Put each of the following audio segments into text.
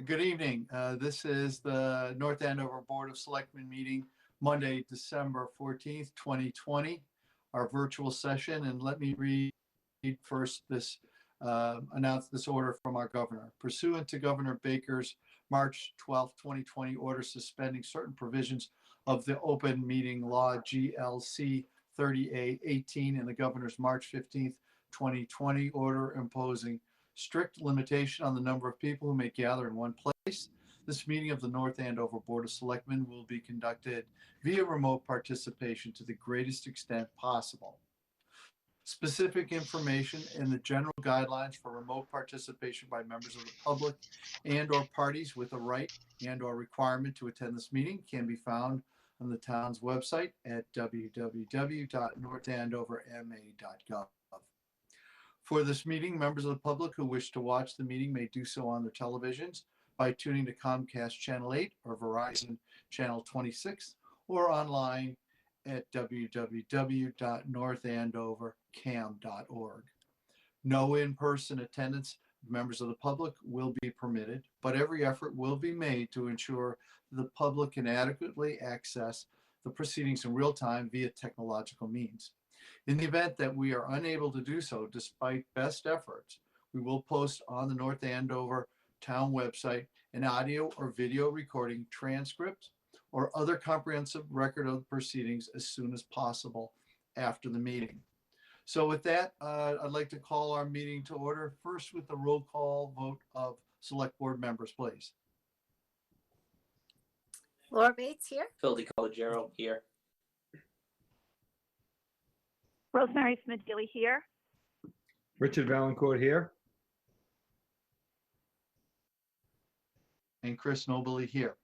Good evening. This is the North Andover Board of Selectmen meeting, Monday, December 14th, 2020, our virtual session. And let me read first this, announce this order from our governor. Pursuant to Governor Baker's March 12th, 2020 order suspending certain provisions of the open meeting law GLC 30A-18 and the governor's March 15th, 2020 order imposing strict limitation on the number of people who may gather in one place. This meeting of the North Andover Board of Selectmen will be conducted via remote participation to the greatest extent possible. Specific information and the general guidelines for remote participation by members of the public and or parties with a right and or requirement to attend this meeting can be found on the town's website at www.northandoverma.gov. For this meeting, members of the public who wish to watch the meeting may do so on their televisions by tuning to Comcast Channel 8 or Verizon Channel 26 or online at www.northandovercam.org. No in-person attendance of members of the public will be permitted, but every effort will be made to ensure the public can adequately access the proceedings in real time via technological means. In the event that we are unable to do so, despite best efforts, we will post on the North Andover town website an audio or video recording, transcript, or other comprehensive record of the proceedings as soon as possible after the meeting. So with that, I'd like to call our meeting to order, first with the roll call vote of select board members, please. Laura Bates here. Phil DiColigiero here. Rosemary Smith-Gilly here. Richard Valancourt here. And Chris Nobley here.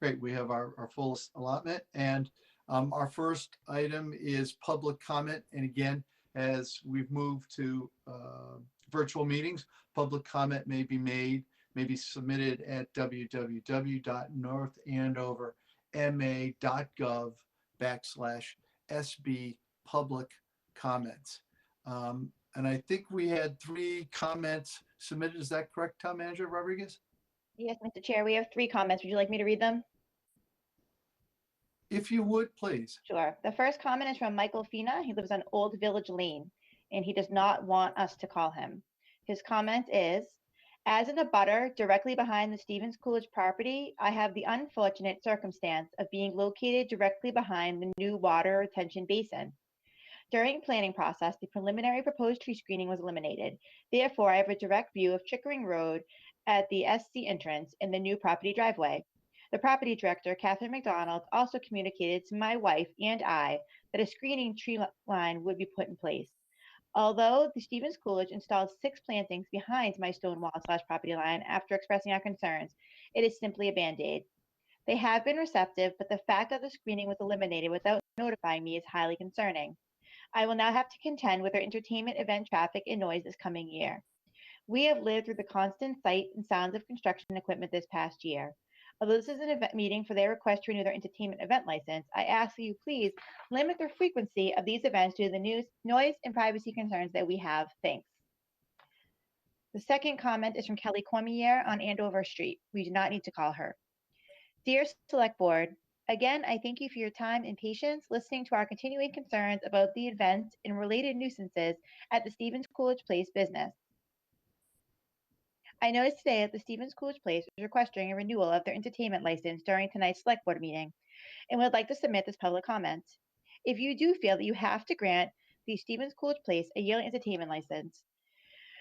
Great, we have our full allotment. And our first item is public comment. And again, as we've moved to virtual meetings, public comment may be made, may be submitted at www.northandoverma.gov/SB public comments. And I think we had 3 comments submitted. Is that correct, Town Manager Rodriguez? Yes, Mr. Chair, we have 3 comments. Would you like me to read them? If you would, please. Sure. The first comment is from Michael Fina. He lives on Old Village Lane, and he does not want us to call him. His comment is, as in a butter directly behind the Stevens Coolidge property, I have the unfortunate circumstance of being located directly behind the new water retention basin. During planning process, the preliminary proposed tree screening was eliminated. Therefore, I have a direct view of Chickering Road at the SC entrance in the new property driveway. The property director, Catherine McDonald, also communicated to my wife and I that a screening tree line would be put in place. Although the Stevens Coolidge installed 6 plantings behind my stone wall/property line after expressing our concerns, it is simply a Band-Aid. They have been receptive, but the fact that the screening was eliminated without notifying me is highly concerning. I will now have to contend with our entertainment event traffic and noise this coming year. We have lived through the constant sight and sounds of construction equipment this past year. Although this is an event meeting for their request to renew their entertainment event license, I ask that you please limit the frequency of these events due to the noise and privacy concerns that we have. Thanks. The second comment is from Kelly Cormier on Andover Street. We do not need to call her. Dear Select Board, again, I thank you for your time and patience listening to our continuing concerns about the events and related nuisances at the Stevens Coolidge Place business. I noticed today that the Stevens Coolidge Place is requesting a renewal of their entertainment license during tonight's Select Board meeting and would like to submit this public comment. If you do feel that you have to grant the Stevens Coolidge Place a yearly entertainment license,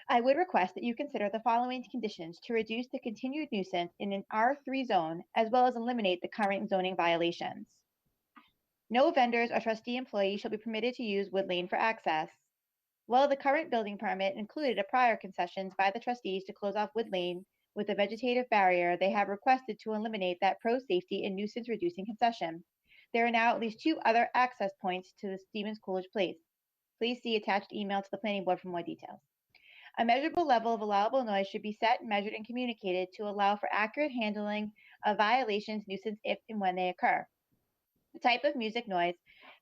I would request that you consider the following conditions to reduce the continued nuisance in an R3 zone, as well as eliminate the current zoning violations. No vendors or trustee employees shall be permitted to use Wood Lane for access. While the current building permit included a prior concessions by the trustees to close off Wood Lane with a vegetative barrier, they have requested to eliminate that pro-safety and nuisance reducing concession. There are now at least 2 other access points to the Stevens Coolidge Place. Please see attached email to the planning board for more details. A measurable level of allowable noise should be set, measured, and communicated to allow for accurate handling of violations, nuisance, if and when they occur. The type of music noise,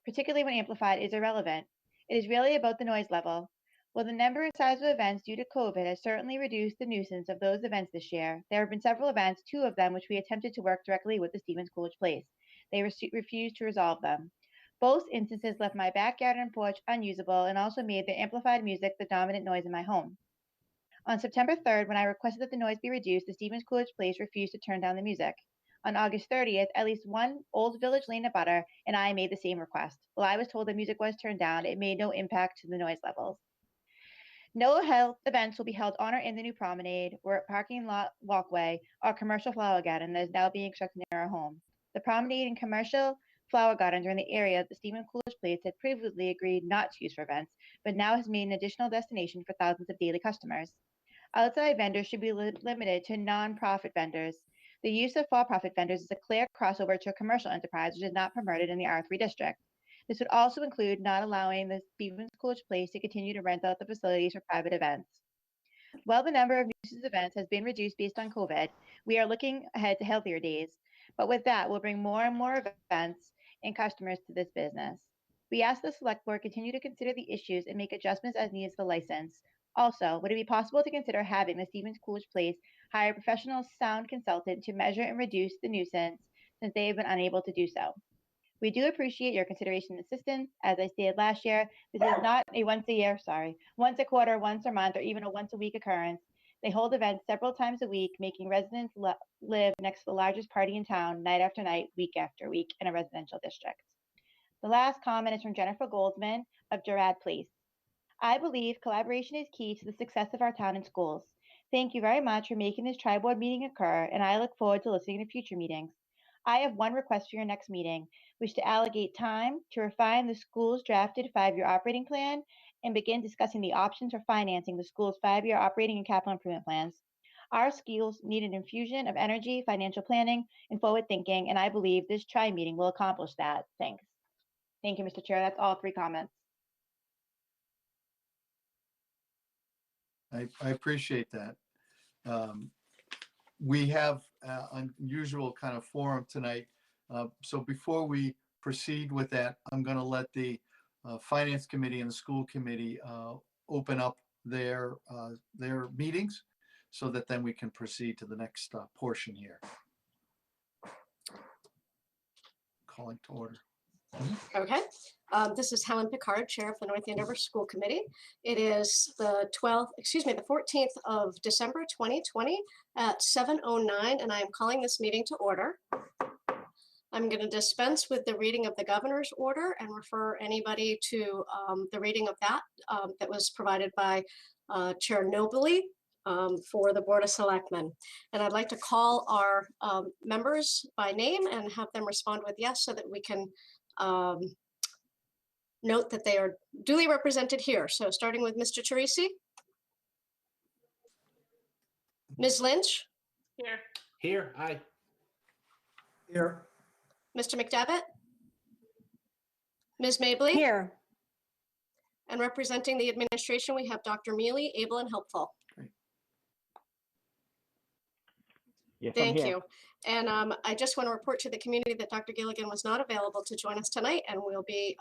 particularly when amplified, is irrelevant. It is really about the noise level. While the number and size of events due to COVID has certainly reduced the nuisance of those events this year, there have been several events, two of them which we attempted to work directly with the Stevens Coolidge Police. They refused to resolve them. Both instances left my backyard and porch unusable and also made the amplified music the dominant noise in my home. On September 3rd, when I requested that the noise be reduced, the Stevens Coolidge Police refused to turn down the music. On August 30th, at least one Old Village Lane abutter and I made the same request. While I was told the music was turned down, it made no impact to the noise levels. No health events will be held on or in the new promenade or parking lot walkway or commercial flower garden that is now being constructed near our home. The promenade and commercial flower gardens are in the area that the Stevens Coolidge Police had previously agreed not to use for events, but now has made an additional destination for thousands of daily customers. Outside vendors should be limited to non-profit vendors. The use of for-profit vendors is a clear crossover to a commercial enterprise, which is not permitted in the R3 district. This would also include not allowing the Stevens Coolidge Place to continue to rent out the facilities for private events. While the number of nuisance events has been reduced based on COVID, we are looking ahead to healthier days. But with that, we'll bring more and more events and customers to this business. We ask the Select Board continue to consider the issues and make adjustments as needed to the license. Also, would it be possible to consider having the Stevens Coolidge Place hire a professional sound consultant to measure and reduce the nuisance since they have been unable to do so? We do appreciate your consideration and assistance. As I stated last year, this is not a once a quarter, once a month, or even a once a week occurrence. They hold events several times a week, making residents live next to the largest party in town, night after night, week after week, in a residential district. The last comment is from Jennifer Goldman of Gerard Place. I believe collaboration is key to the success of our town and schools. Thank you very much for making this tri-board meeting occur, and I look forward to listening to future meetings. I have one request for your next meeting, which to allocate time to refine the school's drafted 5-year operating plan and begin discussing the options for financing the school's 5-year operating and capital improvement plans. Our schools need an infusion of energy, financial planning, and forward thinking, and I believe this tri-meeting will accomplish that. Thanks. Thank you, Mr. Chair. That's all 3 comments. I appreciate that. We have an unusual kind of forum tonight. So before we proceed with that, I'm going to let the Finance Committee and the School Committee open up their meetings so that then we can proceed to the next portion here. Calling to order. Okay. This is Helen Picard, Chair of the North Andover School Committee. It is the 14th of December, 2020 at 7:09, and I am calling this meeting to order. I'm going to dispense with the reading of the governor's order and refer anybody to the reading of that that was provided by Chair Nobley for the Board of Selectmen. And I'd like to call our members by name and have them respond with yes so that we can note that they are duly represented here. So starting with Mr. Teresi. Ms. Lynch. Here. Here, aye. Here. Mr. McDevitt. Ms. Mabley. Here. And representing the administration, we have Dr. Mealy, able and helpful. Yes, Thank you. And I just want to report to the community that Dr. Gilligan was not available to join us tonight, and we'll be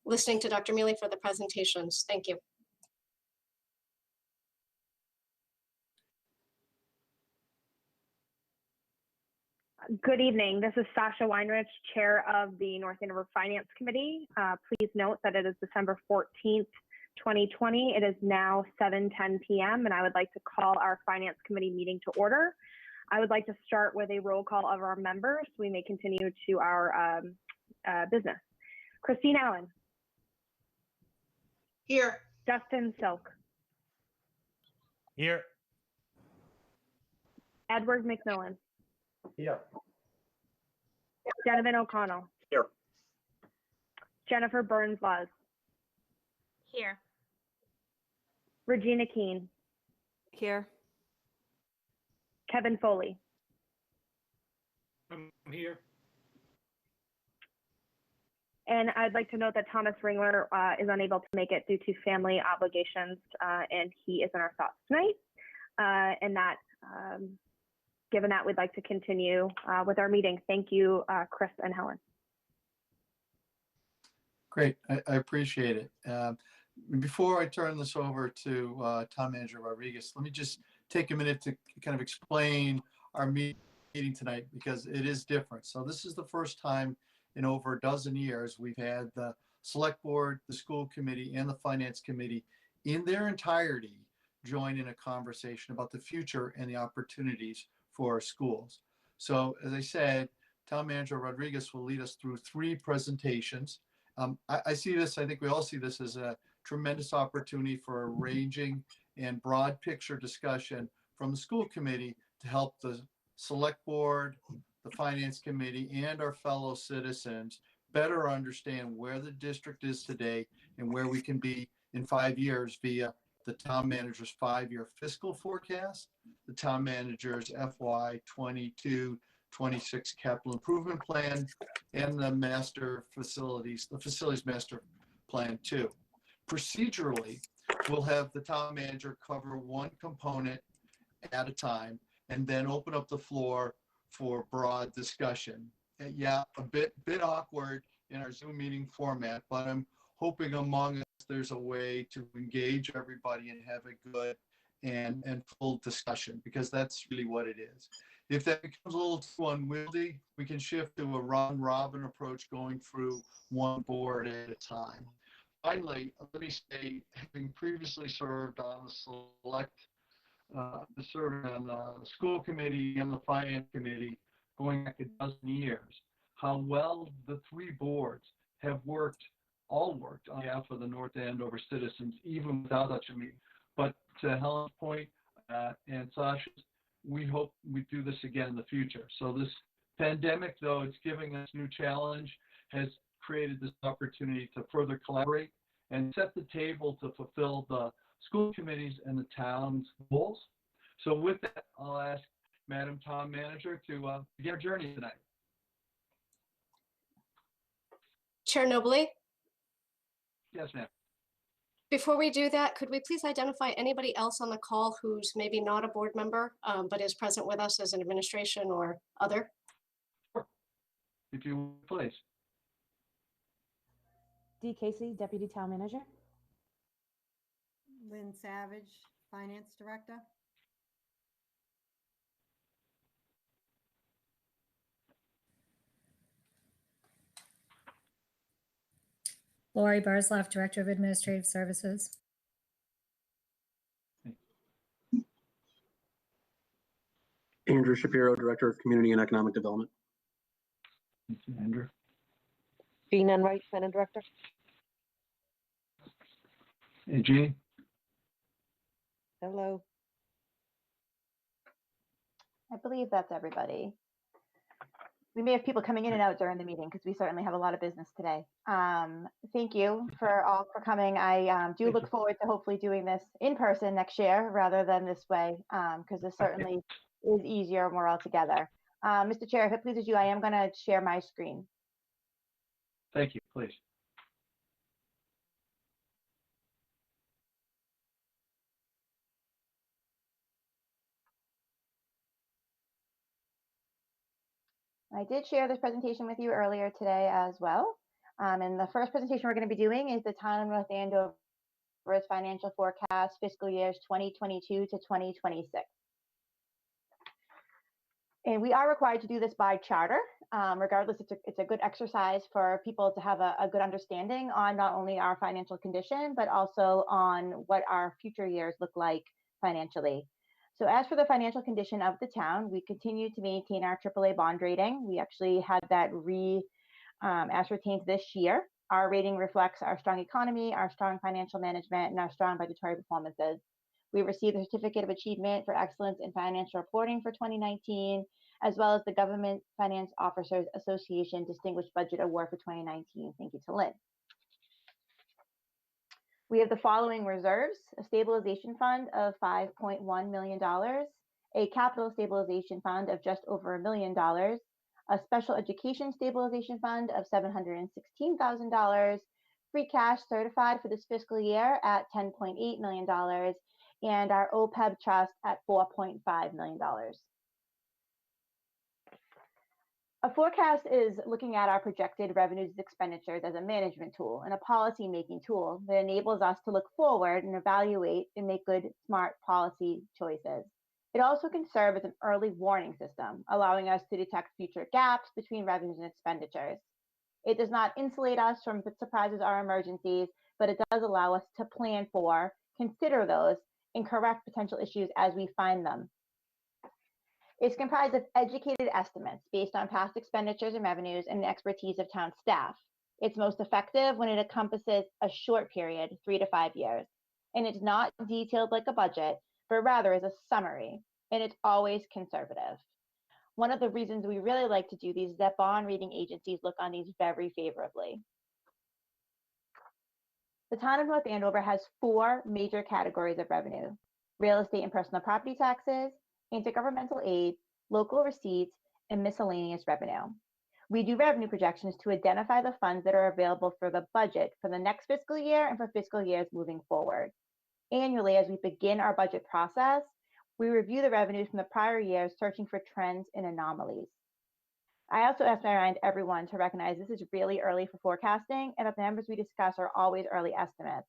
listening to Dr. Mealy for the presentations. Thank you. Good evening. This is Sasha Weinrich, Chair of the North Andover Finance Committee. Please note that it is December 14th, 2020. It is now 7:10 p.m. and I would like to call our Finance Committee meeting to order. I would like to start with a roll call of our members. We may continue to our business. Christine Allen. Here. Justin Silk. Here. Edward McMillan. Here. Donovan O'Connell. Here. Jennifer Burns-Laws. Here. Regina Keene. Here. Kevin Foley. I'm here. And I'd like to note that Thomas Ringler is unable to make it due to family obligations, and he is in our thoughts tonight. And that, given that, we'd like to continue with our meeting. Thank you, Chris and Helen. Great, I appreciate it. Before I turn this over to Town Manager Rodriguez, let me just take a minute to kind of explain our meeting tonight because it is different. So this is the first time in over a dozen years we've had the Select Board, the School Committee, and the Finance Committee in their entirety join in a conversation about the future and the opportunities for our schools. So as I said, Town Manager Rodriguez will lead us through 3 presentations. I see this, I think we all see this as a tremendous opportunity for a ranging and broad picture discussion from the school committee to help the select board, the finance committee, and our fellow citizens better understand where the district is today and where we can be in 5 years via the town manager's 5-year fiscal forecast, the town manager's FY 22-26 capital improvement plan, and the facilities master plan too. Procedurally, we'll have the town manager cover one component at a time and then open up the floor for broad discussion. And yeah, a bit awkward in our Zoom meeting format, but I'm hoping among us there's a way to engage everybody and have a good and full discussion, because that's really what it is. If that becomes a little too unwieldy, we can shift to a round robin approach, going through one board at a time. Finally, let me say, having previously served on the school committee and the finance committee going back a dozen years, how well the 3 boards have all worked on behalf of the North Andover citizens, even without such a meeting. But to Helen's point and Sasha's, we hope we do this again in the future. So this pandemic, though it's giving us new challenge, has created this opportunity to further collaborate and set the table to fulfill the school committees and the town's goals. So with that, I'll ask Madam Town Manager to begin our journey tonight. Chair Nobley, Yes, ma'am. before we do that, could we please identify anybody else on the call who's maybe not a board member, but is present with us as an administration or other? If you would, please. Dee Casey, Deputy Town Manager. Lynn Savage, Finance Director. Lori Barzloff, Director of Administrative Services. Andrew Shapiro, Director of Community and Economic Development. Thank you, Andrew. Jean Enright, Finance Director. Hey, Jean. Hello. I believe that's everybody. We may have people coming in and out during the meeting because we certainly have a lot of business today. Thank you for coming. I do look forward to hopefully doing this in person next year rather than this way, because this certainly is easier when we're all together. Mr. Chair, if it pleases you, I am going to share my screen. Thank you, please. I did share this presentation with you earlier today as well. And the first presentation we're going to be doing is the Town of North Andover's financial forecast fiscal years 2022 to 2026. And we are required to do this by charter. Regardless, it's a good exercise for people to have a good understanding on not only our financial condition, but also on what our future years look like financially. So as for the financial condition of the town, we continue to maintain our AAA bond rating. We actually had that ascertained this year. Our rating reflects our strong economy, our strong financial management, and our strong budgetary performances. We received the Certificate of Achievement for Excellence in Financial Reporting for 2019, as well as the Government Finance Officers Association Distinguished Budget Award for 2019. Thank you to Lynn. We have the following reserves: a stabilization fund of $5.1 million, a capital stabilization fund of just over $1 million, a special education stabilization fund of $716,000, free cash certified for this fiscal year at $10.8 million, and our OPEB trust at $4.5 million. A forecast is looking at our projected revenues and expenditures as a management tool and a policy-making tool that enables us to look forward and evaluate and make good, smart policy choices. It also can serve as an early warning system, allowing us to detect future gaps between revenues and expenditures. It does not insulate us from surprises or emergencies, but it does allow us to plan for, consider those, and correct potential issues as we find them. It's comprised of educated estimates based on past expenditures and revenues and the expertise of town staff. It's most effective when it encompasses a short period, 3 to 5 years, and it's not detailed like a budget, but rather is a summary, and it's always conservative. One of the reasons we really like to do these is that bond rating agencies look on these very favorably. The town of North Andover has 4 major categories of revenue: real estate and personal property taxes, intergovernmental aid, local receipts, and miscellaneous revenue. We do revenue projections to identify the funds that are available for the budget for the next fiscal year and for fiscal years moving forward. Annually, as we begin our budget process, we review the revenues from the prior years, searching for trends and anomalies. I also ask and remind everyone to recognize this is really early for forecasting, and that the numbers we discuss are always early estimates.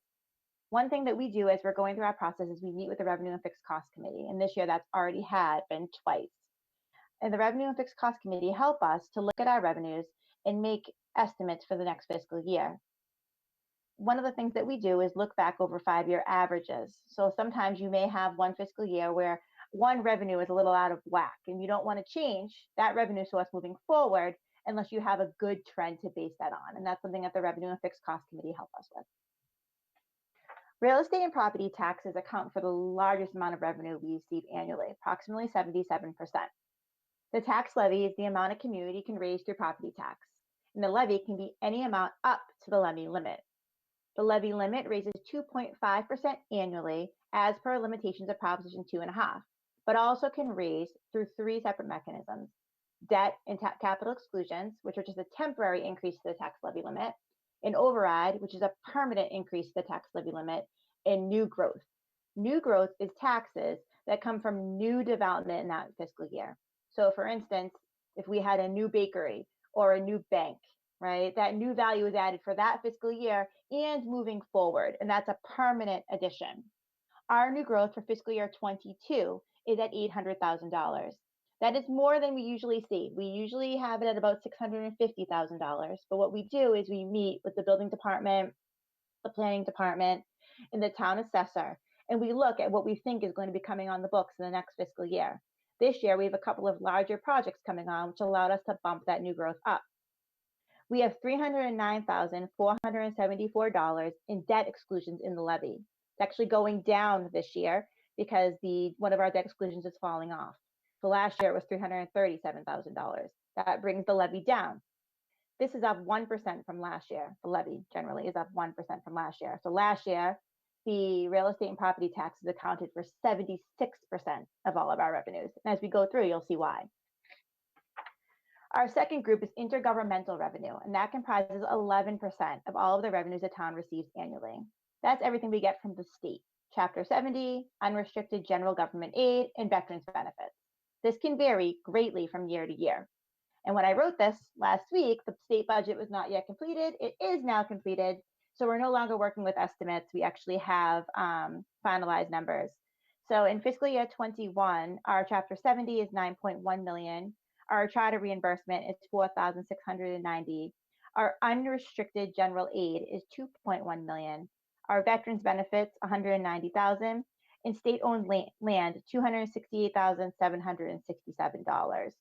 One thing that we do as we're going through our process is we meet with the Revenue and Fixed Cost Committee, and this year that's already been twice. And the Revenue and Fixed Cost Committee help us to look at our revenues and make estimates for the next fiscal year. One of the things that we do is look back over 5-year averages. So sometimes you may have one fiscal year where one revenue is a little out of whack, and you don't want to change that revenue source moving forward unless you have a good trend to base that on. And that's something that the Revenue and Fixed Cost Committee help us with. Real estate and property taxes account for the largest amount of revenue we receive annually, approximately 77%. The tax levy is the amount a community can raise through property tax, and the levy can be any amount up to the levy limit. The levy limit raises 2.5% annually as per limitations of Proposition 2.5, but also can raise through 3 separate mechanisms: debt and capital exclusions, which are just a temporary increase to the tax levy limit, an override, which is a permanent increase to the tax levy limit, and new growth. New growth is taxes that come from new development in that fiscal year. So for instance, if we had a new bakery or a new bank, right, that new value is added for that fiscal year and moving forward, and that's a permanent addition. Our new growth for fiscal year 22 is at $800,000. That is more than we usually see. We usually have it at about $650,000. But what we do is we meet with the building department, the planning department, and the town assessor, and we look at what we think is going to be coming on the books in the next fiscal year. This year, we have a couple of larger projects coming on, which allowed us to bump that new growth up. We have $309,474 in debt exclusions in the levy. It's actually going down this year because one of our debt exclusions is falling off. So last year it was $337,000. That brings the levy down. This is up 1% from last year. The levy generally is up 1% from last year. So last year, the real estate and property taxes accounted for 76% of all of our revenues. And as we go through, you'll see why. Our second group is intergovernmental revenue, and that comprises 11% of all of the revenues the town receives annually. That's everything we get from the state: Chapter 70, unrestricted general government aid, and veterans benefits. This can vary greatly from year to year. And when I wrote this last week, the state budget was not yet completed. It is now completed. So we're no longer working with estimates. We actually have finalized numbers. So in fiscal year 21, our Chapter 70 is $9.1 million. Our charter reimbursement is $4,690. Our unrestricted general aid is $2.1 million. Our veterans benefits, $190,000, and state-owned land, $268,767.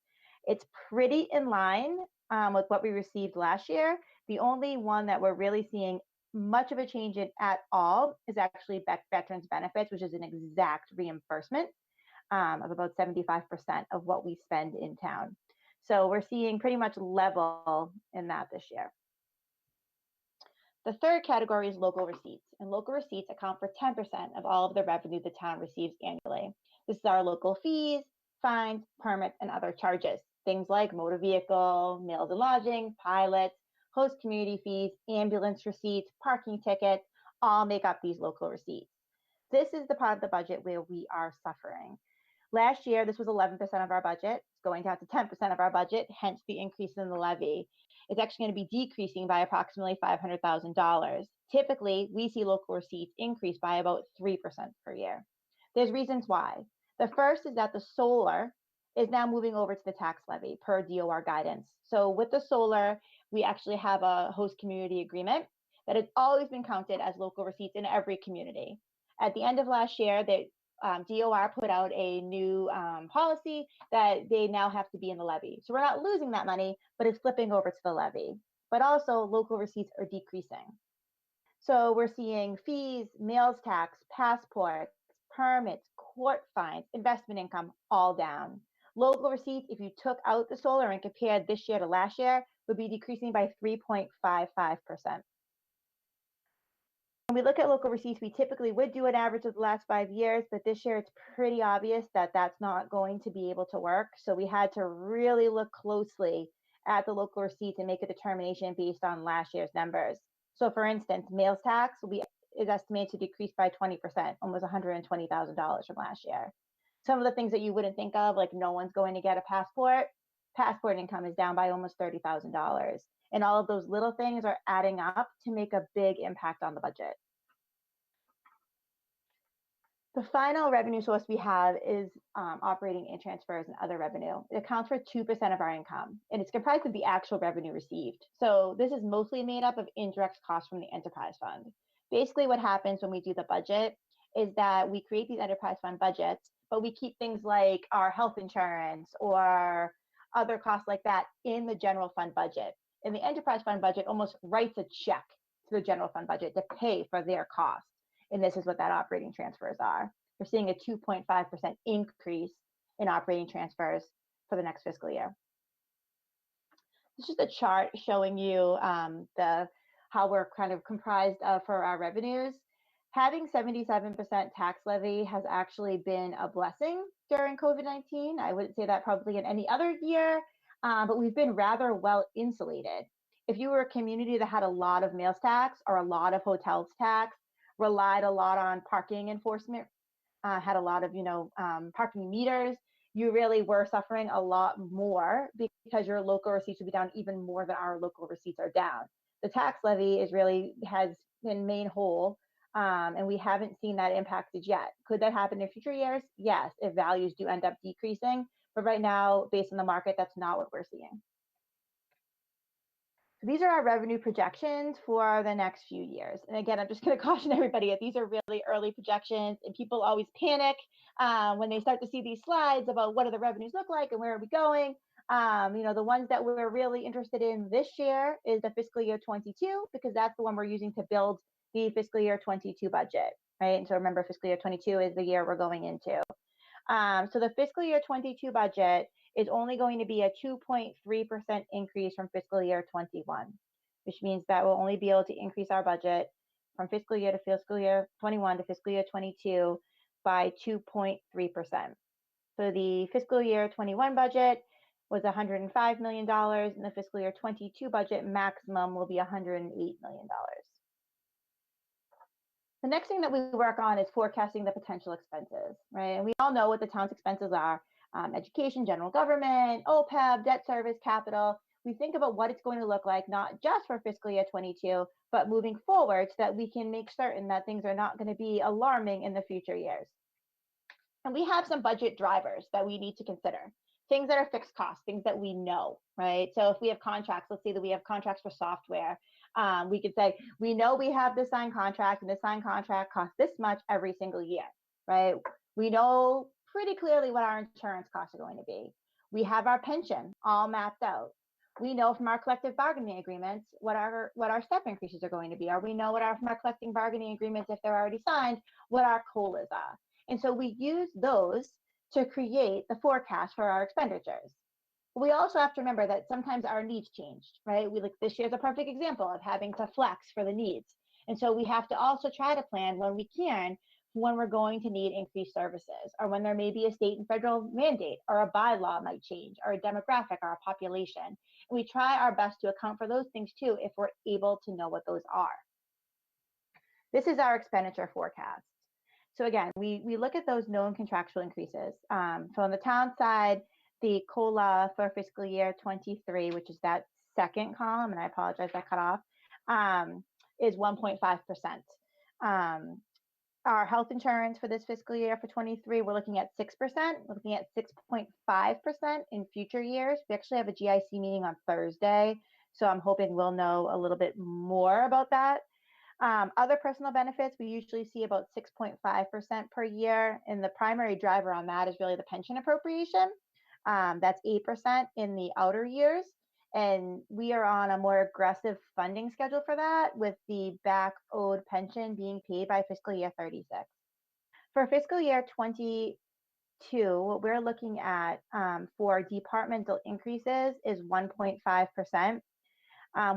It's pretty in line with what we received last year. The only one that we're really seeing much of a change in at all is actually veterans benefits, which is an exact reimbursement of about 75% of what we spend in town. So we're seeing pretty much level in that this year. The third category is local receipts, and local receipts account for 10% of all of the revenue the town receives annually. This is our local fees, fines, permits, and other charges. Things like motor vehicle, meals and lodging, pilots, host community fees, ambulance receipts, parking tickets, all make up these local receipts. This is the part of the budget where we are suffering. Last year, this was 11% of our budget. It's going down to 10% of our budget, hence the increase in the levy. It's actually going to be decreasing by approximately $500,000. Typically, we see local receipts increase by about 3% per year. There's reasons why. The first is that the solar is now moving over to the tax levy per DOR guidance. So with the solar, we actually have a host community agreement that has always been counted as local receipts in every community. At the end of last year, DOR put out a new policy that they now have to be in the levy. So we're not losing that money, but it's flipping over to the levy. But also local receipts are decreasing. So we're seeing fees, meals tax, passports, permits, court fines, investment income, all down. Local receipts, if you took out the solar and compared this year to last year, would be decreasing by 3.55%. When we look at local receipts, we typically would do an average of the last 5 years, but this year it's pretty obvious that that's not going to be able to work. So we had to really look closely at the local receipts and make a determination based on last year's numbers. So for instance, meals tax is estimated to decrease by 20%, almost $120,000 from last year. Some of the things that you wouldn't think of, like no one's going to get a passport income is down by almost $30,000. And all of those little things are adding up to make a big impact on the budget. The final revenue source we have is operating and transfers and other revenue. It accounts for 2% of our income, and it's comprised of the actual revenue received. So this is mostly made up of indirect costs from the enterprise fund. Basically what happens when we do the budget is that we create these enterprise fund budgets, but we keep things like our health insurance or other costs like that in the general fund budget. And the enterprise fund budget almost writes a check to the general fund budget to pay for their costs. And this is what that operating transfers are. We're seeing a 2.5% increase in operating transfers for the next fiscal year. This is a chart showing you how we're kind of comprised for our revenues. Having 77% tax levy has actually been a blessing during COVID-19. I wouldn't say that probably in any other year, but we've been rather well insulated. If you were a community that had a lot of meals tax or a lot of hotels tax, relied a lot on parking enforcement, had a lot of parking meters, you really were suffering a lot more because your local receipts would be down even more than our local receipts are down. The tax levy has been made whole, and we haven't seen that impacted yet. Could that happen in future years? Yes, if values do end up decreasing. But right now, based on the market, that's not what we're seeing. These are our revenue projections for the next few years. And again, I'm just going to caution everybody that these are really early projections, and people always panic when they start to see these slides about what do the revenues look like and where are we going. The ones that we're really interested in this year is the fiscal year 22, because that's the one we're using to build the fiscal year 22 budget, right? And so remember, fiscal year 22 is the year we're going into. So the fiscal year 22 budget is only going to be a 2.3% increase from fiscal year 21, which means that we'll only be able to increase our budget from fiscal year 21 to fiscal year 22 by 2.3%. So the fiscal year 21 budget was $105 million, and the fiscal year 22 budget maximum will be $108 million. The next thing that we work on is forecasting the potential expenses, right? And we all know what the town's expenses are: education, general government, OPEB, debt service, capital. We think about what it's going to look like, not just for fiscal year 22, but moving forward, so that we can make certain that things are not going to be alarming in the future years. And we have some budget drivers that we need to consider. Things that are fixed costs, things that we know, right? So if we have contracts, let's say that we have contracts for software, we could say, we know we have this signed contract, and this signed contract costs this much every single year, right? We know pretty clearly what our insurance costs are going to be. We have our pension all mapped out. We know from our collective bargaining agreements what our step increases are going to be, or we know from our collective bargaining agreements, if they're already signed, what our COLAs are. And so we use those to create the forecast for our expenditures. We also have to remember that sometimes our needs changed, right? This year's a perfect example of having to flex for the needs. And so we have to also try to plan when we can, when we're going to need increased services, or when there may be a state and federal mandate, or a bylaw might change, or a demographic, or a population. And we try our best to account for those things too, if we're able to know what those are. This is our expenditure forecast. So again, we look at those known contractual increases. So on the town side, the COLA for fiscal year 23, which is that second column, and I apologize, I cut off, is 1.5%. Our health insurance for this fiscal year for 23, we're looking at 6%. We're looking at 6.5% in future years. We actually have a GIC meeting on Thursday, so I'm hoping we'll know a little bit more about that. Other personal benefits, we usually see about 6.5% per year, and the primary driver on that is really the pension appropriation. That's 8% in the outer years, and we are on a more aggressive funding schedule for that, with the back owed pension being paid by fiscal year 36. For fiscal year 22, what we're looking at for departmental increases is 1.5%,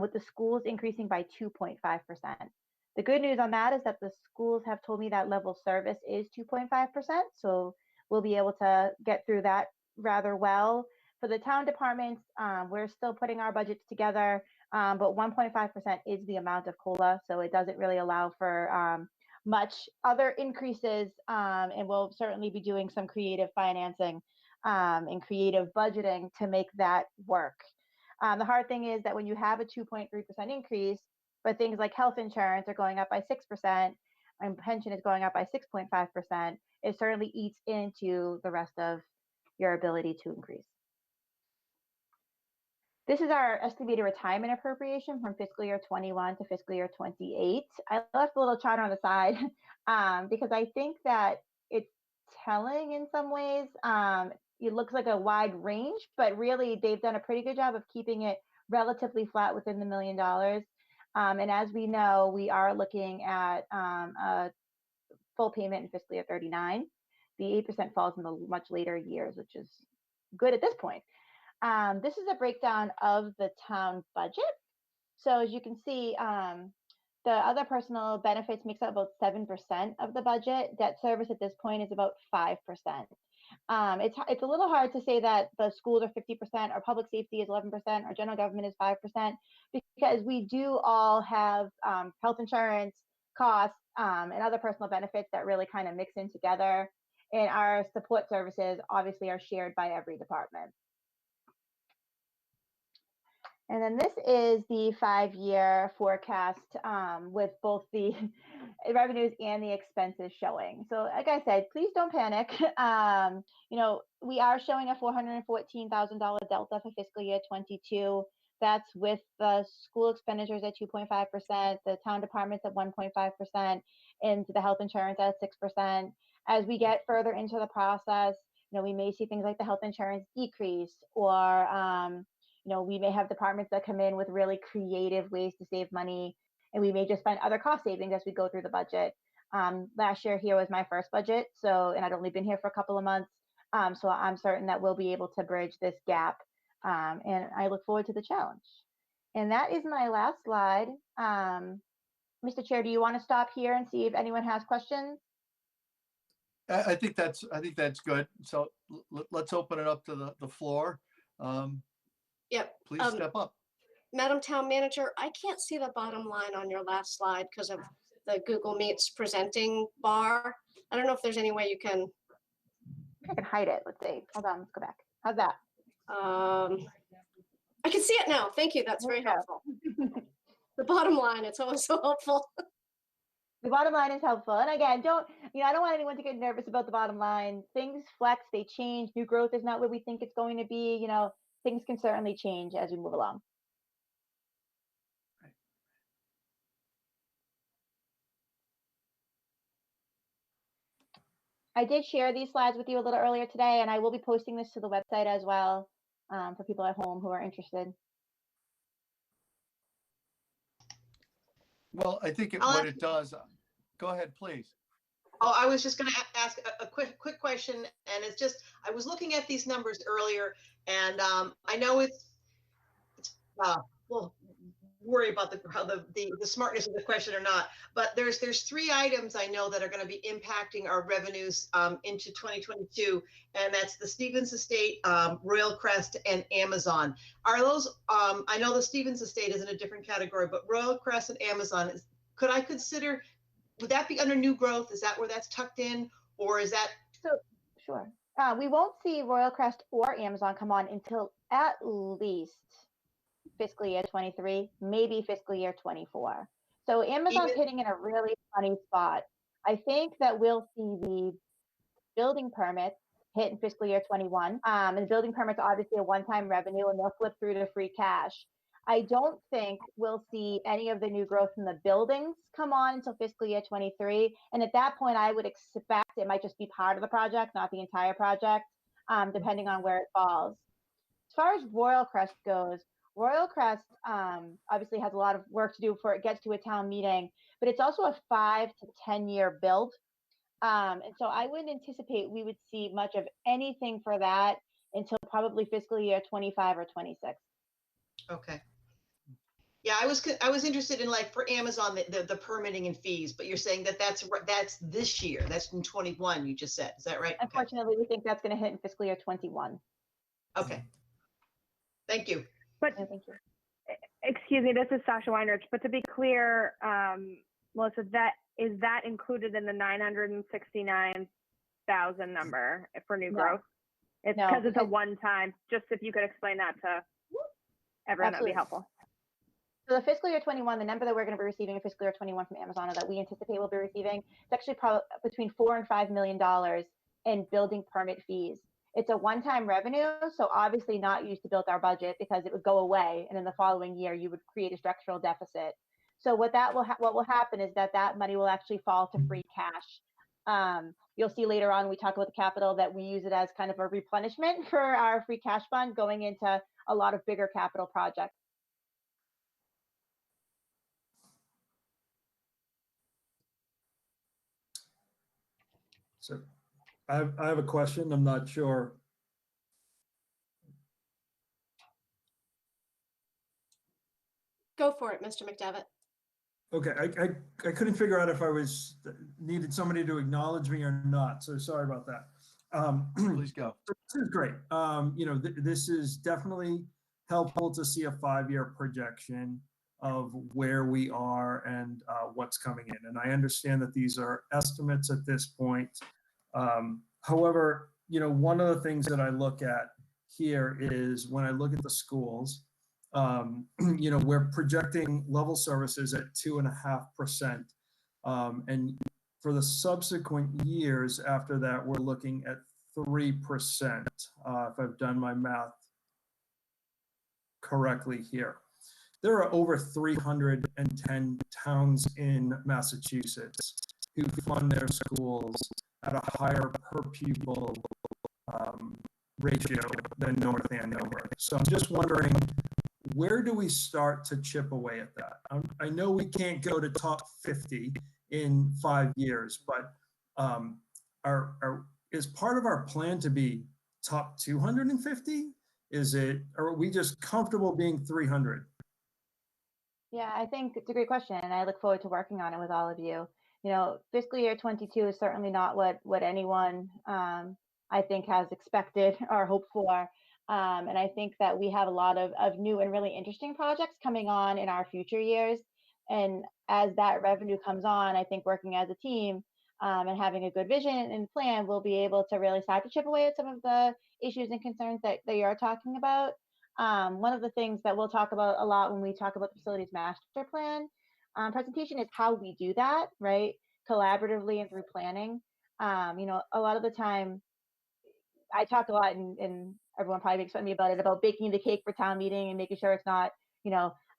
with the schools increasing by 2.5%. The good news on that is that the schools have told me that level service is 2.5%, so we'll be able to get through that rather well. For the town departments, we're still putting our budgets together, but 1.5% is the amount of COLA, so it doesn't really allow for much other increases, and we'll certainly be doing some creative financing and creative budgeting to make that work. The hard thing is that when you have a 2.3% increase, but things like health insurance are going up by 6% and pension is going up by 6.5%, it certainly eats into the rest of your ability to increase. This is our estimated retirement appropriation from fiscal year 21 to fiscal year 28. I left a little chart on the side because I think that it's telling in some ways. It looks like a wide range, but really they've done a pretty good job of keeping it relatively flat within the $1 million. And as we know, we are looking at a full payment in fiscal year 39. The 8% falls in the much later years, which is good at this point. This is a breakdown of the town budget. So as you can see, the other personal benefits makes up about 7% of the budget. Debt service at this point is about 5%. It's a little hard to say that the schools are 50%, or public safety is 11%, or general government is 5%, because we do all have health insurance costs and other personal benefits that really kind of mix in together. And our support services obviously are shared by every department. And then this is the 5-year forecast with both the revenues and the expenses showing. So like I said, please don't panic. You know, we are showing a $414,000 delta for fiscal year 22. That's with the school expenditures at 2.5%, the town departments at 1.5%, and the health insurance at 6%. As we get further into the process, you know, we may see things like the health insurance decrease, or you know, we may have departments that come in with really creative ways to save money, and we may just find other cost savings as we go through the budget. Last year here was my first budget, and I'd only been here for a couple of months, so I'm certain that we'll be able to bridge this gap, and I look forward to the challenge. And that is my last slide. Mr. Chair, do you want to stop here and see if anyone has questions? I think that's good. So let's open it up to the floor. Yep. Please step up. Madam Town Manager, I can't see the bottom line on your last slide because of the Google Meets presenting bar. I don't know if there's any way you can. I can hide it. Let's see. Hold on. Let's go back. How's that? I can see it now. Thank you. That's very helpful. The bottom line, it's always so helpful. The bottom line is helpful. And again, I don't want anyone to get nervous about the bottom line. Things flex, they change. New growth is not what we think it's going to be. You know, things can certainly change as we move along. I did share these slides with you a little earlier today, and I will be posting this to the website as well for people at home who are interested. Well, I think what it does, go ahead, please. Oh, I was just going to ask a quick question, and it's just, I was looking at these numbers earlier, and I know it's we'll worry about the smartness of the question or not, but there's 3 items I know that are going to be impacting our revenues into 2022, and that's the Stevens Estate, Royal Crest, and Amazon. Are those, I know the Stevens Estate is in a different category, but Royal Crest and Amazon, could I consider would that be under new growth? Is that where that's tucked in? Or is that? So, sure. We won't see Royal Crest or Amazon come on until at least fiscal year 23, maybe fiscal year 24. So Amazon's hitting in a really funny spot. I think that we'll see the building permits hit in fiscal year 21. And the building permits are obviously a one-time revenue and they'll flip through to free cash. I don't think we'll see any of the new growth in the buildings come on until fiscal year 23. And at that point, I would expect it might just be part of the project, not the entire project, depending on where it falls. As far as Royal Crest goes, Royal Crest obviously has a lot of work to do before it gets to a town meeting, but it's also a 5 to 10 year build. And so I wouldn't anticipate we would see much of anything for that until probably fiscal year 25 or 26. Okay. Yeah, I was interested in, like, for Amazon, the permitting and fees, but you're saying that that's this year. That's in 21. You just said, is that right? Unfortunately, we think that's going to hit in fiscal year 21. Okay. Thank you. But No, thank you. excuse me, this is Sasha Weinrich. But to be clear, Melissa, is that included in the 969,000 number for new growth? It's No, because it's a one-time. Just if you could explain that to everyone, that'd be helpful. So the fiscal year 21, the number that we're going to be receiving in fiscal year 21 from Amazon, or that we anticipate we'll be receiving, it's actually probably between $4 and $5 million in building permit fees. It's a one-time revenue, so obviously not used to build our budget because it would go away, and in the following year you would create a structural deficit. So what will happen is that money will actually fall to free cash. You'll see later on we talk about the capital that we use it as kind of a replenishment for our free cash fund going into a lot of bigger capital projects. So I have a question. I'm not sure. Go for it, Mr. McDevitt. Okay, I couldn't figure out if I needed somebody to acknowledge me or not. So sorry about that. Please go. This is great. This is definitely helpful to see a 5-year projection of where we are and what's coming in. And I understand that these are estimates at this point. However, one of the things that I look at here is when I look at the schools, we're projecting level services at 2.5%. And for the subsequent years after that, we're looking at 3%, if I've done my math correctly here. There are over 310 towns in Massachusetts who fund their schools at a higher per pupil ratio than North Andover. So I'm just wondering, where do we start to chip away at that? I know we can't go to top 50 in 5 years, but is part of our plan to be top 250? Are we just comfortable being 300? Yeah, I think it's a great question, and I look forward to working on it with all of you. Fiscal year 22 is certainly not what anyone I think has expected or hoped for. And I think that we have a lot of new and really interesting projects coming on in our future years. And as that revenue comes on, I think working as a team and having a good vision and plan, we'll be able to really start to chip away at some of the issues and concerns that you're talking about. One of the things that we'll talk about a lot when we talk about the facilities master plan presentation is how we do that, right? Collaboratively and through planning. A lot of the time, I talk a lot, and everyone probably makes fun of me about it, about baking the cake for town meeting and making sure it's not,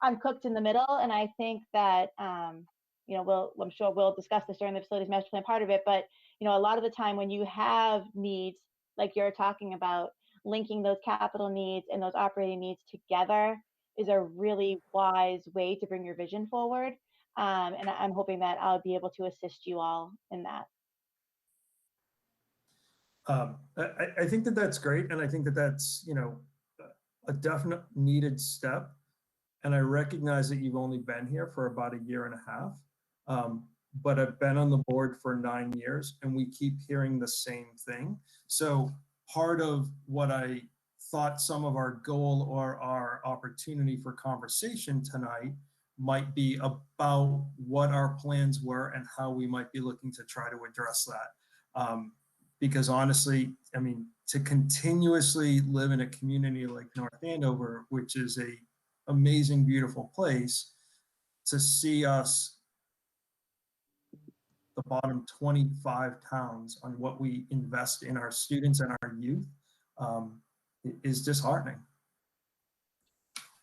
uncooked in the middle. And I think that, I'm sure we'll discuss this during the facilities master plan part of it, but, a lot of the time when you have needs like you're talking about, linking those capital needs and those operating needs together is a really wise way to bring your vision forward. And I'm hoping that I'll be able to assist you all in that. I think that that's great. And I think that that's, a definite needed step. And I recognize that you've only been here for about 1.5 years, but I've been on the board for 9 years and we keep hearing the same thing. So part of what I thought some of our goal or our opportunity for conversation tonight might be about what our plans were and how we might be looking to try to address that. Because honestly, I mean, to continuously live in a community like North Andover, which is a amazing, beautiful place, to see us the bottom 25 towns on what we invest in our students and our youth is disheartening.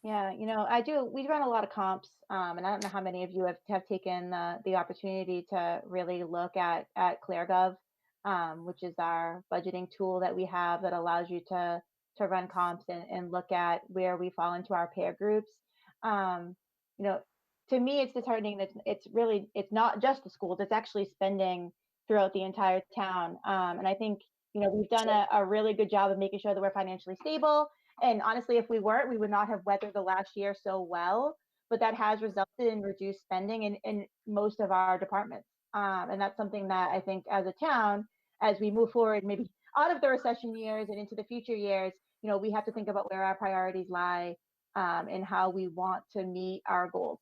Yeah, we run a lot of comps, and I don't know how many of you have taken the opportunity to really look at ClearGov, which is our budgeting tool that we have that allows you to run comps and look at where we fall into our peer groups. Um, you know, to me, it's disheartening that it's not just the schools, it's actually spending throughout the entire town. And I think, we've done a really good job of making sure that we're financially stable. And honestly, if we weren't, we would not have weathered the last year so well. But that has resulted in reduced spending in most of our departments. And that's something that I think as a town, as we move forward, maybe out of the recession years and into the future years, we have to think about where our priorities lie and how we want to meet our goals.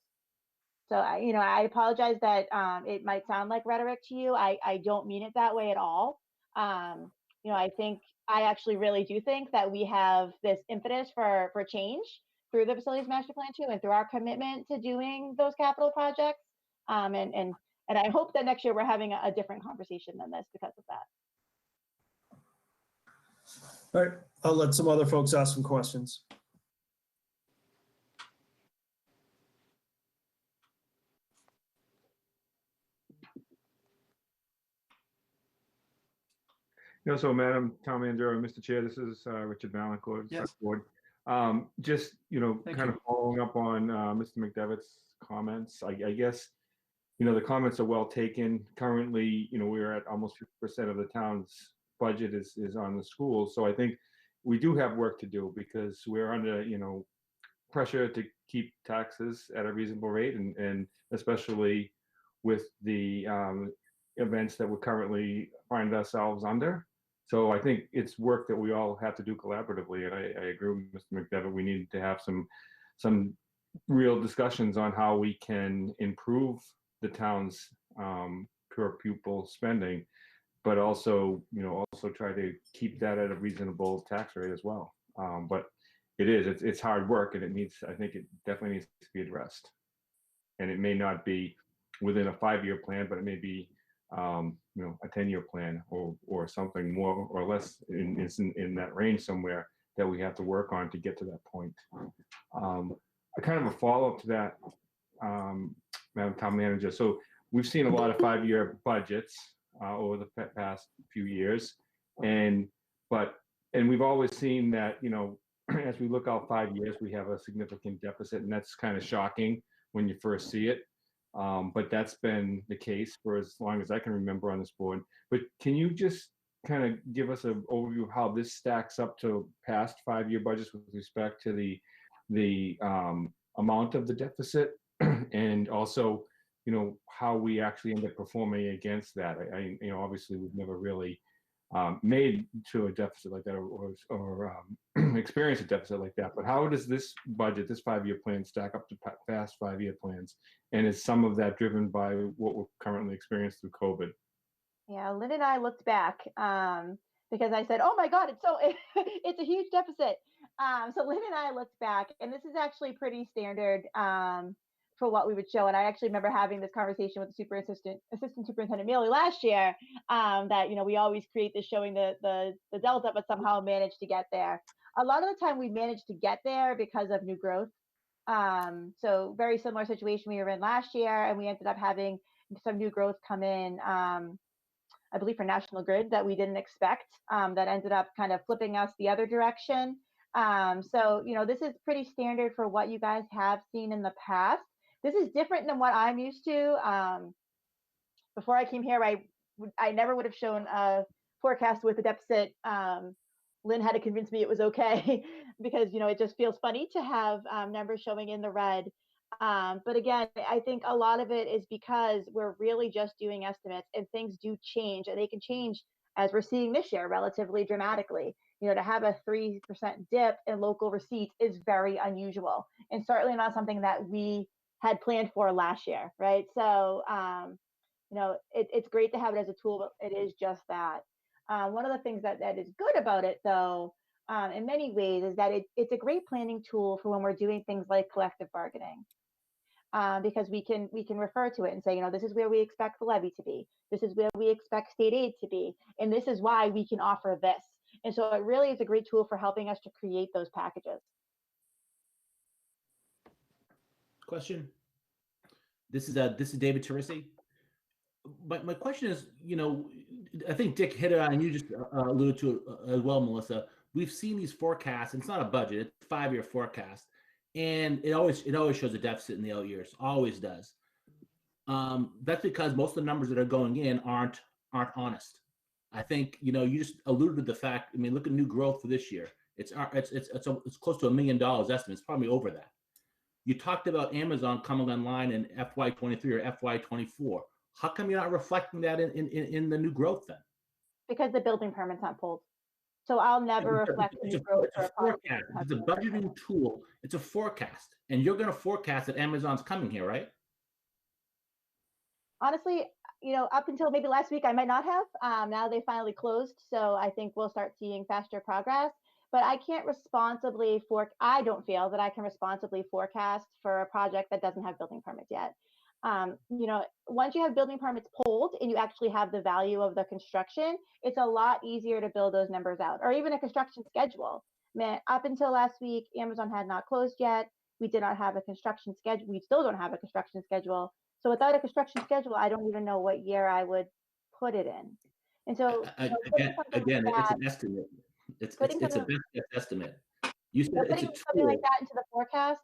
So, I apologize that it might sound like rhetoric to you. I don't mean it that way at all. I actually really do think that we have this impetus for change through the facilities master plan too, and through our commitment to doing those capital projects. And I hope that next year we're having a different conversation than this because of that. All right, I'll let some other folks ask some questions. So Madam Town Manager, Mr. Chair, this is Richard Valancourt, Yes. Board. Just, kind of following up on Mr. McDevitt's comments, I guess, the comments are well taken. Currently, we're at almost 50% of the town's budget is on the schools. So I think we do have work to do because we're under, pressure to keep taxes at a reasonable rate and especially with the events that we currently find ourselves under. So I think it's work that we all have to do collaboratively. And I agree with Mr. McDevitt. We need to have some real discussions on how we can improve the town's per pupil spending, but also, also try to keep that at a reasonable tax rate as well. But it's hard work and I think it definitely needs to be addressed. And it may not be within a 5-year plan, but it may be a 10-year plan or something more or less in that range somewhere that we have to work on to get to that point. A kind of a follow-up to that, Madam Town Manager. So we've seen a lot of 5-year budgets over the past few years, and we've always seen that as we look out 5 years, we have a significant deficit, and that's kind of shocking when you first see it. But that's been the case for as long as I can remember on this board. But can you just kind of give us an overview of how this stacks up to past 5-year budgets with respect to the amount of the deficit and also, how we actually end up performing against that? Obviously we've never really made to a deficit like that or experience a deficit like that. But how does this budget, this 5-year plan, stack up to past 5-year plans? And is some of that driven by what we're currently experiencing through COVID? Yeah, Lynn and I looked back because I said, "Oh my God, it's a huge deficit." So Lynn and I looked back, and this is actually pretty standard for what we would show. And I actually remember having this conversation with the assistant superintendent Mealy last year. That we always create this showing the delta, but somehow manage to get there. A lot of the time, we managed to get there because of new growth. So very similar situation we were in last year, and we ended up having some new growth come in. I believe for National Grid that we didn't expect, that ended up kind of flipping us the other direction. So, this is pretty standard for what you guys have seen in the past. This is different than what I'm used to. Before I came here, I never would have shown a forecast with a deficit. Lynn had to convince me it was okay because, it just feels funny to have numbers showing in the red. But again, I think a lot of it is because we're really just doing estimates and things do change, and they can change as we're seeing this year relatively dramatically. To have a 3% dip in local receipts is very unusual and certainly not something that we had planned for last year, right? So, it's great to have it as a tool, but it is just that. One of the things that is good about it, though, in many ways, is that it's a great planning tool for when we're doing things like collective bargaining. Because we can refer to it and say, this is where we expect the levy to be. This is where we expect state aid to be. And this is why we can offer this. And so it really is a great tool for helping us to create those packages. Question. This is David Teresi. My question is, I think Dick hit it on, and you just alluded to it as well, Melissa. We've seen these forecasts, and it's not a budget; it's a 5-year forecast, and it always shows a deficit in the out years. Always does. That's because most of the numbers that are going in aren't honest. I think you just alluded to the fact. I mean, look at new growth for this year. It's close to $1 million estimate. It's probably over that. You talked about Amazon coming online in FY23 or FY24. How come you're not reflecting that in the new growth then? Because the building permit's not pulled. So I'll never reflect the new growth for a forecast. It's a budgeting tool. It's a forecast. And you're going to forecast that Amazon's coming here, right? Honestly, up until maybe last week, I might not have. Now they finally closed. So I think we'll start seeing faster progress. But I can't responsibly I don't feel that I can responsibly forecast for a project that doesn't have building permits yet. Once you have building permits pulled and you actually have the value of the construction, it's a lot easier to build those numbers out, or even a construction schedule. Man, up until last week, Amazon had not closed yet. We did not have a construction schedule. We still don't have a construction schedule. So without a construction schedule, I don't even know what year I would put it in. And so again, it's an estimate. It's a best estimate. You said it's a tool. Something like that into the forecast,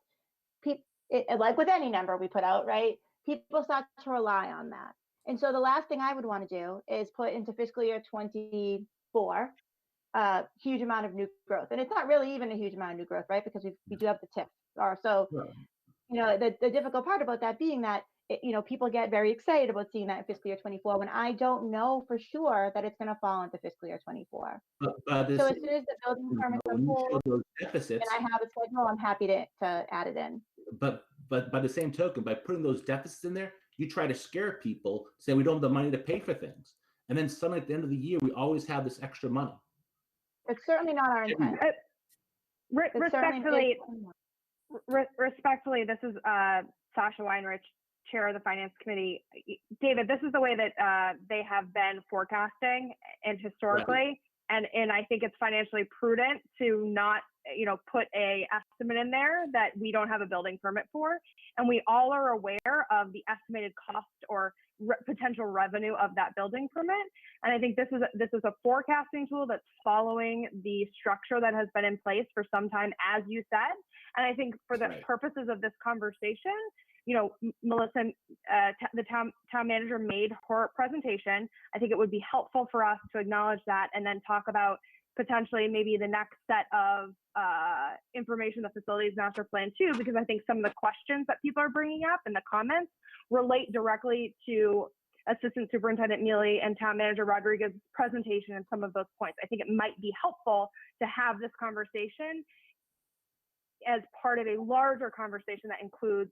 like with any number we put out, right? People start to rely on that. And so the last thing I would want to do is put into fiscal year 24 a huge amount of new growth. And it's not really even a huge amount of new growth, right? Because we do have the TIF. The difficult part about that being that, people get very excited about seeing that in fiscal year 24 when I don't know for sure that it's going to fall into fiscal year 24. So as soon as the building permits are pulled and I have a schedule, I'm happy to add it in. But by the same token, by putting those deficits in there, you try to scare people, say we don't have the money to pay for things. And then suddenly at the end of the year, we always have this extra money. It's certainly not our intent. Respectfully, this is Sasha Weinrich, Chair of the Finance Committee. David, this is the way that they have been forecasting and historically, right. and I think it's financially prudent to not put a estimate in there that we don't have a building permit for, and we all are aware of the estimated cost or potential revenue of that building permit. And I think this is a forecasting tool that's following the structure that has been in place for some time, as you said. And I think for the purposes of this conversation, Melissa, the town manager made her presentation. I think it would be helpful for us to acknowledge that and then talk about potentially maybe the next set of information, the facilities master plan too, because I think some of the questions that people are bringing up in the comments relate directly to Assistant Superintendent Mealy and Town Manager Rodriguez's presentation and some of those points. I think it might be helpful to have this conversation as part of a larger conversation that includes,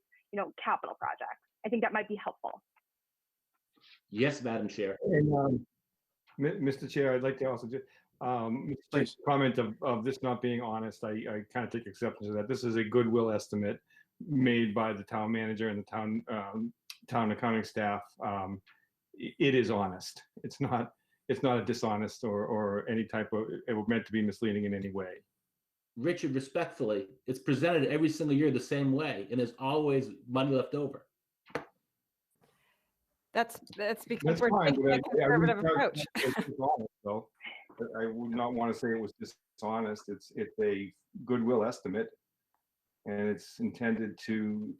capital projects. I think that might be helpful. Yes, Madam Chair. And Mr. Chair, I'd like to also just comment of this not being honest. I kind of take exception to that. This is a goodwill estimate made by the town manager and the town accounting staff. It is honest. It's not a dishonest or any type of, it was meant to be misleading in any way. Richard, respectfully, it's presented every single year the same way, and there's always money left over. That's because we're taking a conservative approach. So I would not want to say it was dishonest. It's a goodwill estimate, and it's intended to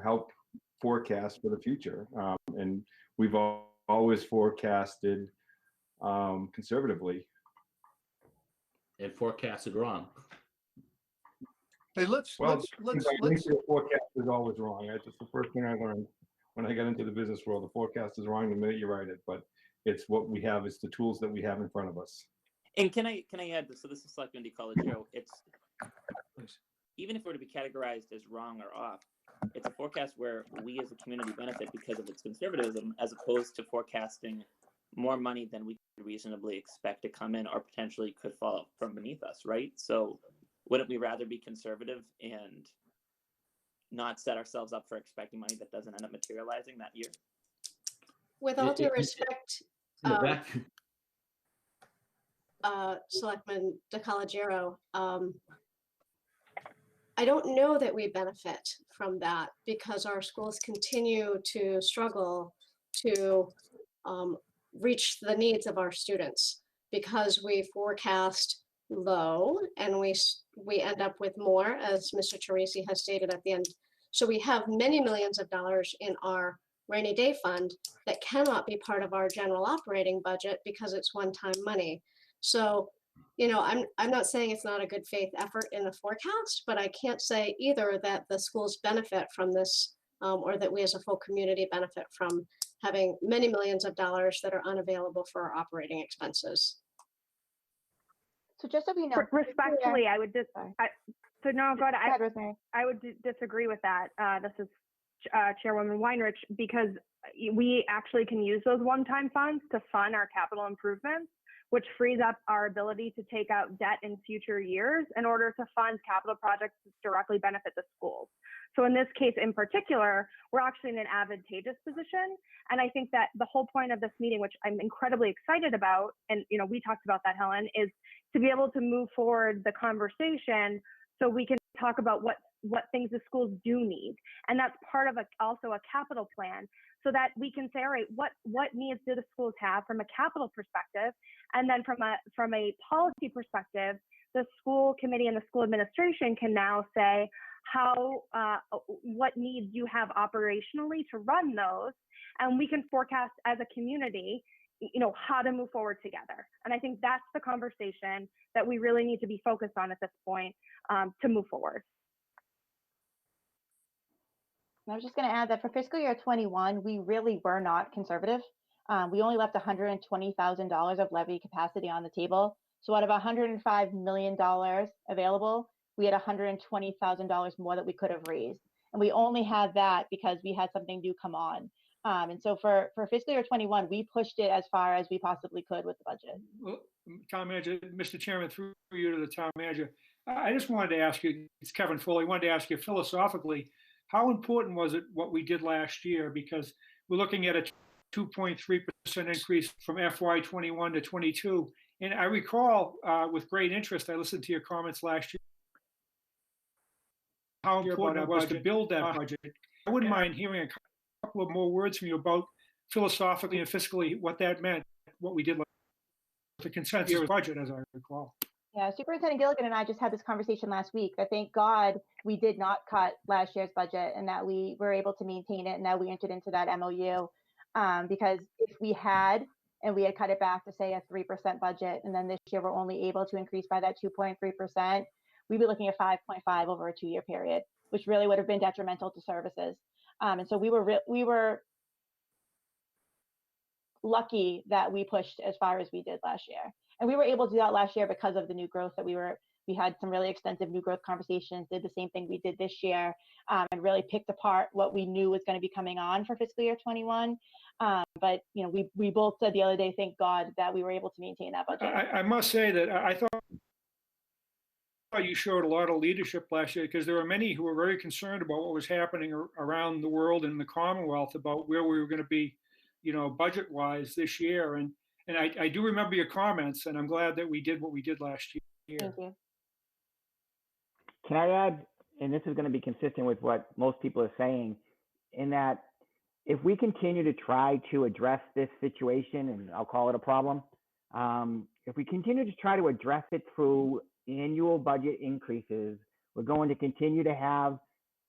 help forecast for the future. And we've always forecasted conservatively. And forecasted wrong. Hey, let's. The forecast is always wrong. That's the first thing I learned when I got into the business world. The forecast is wrong the minute you write it, but it's what we have. It's the tools that we have in front of us. And can I add this? So this is Selectman DiColicio. It's even if it were to be categorized as wrong or off, it's a forecast where we as a community benefit because of its conservatism, as opposed to forecasting more money than we could reasonably expect to come in or potentially could fall from beneath us, right? So wouldn't we rather be conservative and not set ourselves up for expecting money that doesn't end up materializing that year? With all due respect, Yeah, Selectman DeColigiero, I don't know that we benefit from that because our schools continue to struggle to reach the needs of our students because we forecast low and we end up with more, as Mr. Teresi has stated at the end. So we have many millions of dollars in our rainy day fund that cannot be part of our general operating budget because it's one-time money. So, you know, I'm not saying it's not a good faith effort in the forecast, but I can't say either that the schools benefit from this or that we as a full community benefit from having many millions of dollars that are unavailable for our operating expenses. So just so we know, Respectfully, I would just, so no, go ahead. Rosemary. I would disagree with that. This is Chairwoman Weinrich, because we actually can use those one-time funds to fund our capital improvements, which frees up our ability to take out debt in future years in order to fund capital projects that directly benefit the schools. So in this case in particular, we're actually in an advantageous position. And I think that the whole point of this meeting, which I'm incredibly excited about, and you know, we talked about that, Helen, is to be able to move forward the conversation so we can talk about what things the schools do need. And that's part of also a capital plan, so that we can say, all right, what needs do the schools have from a capital perspective? And then from a policy perspective, the school committee and the school administration can now say what needs you have operationally to run those. And we can forecast as a community, you know, how to move forward together. And I think that's the conversation that we really need to be focused on at this point to move forward. I was just going to add that for fiscal year 21, we really were not conservative. We only left $120,000 of levy capacity on the table. So out of $105 million available, we had $120,000 more that we could have raised. And we only had that because we had something new come on. And so for fiscal year 21, we pushed it as far as we possibly could with the budget. Well, Town Manager, Mr. Chairman, through you to the Town Manager, I just wanted to ask you, it's Kevin Foley, I wanted to ask you philosophically, how important was it what we did last year? Because we're looking at a 2.3% increase from FY21 to 22. And I recall with great interest, I listened to your comments last year, how important it was to build that budget. I wouldn't mind hearing a couple of more words from you about philosophically and fiscally what that meant, what we did with the consensus budget, as I recall. Yeah, Superintendent Gilligan and I just had this conversation last week. I thank God we did not cut last year's budget and that we were able to maintain it and that we entered into that MOU. Because if we had cut it back to say a 3% budget, and then this year we're only able to increase by that 2.3%, we'd be looking at 5.5 over a 2-year period, which really would have been detrimental to services. And so we were lucky that we pushed as far as we did last year. And we were able to do that last year because of the new growth that we had some really extensive new growth conversations, did the same thing we did this year, and really picked apart what we knew was going to be coming on for fiscal year 21. But you know, we both said the other day, thank God that we were able to maintain that budget. I must say that I thought you showed a lot of leadership last year, because there were many who were very concerned about what was happening around the world and the Commonwealth about where we were going to be, you know, budget-wise this year. And I do remember your comments, and I'm glad that we did what we did last year. Thank you. Can I add, and this is going to be consistent with what most people are saying, in that if we continue to try to address this situation, and I'll call it a problem, if we continue to try to address it through annual budget increases, we're going to continue to have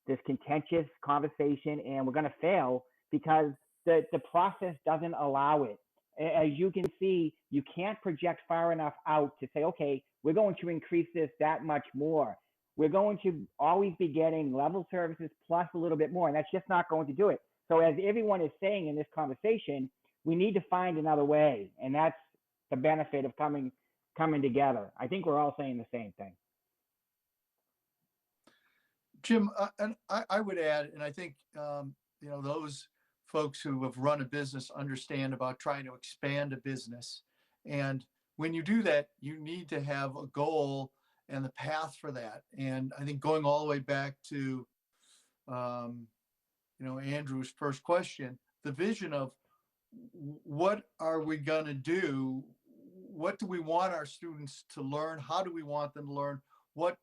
this contentious conversation, and we're going to fail because the process doesn't allow it. As you can see, you can't project far enough out to say, okay, we're going to increase this that much more. We're going to always be getting level services plus a little bit more, and that's just not going to do it. So as everyone is saying in this conversation, we need to find another way, and that's the benefit of coming together. I think we're all saying the same thing. Jim, and I would add, and I think, those folks who have run a business understand about trying to expand a business. And when you do that, you need to have a goal and the path for that. And I think going all the way back to, Andrew's first question, the vision of what are we going to do? What do we want our students to learn? How do we want them to learn? What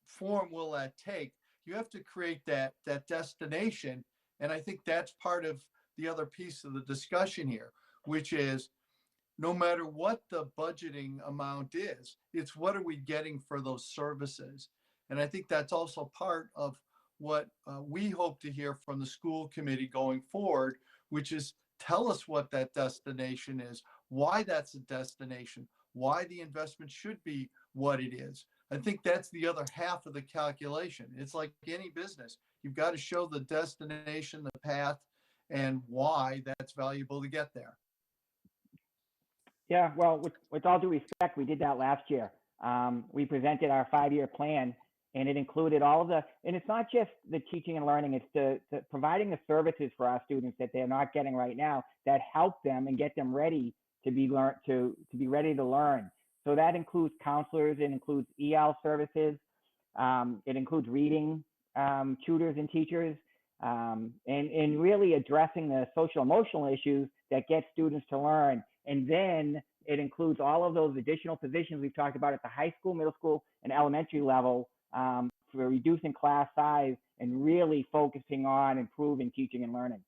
form will that take? You have to create that destination. And I think that's part of the other piece of the discussion here, which is no matter what the budgeting amount is, it's what are we getting for those services? And I think that's also part of what we hope to hear from the school committee going forward, which is tell us what that destination is, why that's a destination, why the investment should be what it is. I think that's the other half of the calculation. It's like any business. You've got to show the destination, the path, and why that's valuable to get there. Yeah, well, with all due respect, we did that last year. We presented our 5-year plan, and it included all of and it's not just the teaching and learning, it's the providing the services for our students that they're not getting right now that help them and get them ready to be ready to learn. So that includes counselors, it includes EL services, it includes reading tutors and teachers, and really addressing the social emotional issues that get students to learn. And then it includes all of those additional positions we've talked about at the high school, middle school, and elementary level for reducing class size and really focusing on improving teaching and learning.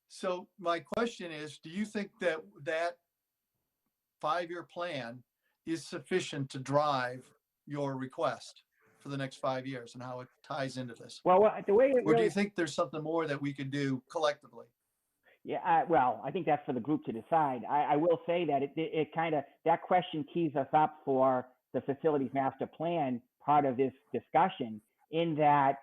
So my question is, do you think that 5-year plan is sufficient to drive your request for the next 5 years and how it ties into this? Well, the way it or do you think there's something more that we could do collectively? Yeah, well, I think that's for the group to decide. I will say that it kind of, that question tees us up for the facilities master plan part of this discussion, in that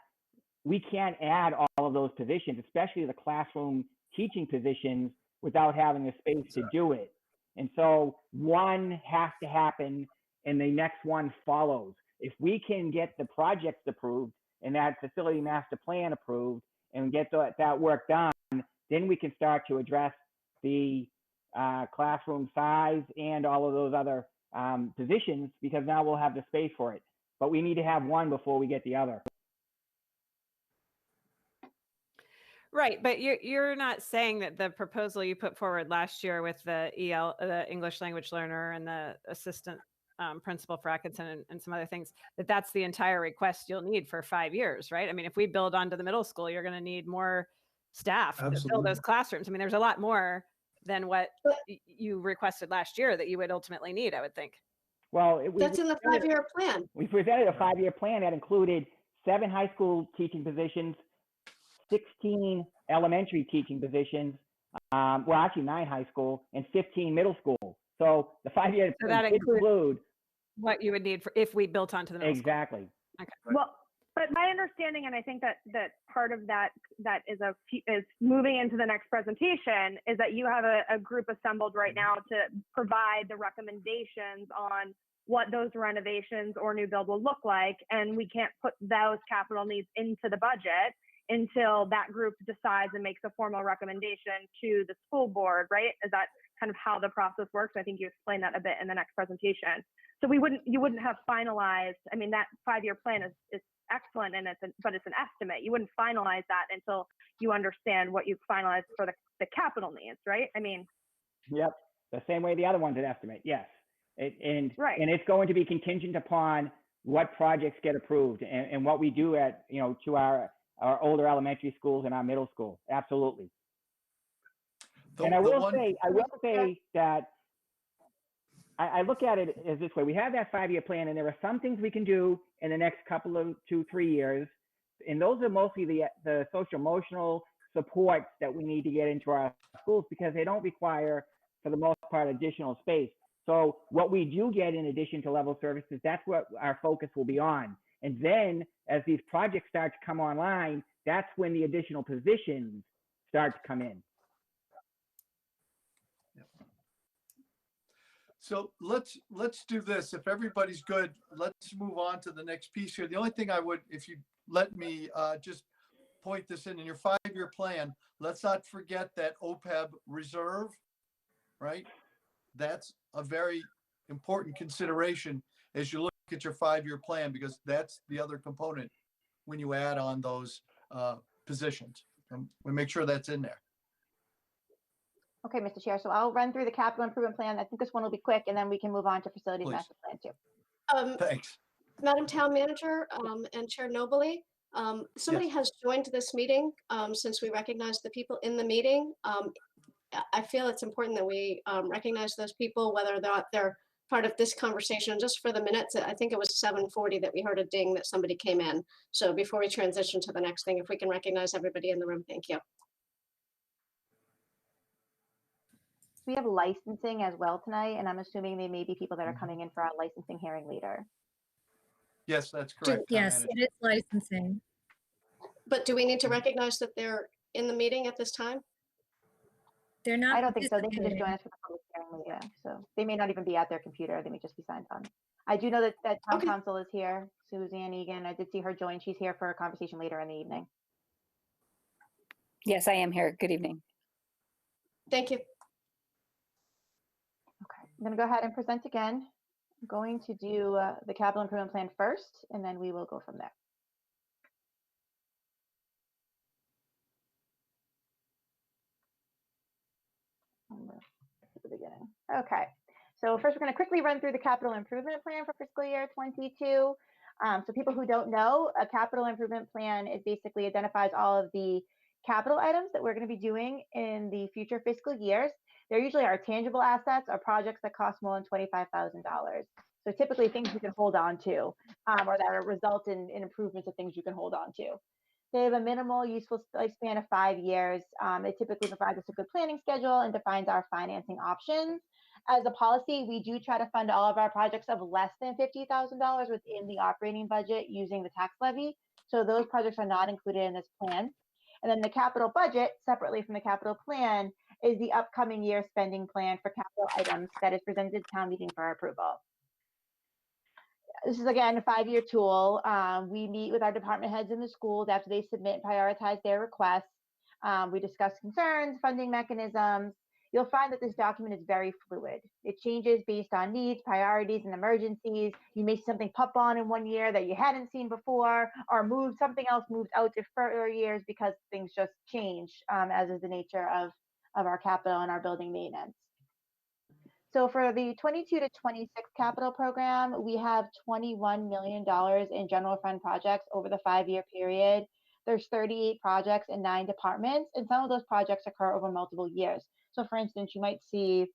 we can't add all of those positions, especially the classroom teaching positions, without having the space to do it. And so one has to happen and the next one follows. If we can get the projects approved and that facility master plan approved and get that work done, then we can start to address the classroom size and all of those other positions, because now we'll have the space for it. But we need to have one before we get the other. Right, but you're not saying that the proposal you put forward last year with the the English language learner and the assistant principal for Atkinson and some other things, that's the entire request you'll need for 5 years, right? I mean, if we build onto the middle school, you're going to need more staff to fill those classrooms. I mean, there's a lot more than what you requested last year that you would ultimately need, I would think. Well, that's in the 5-year plan. We presented a 5-year plan that included 7 high school teaching positions, 16 elementary teaching positions, well, actually 9 high school and 15 middle school. So the 5-year so plan that include what you would need for if we built onto the middle exactly. School. Okay. Well, but my understanding, and I think that part of that is moving into the next presentation, is that you have a group assembled right now to provide the recommendations on what those renovations or new build will look like, and we can't put those capital needs into the budget until that group decides and makes a formal recommendation to the school board, right? Is that kind of how the process works? I think you explained that a bit in the next presentation. So you wouldn't have finalized, I mean, that 5-year plan is excellent, and but it's an estimate. You wouldn't finalize that until you understand what you've finalized for the capital needs, right? I mean. Yep, the same way the other ones would estimate, yes. Right. And it's going to be contingent upon what projects get approved and what we do at, to our older elementary schools and our middle school. Absolutely. And I will say that I look at it as this way. We have that 5-year plan, and there are some things we can do in the next couple of 2-3 years. And those are mostly the social emotional supports that we need to get into our schools, because they don't require, for the most part, additional space. So what we do get in addition to level services, that's what our focus will be on. And then as these projects start to come online, that's when the additional positions start to come in. So let's do this. If everybody's good, let's move on to the next piece here. The only thing I would, if you let me just point this in your 5-year plan, let's not forget that OPEB reserve, right? That's a very important consideration as you look at your 5-year plan, because that's the other component when you add on those positions. And we make sure that's in there. Okay, Mr. Chair, so I'll run through the capital improvement plan. I think this one will be quick, and then we can move on to facilities Please. master plan too. Thanks. Madam Town Manager and Chair Nobley, somebody has joined this meeting since we recognize the people in the meeting. I feel it's important that we recognize those people, whether or not they're part of this conversation. Just for the minutes, I think it was 7:40 that we heard a ding that somebody came in. So before we transition to the next thing, if we can recognize everybody in the room, thank you. We have licensing as well tonight, and I'm assuming they may be people that are coming in for our licensing hearing later. Yes, that's correct. Yes, it is licensing. But do we need to recognize that they're in the meeting at this time? They're not. I don't think so. They can just join us for the public hearing later. So they may not even be at their computer. They may just be signed on. I do know that town council is here. Suzanne Egan, I did see her join. She's here for a conversation later in the evening. Yes, I am here. Good evening. Thank you. Okay, I'm going to go ahead and present again. I'm going to do the capital improvement plan first, and then we will go from there. At the beginning. Okay, so first we're going to quickly run through the capital improvement plan for fiscal year 22. So people who don't know, a capital improvement plan is basically identifies all of the capital items that we're going to be doing in the future fiscal years. They're usually our tangible assets or projects that cost more than $25,000. So typically things you can hold on to or that result in improvements of things you can hold on to. They have a minimal useful lifespan of 5 years. It typically provides us a good planning schedule and defines our financing options. As a policy, we do try to fund all of our projects of less than $50,000 within the operating budget using the tax levy. So those projects are not included in this plan. And then the capital budget, separately from the capital plan, is the upcoming year spending plan for capital items that is presented to town meeting for approval. This is, again, a 5-year tool. We meet with our department heads in the schools after they submit and prioritize their requests. We discuss concerns, funding mechanisms. You'll find that this document is very fluid. It changes based on needs, priorities, and emergencies. You may see something pop on in one year that you hadn't seen before, or something else moves out to further years because things just change, as is the nature of our capital and our building maintenance. So for the 22 to 26 capital program, we have $21 million in general fund projects over the 5-year period. There's 38 projects in 9 departments, and some of those projects occur over multiple years. So for instance, you might see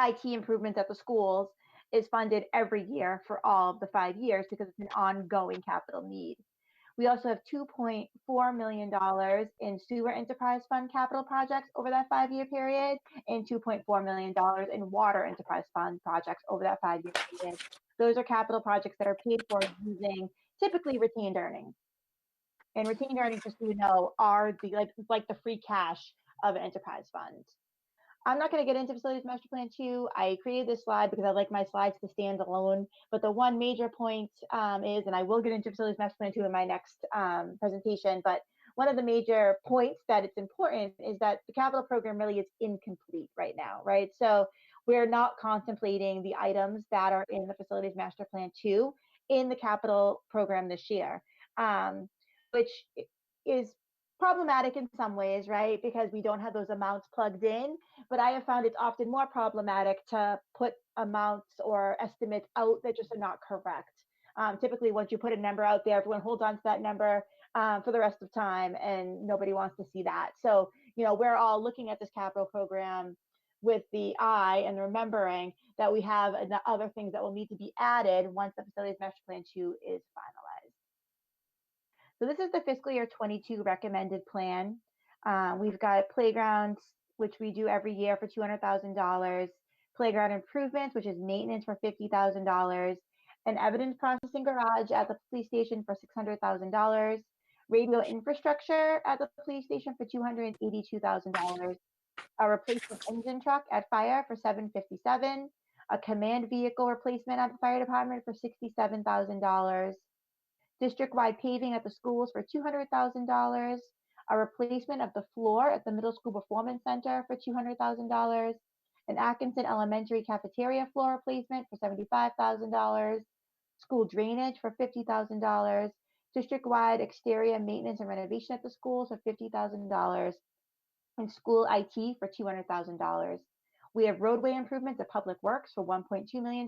IT improvements at the schools is funded every year for all of the 5 years because it's an ongoing capital need. We also have $2.4 million in sewer enterprise fund capital projects over that 5-year period and $2.4 million in water enterprise fund projects over that 5-year period. Those are capital projects that are paid for using typically retained earnings. And retained earnings, just so you know, are like the free cash of an enterprise fund. I'm not going to get into Facilities Master Plan 2. I created this slide because I like my slides to stand alone. But the one major point is, and I will get into Facilities Master Plan 2 in my next presentation, but one of the major points that it's important is that the capital program really is incomplete right now, right? So we're not contemplating the items that are in the Facilities Master Plan 2 in the capital program this year, which is problematic in some ways, right? Because we don't have those amounts plugged in, but I have found it's often more problematic to put amounts or estimates out that just are not correct. Typically, once you put a number out there, everyone holds on to that number for the rest of time, and nobody wants to see that. So, you know, we're all looking at this capital program with the eye and remembering that we have other things that will need to be added once the Facilities Master Plan 2 is finalized. So this is the fiscal year 22 recommended plan. We've got playgrounds, which we do every year for $200,000, playground improvements, which is maintenance for $50,000, an evidence processing garage at the police station for $600,000, radio infrastructure at the police station for $282,000, a replacement engine truck at fire for $757,000, a command vehicle replacement at the fire department for $67,000, district-wide paving at the schools for $200,000, a replacement of the floor at the middle school performance center for $200,000, an Atkinson Elementary cafeteria floor replacement for $75,000, school drainage for $50,000, district-wide exterior maintenance and renovation at the schools for $50,000, and school IT for $200,000. We have roadway improvements at Public Works for $1.2 million,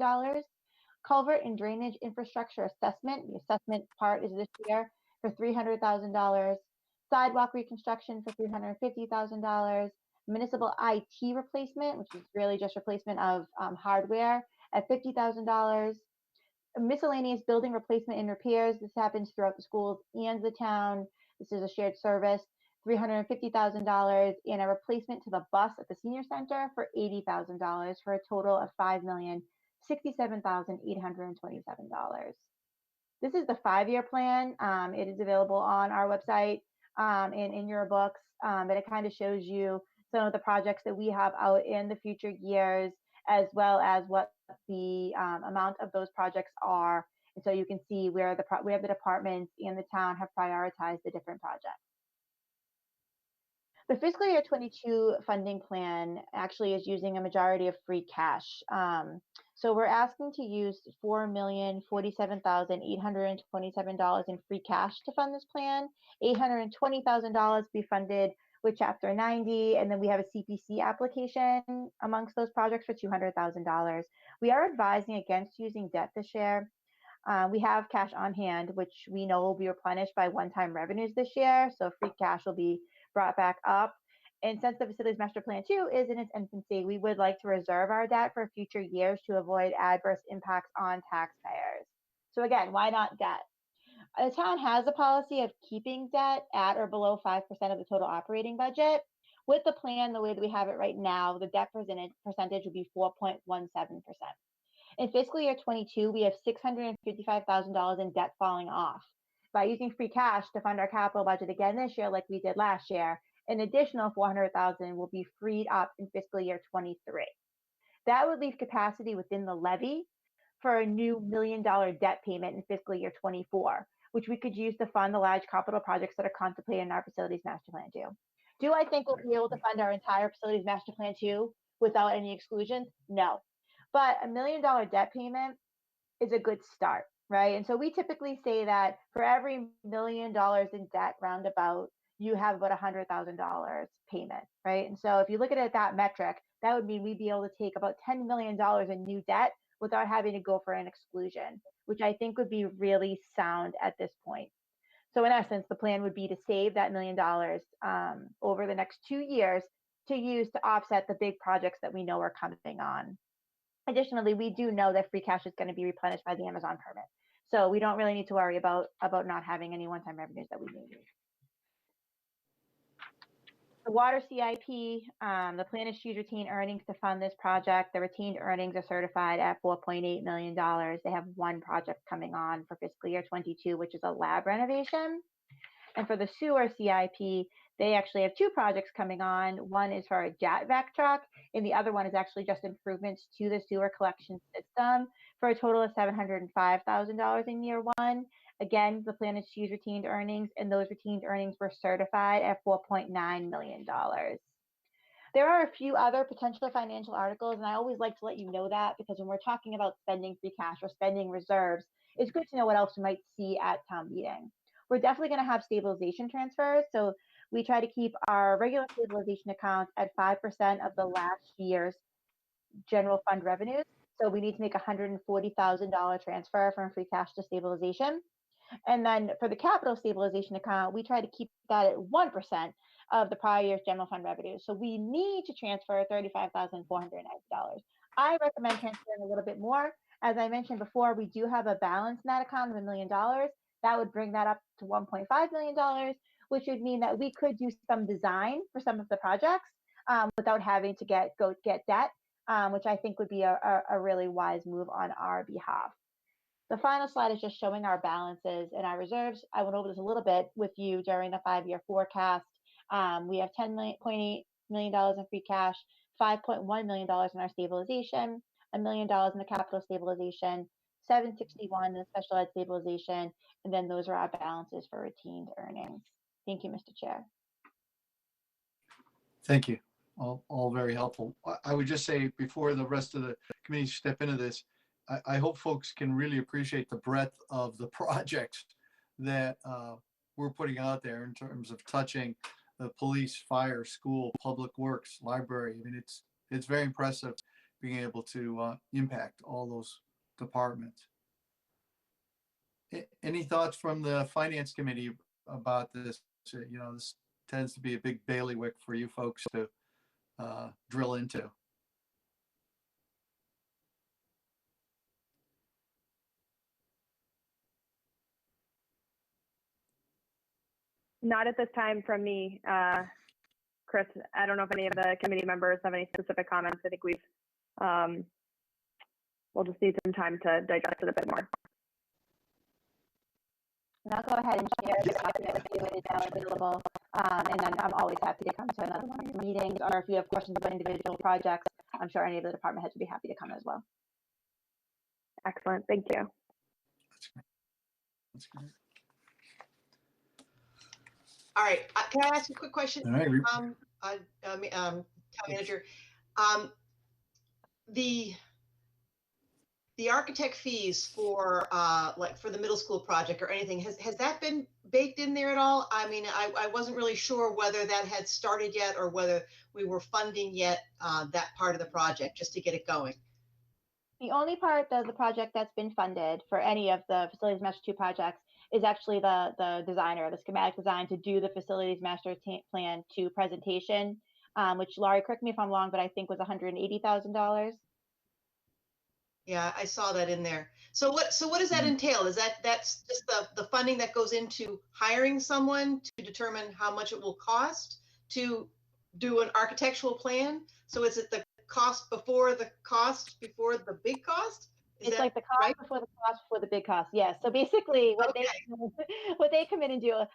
culvert and drainage infrastructure assessment, the assessment part is this year, for $300,000, sidewalk reconstruction for $350,000, municipal IT replacement, which is really just replacement of hardware, at $50,000, miscellaneous building replacement and repairs. This happens throughout the schools and the town. This is a shared service, $350,000, and a replacement to the bus at the senior center for $80,000 for a total of $5,067,827. This is the 5-year plan. It is available on our website and in your books, but it kind of shows you some of the projects that we have out in the future years, as well as what the amount of those projects are. And so you can see where the departments and the town have prioritized the different projects. The fiscal year 22 funding plan actually is using a majority of free cash. So we're asking to use $4,047,827 in free cash to fund this plan. $820,000 be funded with Chapter 90, and then we have a CPC application amongst those projects for $200,000. We are advising against using debt this year. We have cash on hand, which we know will be replenished by one-time revenues this year, so free cash will be brought back up. And since the Facilities Master Plan 2 is in its infancy, we would like to reserve our debt for future years to avoid adverse impacts on taxpayers. So again, why not debt? The town has a policy of keeping debt at or below 5% of the total operating budget. With the plan, the way that we have it right now, the debt percentage would be 4.17%. In fiscal year 22, we have $655,000 in debt falling off. By using free cash to fund our capital budget again this year, like we did last year, an additional $400,000 will be freed up in fiscal year 23. That would leave capacity within the levy for a new $1 million debt payment in fiscal year 24, which we could use to fund the large capital projects that are contemplated in our Facilities Master Plan 2. Do I think we'll be able to fund our entire Facilities Master Plan 2 without any exclusions? No. But a $1 million debt payment is a good start, right? And so we typically say that for every $1 million in debt roundabout, you have about $100,000 payment, right? And so if you look at it at that metric, that would mean we'd be able to take about $10 million in new debt without having to go for an exclusion, which I think would be really sound at this point. So in essence, the plan would be to save that $1 million over the next 2 years to use to offset the big projects that we know are coming on. Additionally, we do know that free cash is going to be replenished by the Amazon permit. So we don't really need to worry about not having any one-time revenues that we may need. The water CIP, the plan is to use retained earnings to fund this project. The retained earnings are certified at $4.8 million. They have one project coming on for fiscal year 22, which is a lab renovation. And for the sewer CIP, they actually have 2 projects coming on. One is for a jet vac truck, and the other one is actually just improvements to the sewer collection system for a total of $705,000 in year 1. Again, the plan is to use retained earnings, and those retained earnings were certified at $4.9 million. There are a few other potential financial articles, and I always like to let you know that, because when we're talking about spending free cash or spending reserves, it's good to know what else we might see at town meeting. We're definitely going to have stabilization transfers. So we try to keep our regular stabilization accounts at 5% of the last year's general fund revenues. So we need to make a $140,000 transfer from free cash to stabilization. And then for the capital stabilization account, we try to keep that at 1% of the prior year's general fund revenue. So we need to transfer $35,490. I recommend transferring a little bit more. As I mentioned before, we do have a balance in that account of $1 million. That would bring that up to $1.5 million, which would mean that we could do some design for some of the projects without having to get debt, which I think would be a really wise move on our behalf. The final slide is just showing our balances and our reserves. I went over this a little bit with you during the 5-year forecast. We have $10.8 million in free cash, $5.1 million in our stabilization, $1 million in the capital stabilization, 761 in the special ed stabilization, and then those are our balances for retained earnings. Thank you, Mr. Chair. Thank you. All very helpful. I would just say before the rest of the committee step into this, I hope folks can really appreciate the breadth of the projects that we're putting out there in terms of touching the police, fire, school, public works, library. I mean, it's very impressive being able to impact all those departments. Any thoughts from the finance committee about this? You know, this tends to be a big bailiwick for you folks to drill into. Not at this time from me. Chris, I don't know if any of the committee members have any specific comments. I think we'll just need some time to digest it a bit more. And I'll go ahead and share the document with you. It is now available. And then I'm always happy to come to another one of your meetings, or if you have questions about individual projects, I'm sure any of the department heads would be happy to come as well. Excellent. Thank you. That's great. All right, can I ask a quick question? All right. Town manager, the architect fees for like for the middle school project or anything, has that been baked in there at all? I mean, I wasn't really sure whether that had started yet or whether we were funding yet that part of the project just to get it going. The only part of the project that's been funded for any of the Facilities Master 2 projects is actually the designer, the schematic design to do the Facilities Master Plan 2 presentation, which, Laurie, correct me if I'm wrong, but I think was $180,000. Yeah, I saw that in there. So what does that entail? Is that's just the funding that goes into hiring someone to determine how much it will cost to do an architectural plan? So is it the cost before the big cost? It's like the cost before the cost before the big cost. Yes. So basically what they come in and do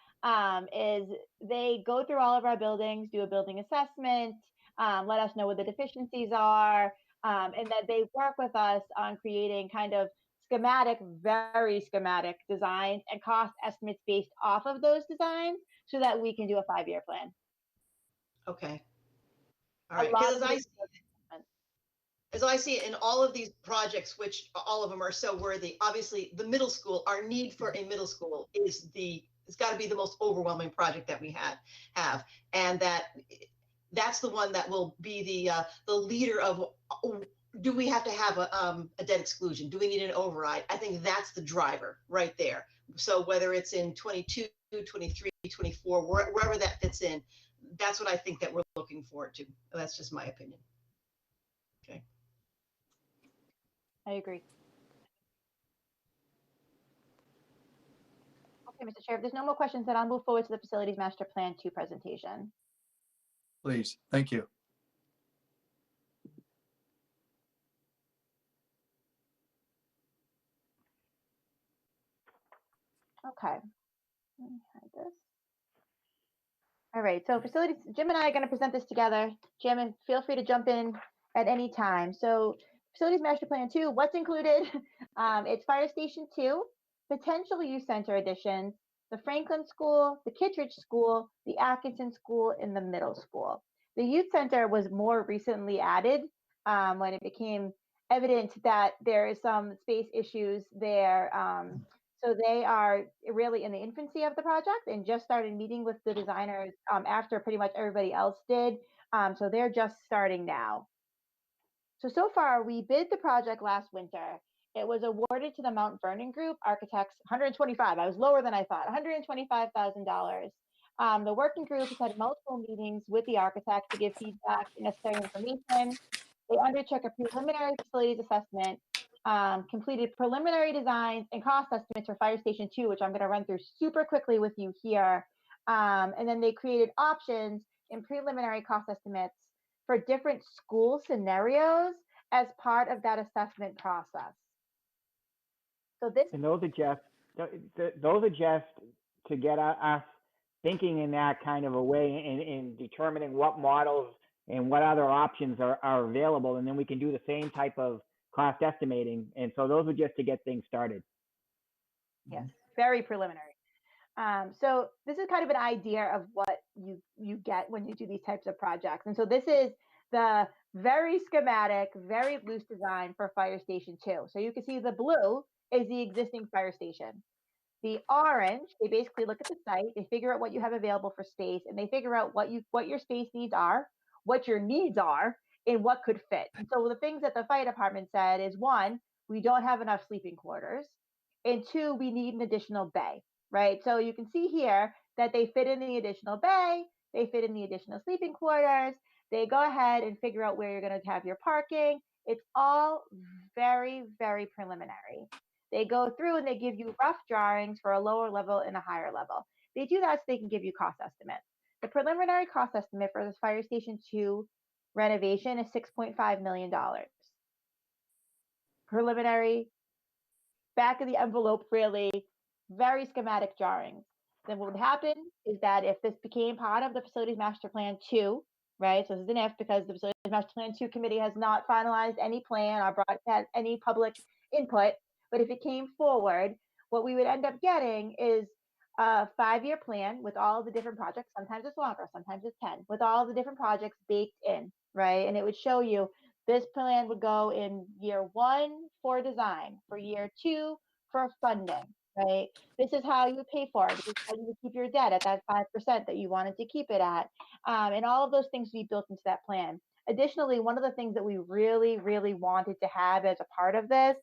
is they go through all of our buildings, do a building assessment, let us know what the deficiencies are, and then they work with us on creating kind of schematic, very schematic designs and cost estimates based off of those designs so that we can do a 5-year plan. Okay. All right. Because as I see it in all of these projects, which all of them are so worthy, obviously the middle school, our need for a middle school it's got to be the most overwhelming project that we have. And that's the one that will be the leader of, do we have to have a debt exclusion? Do we need an override? I think that's the driver right there. So whether it's in 22, 23, 24, wherever that fits in, that's what I think that we're looking forward to. That's just my opinion. Okay. I agree. Okay, Mr. Chair, if there's no more questions, then I'll move forward to the Facilities Master Plan 2 presentation. Please. Thank you. Okay. Let me hide this. All right, so facilities, Jim and I are going to present this together. Jim, and feel free to jump in at any time. So Facilities Master Plan 2, what's included? It's Fire Station 2, potential youth center additions, the Franklin School, the Kittredge School, the Atkinson School, and the middle school. The youth center was more recently added when it became evident that there is some space issues there. So they are really in the infancy of the project and just started meeting with the designers after pretty much everybody else did. So they're just starting now. So far, we bid the project last winter. It was awarded to the Mount Vernon Group Architects, 125. I was lower than I thought, $125,000. The working group has had multiple meetings with the architect to give feedback and necessary information. They undertook a preliminary facilities assessment, completed preliminary designs and cost estimates for Fire Station 2, which I'm going to run through super quickly with you here. And then they created options and preliminary cost estimates for different school scenarios as part of that assessment process. So this and those are just to get us thinking in that kind of a way and determining what models and what other options are available, and then we can do the same type of cost estimating. And so those were just to get things started. Yes, very preliminary. So this is kind of an idea of what you get when you do these types of projects. And so this is the very schematic, very loose design for Fire Station 2. So you can see the blue is the existing fire station. The orange, they basically look at the site, they figure out what you have available for space, and they figure out what your space needs are, what your needs are, and what could fit. And so the things that the fire department said is, one, we don't have enough sleeping quarters, and two, we need an additional bay, right? So you can see here that they fit in the additional bay, they fit in the additional sleeping quarters, they go ahead and figure out where you're going to have your parking. It's all very, very preliminary. They go through and they give you rough drawings for a lower level and a higher level. They do that so they can give you cost estimates. The preliminary cost estimate for this Fire Station 2 renovation is $6.5 million. Preliminary, back of the envelope, really, very schematic drawings. Then what would happen is that if this became part of the Facilities Master Plan 2, right? So this is an if, because the Facilities Master Plan 2 committee has not finalized any plan or brought any public input. But if it came forward, what we would end up getting is a 5-year plan with all the different projects. Sometimes it's longer, sometimes it's 10, with all the different projects baked in, right? And it would show you this plan would go in year 1 for design, for year 2 for funding, right? This is how you would pay for it. This is how you would keep your debt at that 5% that you wanted to keep it at. And all of those things would be built into that plan. Additionally, one of the things that we really, really wanted to have as a part of this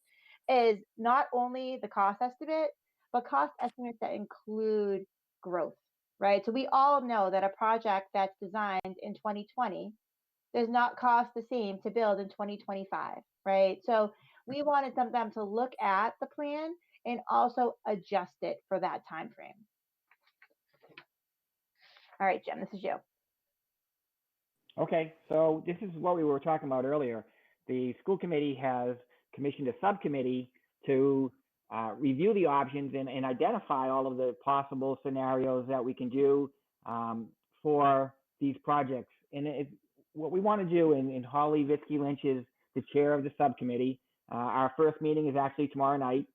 is not only the cost estimate, but cost estimates that include growth, right? So we all know that a project that's designed in 2020 does not cost the same to build in 2025, right? So we wanted them to look at the plan and also adjust it for that time frame. All right, Jim, this is you. Okay, so this is what we were talking about earlier. The school committee has commissioned a subcommittee to review the options and identify all of the possible scenarios that we can do for these projects. And what we want to do, and Holly Vitsky Lynch is the chair of the subcommittee. Our first meeting is actually tomorrow night.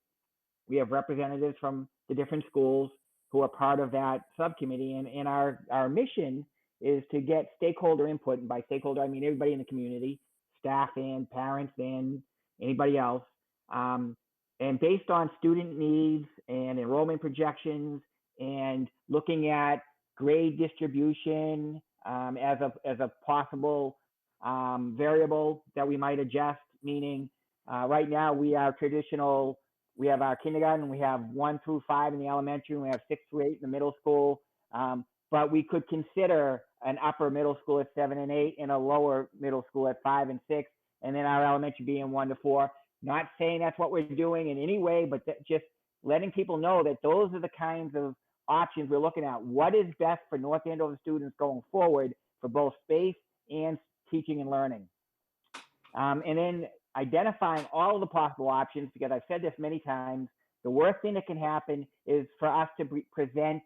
We have representatives from the different schools who are part of that subcommittee. And our mission is to get stakeholder input. And by stakeholder, I mean everybody in the community, staff and parents and anybody else. And based on student needs and enrollment projections and looking at grade distribution as a possible variable that we might adjust, meaning right now we have our kindergarten, we have 1 through 5 in the elementary, and we have 6 through 8 in the middle school. But we could consider an upper middle school at 7 and 8 and a lower middle school at 5 and 6, and then our elementary being 1 to 4. Not saying that's what we're doing in any way, but just letting people know that those are the kinds of options we're looking at. What is best for North Andover students going forward for both space and teaching and learning? And then identifying all of the possible options, because I've said this many times, the worst thing that can happen is for us to present,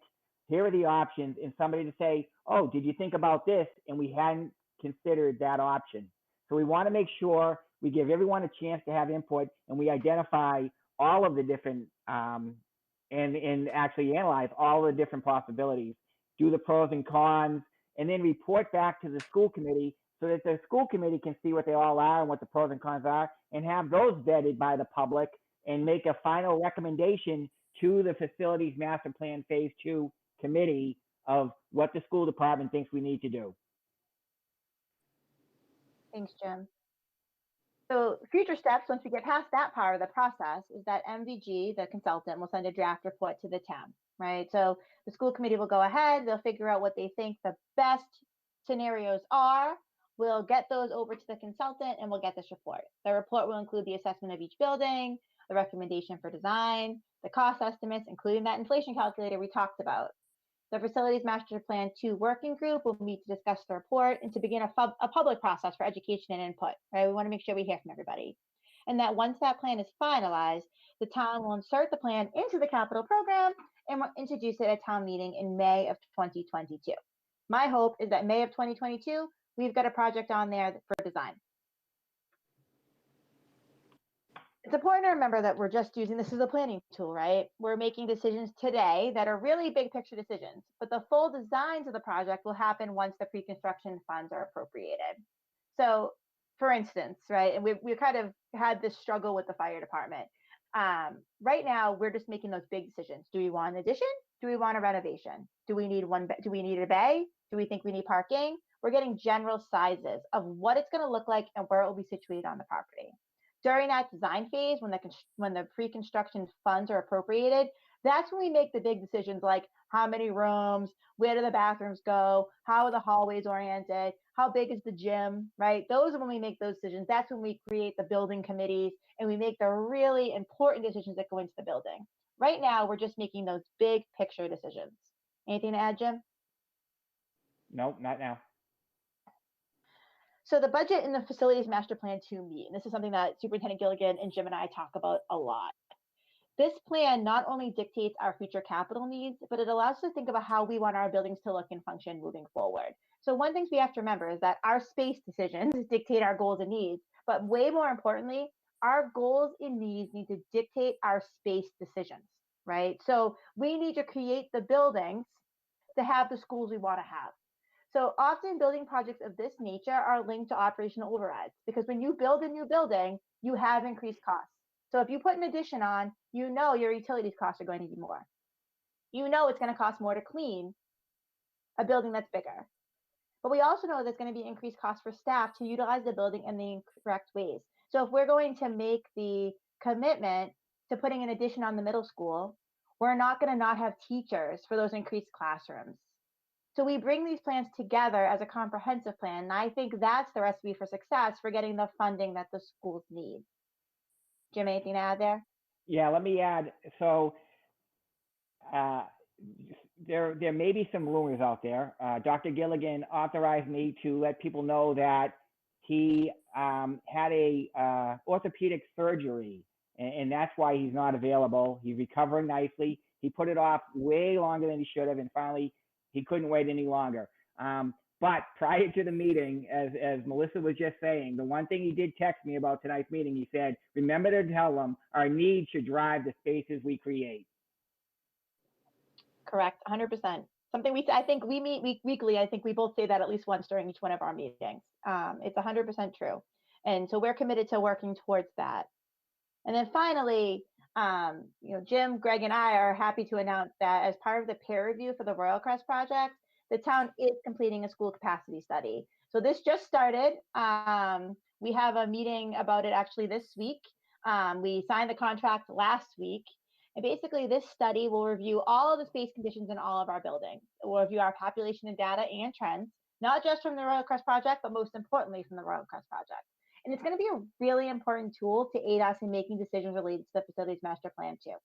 here are the options, and somebody to say, oh, did you think about this? And we hadn't considered that option. So we want to make sure we give everyone a chance to have input, and we identify all of the different, and actually analyze all the different possibilities, do the pros and cons, and then report back to the school committee so that the school committee can see what they all are and what the pros and cons are, and have those vetted by the public and make a final recommendation to the Facilities Master Plan Phase 2 committee of what the school department thinks we need to do. Thanks, Jim. So future steps, once we get past that part of the process, is that MVG, the consultant, will send a draft report to the town, right? So the school committee will go ahead, they'll figure out what they think the best scenarios are. We'll get those over to the consultant and we'll get this report. The report will include the assessment of each building, the recommendation for design, the cost estimates, including that inflation calculator we talked about. The Facilities Master Plan 2 working group will meet to discuss the report and to begin a public process for education and input, right? We want to make sure we hear from everybody. And that once that plan is finalized, the town will insert the plan into the capital program and will introduce it at town meeting in May of 2022. My hope is that May of 2022, we've got a project on there for design. it's important to remember that we're just using this as a planning tool, right? We're making decisions today that are really big picture decisions, but the full designs of the project will happen once the pre-construction funds are appropriated. So for instance, right, and we kind of had this struggle with the fire department. Right now, we're just making those big decisions. Do we want an addition? Do we want a renovation? Do we need do we need a bay? Do we think we need parking? We're getting general sizes of what it's going to look like and where it will be situated on the property. During that design phase, when the pre-construction funds are appropriated, that's when we make the big decisions like how many rooms, where do the bathrooms go, how are the hallways oriented, how big is the gym, right? Those are when we make those decisions. That's when we create the building committees and we make the really important decisions that go into the building. Right now, we're just making those big picture decisions. Anything to add, Jim? Nope, not now. So the budget and the facilities master plan to meet, and this is something that Superintendent Gilligan and Jim and I talk about a lot. This plan not only dictates our future capital needs, but it allows us to think about how we want our buildings to look and function moving forward. So one thing we have to remember is that our space decisions dictate our goals and needs, but way more importantly, our goals and needs need to dictate our space decisions, right? So we need to create the buildings to have the schools we want to have. So often building projects of this nature are linked to operational overrides because when you build a new building, you have increased costs. So if you put an addition on, you know your utilities costs are going to be more. You know it's going to cost more to clean a building that's bigger. But we also know there's going to be increased costs for staff to utilize the building in the correct ways. So if we're going to make the commitment to putting an addition on the middle school, we're not going to not have teachers for those increased classrooms. So we bring these plans together as a comprehensive plan, and I think that's the recipe for success for getting the funding that the schools need. Jim, anything to add there? Yeah, let me add. So there may be some rumors out there. Dr. Gilligan authorized me to let people know that he had a orthopedic surgery, and that's why he's not available. He's recovering nicely. He put it off way longer than he should have, and finally he couldn't wait any longer. But prior to the meeting, as Melissa was just saying, the one thing he did text me about tonight's meeting, he said, remember to tell them our needs should drive the spaces we create. Correct, 100%. Something I think we meet weekly. I think we both say that at least once during each one of our meetings. It's 100% true. And so we're committed to working towards that. And then finally, Jim, Greg, and I are happy to announce that as part of the peer review for the Royal Crest project, the town is completing a school capacity study. So this just started. We have a meeting about it actually this week. We signed the contract last week. And basically this study will review all of the space conditions in all of our buildings. It will review our population and data and trends, not just from the Royal Crest project, but most importantly from the Royal Crest project. And it's going to be a really important tool to aid us in making decisions related to the facilities master plan too.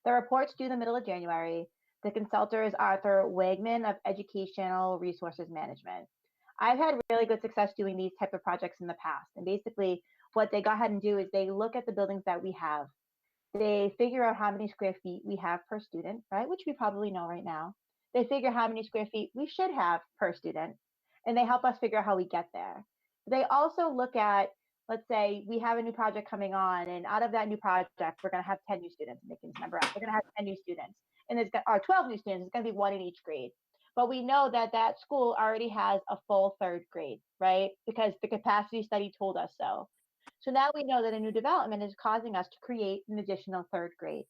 The report's due the middle of January. The consultant is Arthur Wegman of Educational Resources Management. I've had really good success doing these type of projects in the past. And basically what they go ahead and do is they look at the buildings that we have. They figure out how many square feet we have per student, right? Which we probably know right now. They figure how many square feet we should have per student. And they help us figure out how we get there. They also look at, let's say we have a new project coming on, and out of that new project, we're going to have 10 new students. I'm making this number up. We're going to have 10 new students, and there's 12 new students. It's going to be one in each grade. But we know that that school already has a full third grade, right? Because the capacity study told us so. So now we know that a new development is causing us to create an additional third grade,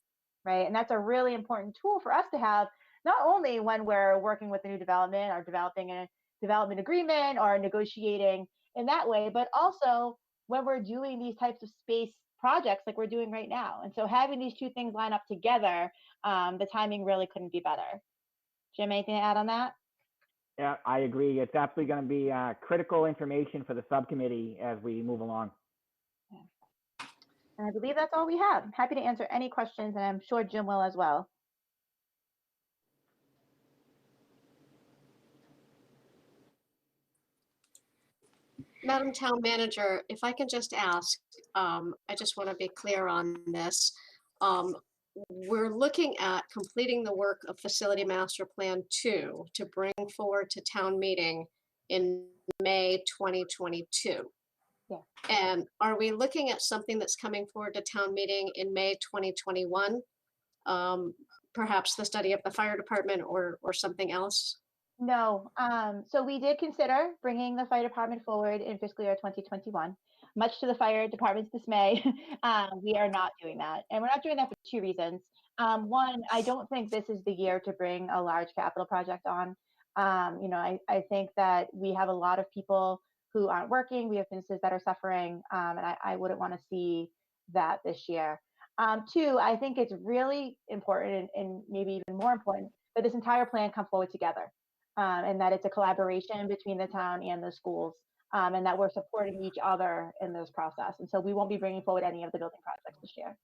right? And that's a really important tool for us to have, not only when we're working with a new development or developing a development agreement or negotiating in that way, but also when we're doing these types of space projects like we're doing right now. And so having these two things line up together, the timing really couldn't be better. Jim, anything to add on that? Yeah, I agree. It's absolutely going to be critical information for the subcommittee as we move along. And I believe that's all we have. I'm happy to answer any questions, and I'm sure Jim will as well. Madam Town Manager, if I can just ask, I just want to be clear on this. We're looking at completing the work of Facility Master Plan 2 to bring forward to town meeting in May 2022. Yeah. And are we looking at something that's coming forward to town meeting in May 2021? Perhaps the study of the fire department or something else? No. So we did consider bringing the fire department forward in fiscal year 2021. Much to the fire department's dismay, we are not doing that. And we're not doing that for two reasons. One, I don't think this is the year to bring a large capital project on. I think that we have a lot of people who aren't working. We have businesses that are suffering, and I wouldn't want to see that this year. Two, I think it's really important and maybe even more important that this entire plan come forward together, and that it's a collaboration between the town and the schools, and that we're supporting each other in this process. And so we won't be bringing forward any of the building projects this year.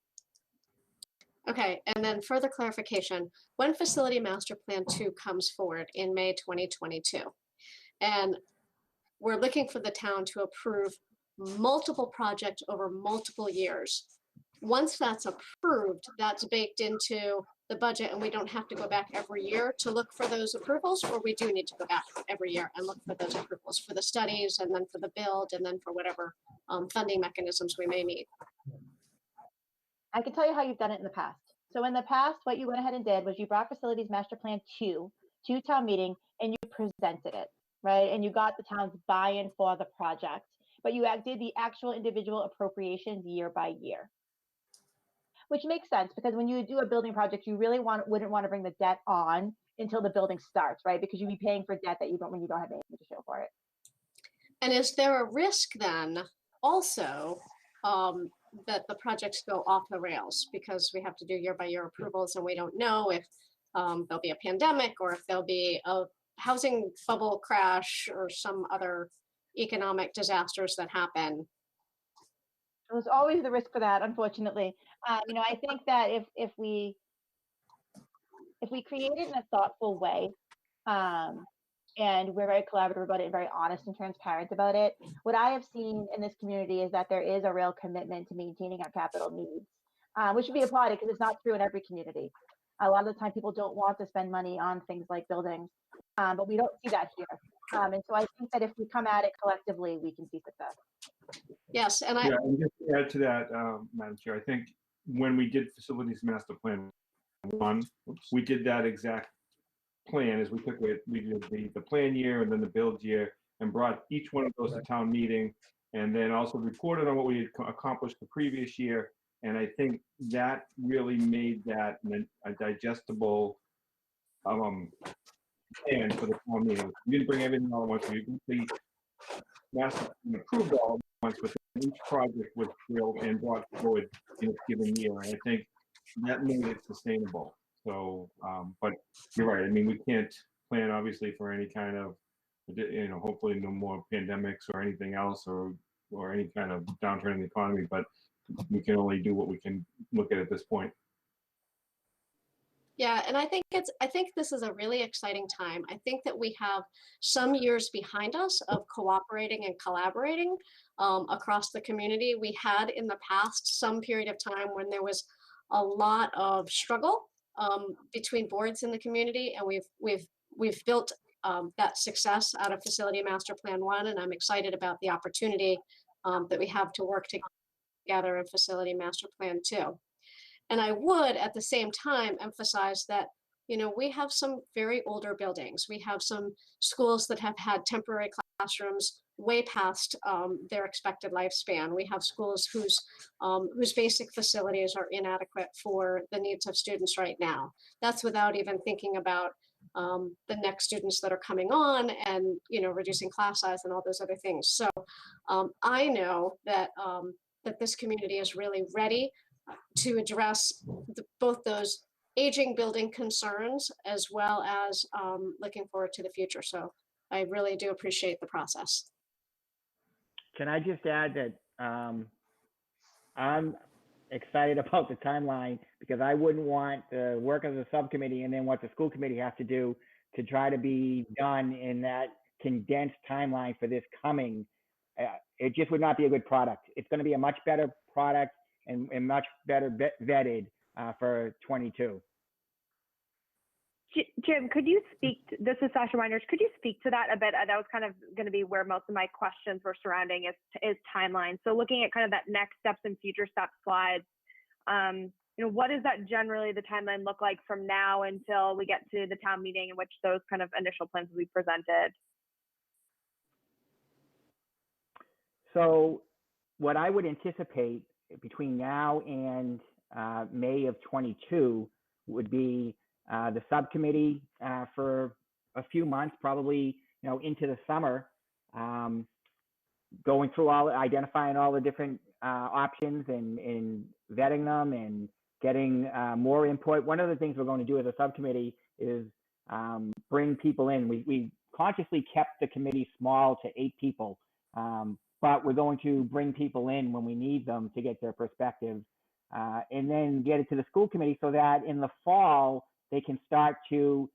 Okay, and then further clarification, when Facility Master Plan 2 comes forward in May 2022, and we're looking for the town to approve multiple projects over multiple years. Once that's approved, that's baked into the budget and we don't have to go back every year to look for those approvals, or we do need to go back every year and look for those approvals for the studies and then for the build and then for whatever funding mechanisms we may need. I can tell you how you've done it in the past. So in the past, what you went ahead and did was you brought Facilities Master Plan 2 to town meeting and you presented it, right? And you got the town's buy-in for the project, but you did the actual individual appropriations year by year, which makes sense because when you do a building project, you really wouldn't want to bring the debt on until the building starts, right? Because you'd be paying for debt that you don't when you don't have anything to show for it. And is there a risk then also that the projects go off the rails because we have to do year by year approvals and we don't know if there'll be a pandemic or if there'll be a housing bubble crash or some other economic disasters that happen? There's always the risk for that, unfortunately. I think that if we create it in a thoughtful way, and we're very collaborative about it and very honest and transparent about it, what I have seen in this community is that there is a real commitment to maintaining our capital needs, which should be applauded because it's not true in every community. A lot of the time people don't want to spend money on things like buildings, but we don't see that here. And so I think that if we come at it collectively, we can see success. Yes, and and just to add to that, Madam Chair, I think when we did Facilities Master Plan 1, we did that exact plan as we took it. We did the plan year and then the build year and brought each one of those to town meeting and then also reported on what we had accomplished the previous year. And I think that really made that a digestible plan for the town meeting. We didn't bring everything all at once. We did master approved all at once, but each project was drilled and brought forward in a given year. And I think that made it sustainable. So, but you're right. I mean, we can't plan obviously for any kind of, hopefully no more pandemics or anything else or any kind of downturn in the economy, but we can only do what we can look at this point. Yeah, and I think this is a really exciting time. I think that we have some years behind us of cooperating and collaborating across the community. We had in the past some period of time when there was a lot of struggle between boards in the community, and we've built that success out of Facility Master Plan 1, and I'm excited about the opportunity that we have to work together in Facility Master Plan 2. And I would at the same time emphasize that, we have some very older buildings. We have some schools that have had temporary classrooms way past their expected lifespan. We have schools whose basic facilities are inadequate for the needs of students right now. That's without even thinking about the next students that are coming on and, reducing class size and all those other things. So I know that that this community is really ready to address both those aging building concerns as well as looking forward to the future. So I really do appreciate the process. Can I just add that I'm excited about the timeline because I wouldn't want the work of the subcommittee and then what the school committee has to do to try to be done in that condensed timeline for this coming. It just would not be a good product. It's going to be a much better product and much better vetted for 22. Jim, could you speak, this is Sasha Weiners, could you speak to that a bit? That was kind of going to be where most of my questions were surrounding is timeline. So looking at kind of that next steps and future steps slide, what does that generally the timeline look like from now until we get to the town meeting in which those kind of initial plans will be presented? So what I would anticipate between now and May of 22 would be the subcommittee for a few months, probably into the summer, going through identifying all the different options and vetting them and getting more input. One of the things we're going to do as a subcommittee is bring people in. We consciously kept the committee small to 8 people, but we're going to bring people in when we need them to get their perspective, and then get it to the school committee so that in the fall they can start to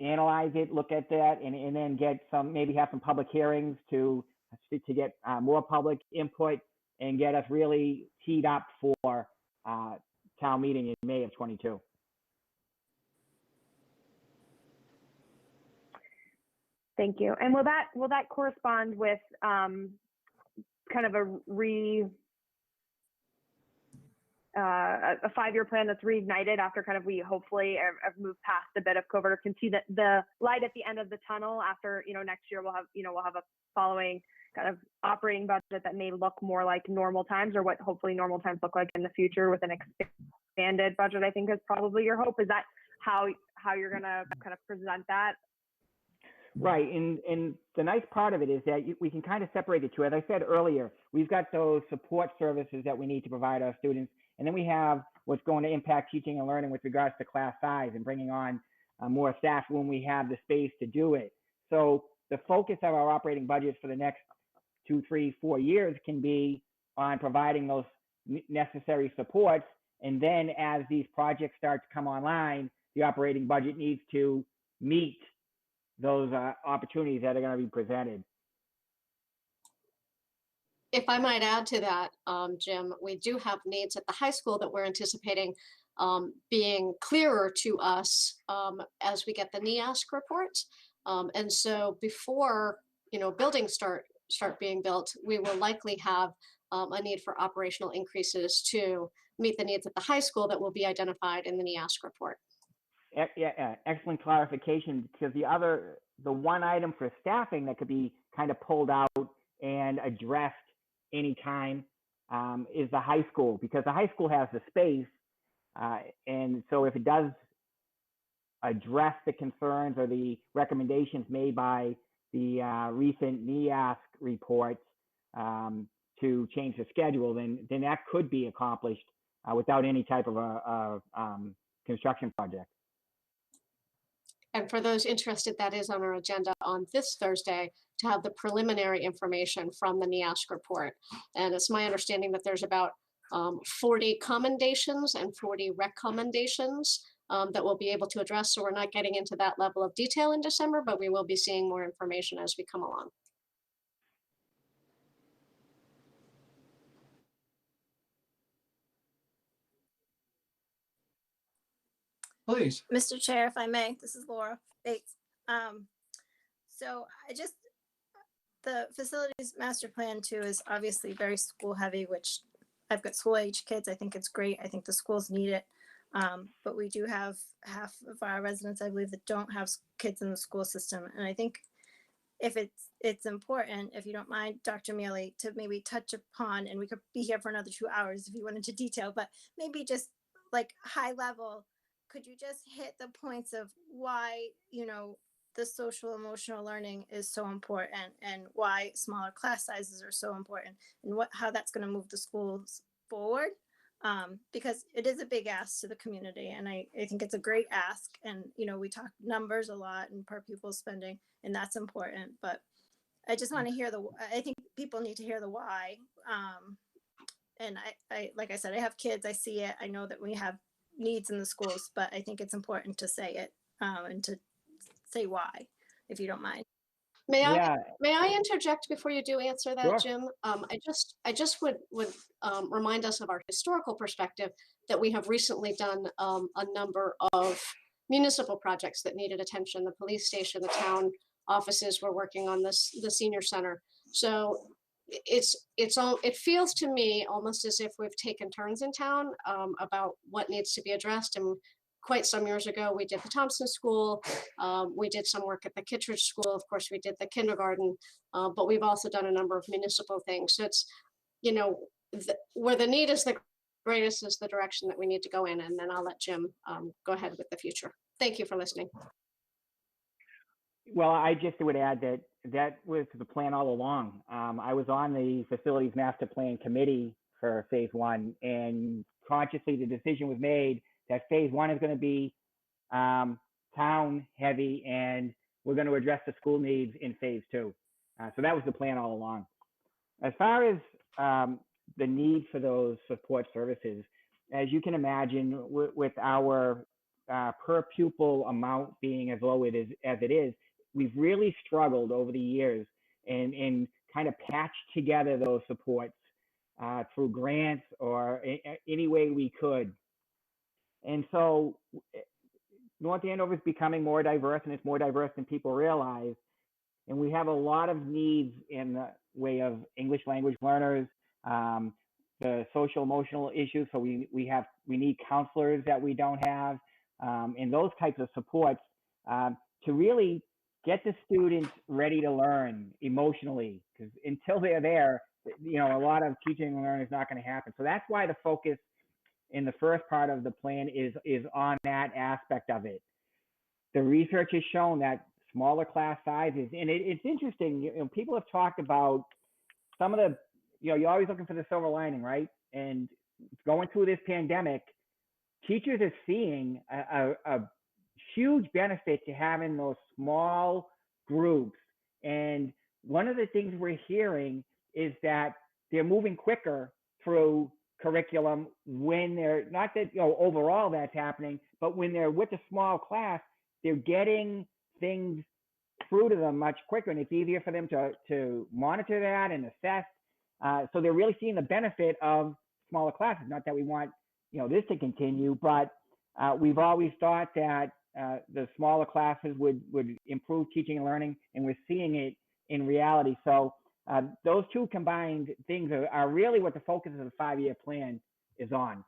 analyze it, look at that, and then get maybe have some public hearings to get more public input and get us really teed up for town meeting in May of 22. Thank you. And will that correspond with kind of a 5-year plan that's reignited after kind of we hopefully have moved past a bit of COVID, or can see the light at the end of the tunnel after next year we'll have a following kind of operating budget that may look more like normal times, or what hopefully normal times look like in the future with an expanded budget, I think is probably your hope. Is that how you're gonna kind of present that? Right, and the nice part of it is that we can kind of separate the two. As I said earlier, we've got those support services that we need to provide our students, and then we have what's going to impact teaching and learning with regards to class size and bringing on more staff when we have the space to do it. So the focus of our operating budgets for the next 2, 3, 4 years can be on providing those necessary supports, and then as these projects start to come online, the operating budget needs to meet those opportunities that are going to be presented. If I might add to that, Jim, we do have needs at the high school that we're anticipating being clearer to us as we get the NEASC reports. And so before buildings start being built, we will likely have a need for operational increases to meet the needs at the high school that will be identified in the NEASC report. Yeah, excellent clarification, because the one item for staffing that could be kind of pulled out and addressed anytime is the high school, because the high school has the space, and so if it does address the concerns or the recommendations made by the recent NEASC reports to change the schedule, then that could be accomplished without any type of a construction project. And for those interested, that is on our agenda on this Thursday to have the preliminary information from the NEASC report. And it's my understanding that there's about 40 commendations and 40 recommendations that we'll be able to address. So we're not getting into that level of detail in December, but we will be seeing more information as we come along. Please. Mr. Chair, if I may, this is Laura Bates. So the facilities master plan too is obviously very school heavy, which I've got school age kids. I think it's great. I think the schools need it. But we do have half of our residents, I believe, that don't have kids in the school system. And I think if it's important, if you don't mind, Dr. Mealy, to maybe touch upon, and we could be here for another 2 hours if you went into detail, but maybe just like high level, could you just hit the points of why, the social emotional learning is so important, and why smaller class sizes are so important, and how that's going to move the schools forward? Because it is a big ask to the community, and I think it's a great ask. And, we talk numbers a lot and per pupil spending, and that's important, but I just want to hear I think people need to hear the why. And I, like I said, I have kids, I see it. I know that we have needs in the schools, but I think it's important to say it and to say why, if you don't mind. May I interject before you do answer that, Sure. Jim? I just would remind us of our historical perspective that we have recently done a number of municipal projects that needed attention. The police station, the town offices were working on this, the senior center. So it feels to me almost as if we've taken turns in town about what needs to be addressed. And quite some years ago, we did the Thompson School. We did some work at the Kittredge School. Of course, we did the kindergarten, but we've also done a number of municipal things. So it's, you know, where the need is the greatest is the direction that we need to go in. And then I'll let Jim go ahead with the future. Thank you for listening. Well, I just would add that that was the plan all along. I was on the Facilities Master Plan Committee for Phase 1, and consciously the decision was made that Phase 1 is going to be town heavy, and we're going to address the school needs in Phase 2. So that was the plan all along. As far as the need for those support services, as you can imagine, with our per pupil amount being as low as it is, we've really struggled over the years and kind of patched together those supports through grants or any way we could. And so North Andover is becoming more diverse, and it's more diverse than people realize. And we have a lot of needs in the way of English language learners, the social emotional issues. So we need counselors that we don't have, and those types of supports to really get the students ready to learn emotionally. Because until they're there, you know, a lot of teaching and learning is not going to happen. So that's why the focus in the first part of the plan is on that aspect of it. The research has shown that smaller class sizes, and it's interesting, you know, people have talked about some of the, you know, you're always looking for the silver lining, right? And going through this pandemic, teachers are seeing a huge benefit to having those small groups. And one of the things we're hearing is that they're moving quicker through curriculum when they're, not that, you know, overall that's happening, but when they're with a small class, they're getting things through to them much quicker, and it's easier for them to monitor that and assess. So they're really seeing the benefit of smaller classes. Not that we want, you know, this to continue, but we've always thought that the smaller classes would improve teaching and learning, and we're seeing it in reality. So those two combined things are really what the focus of the 5-year plan is on.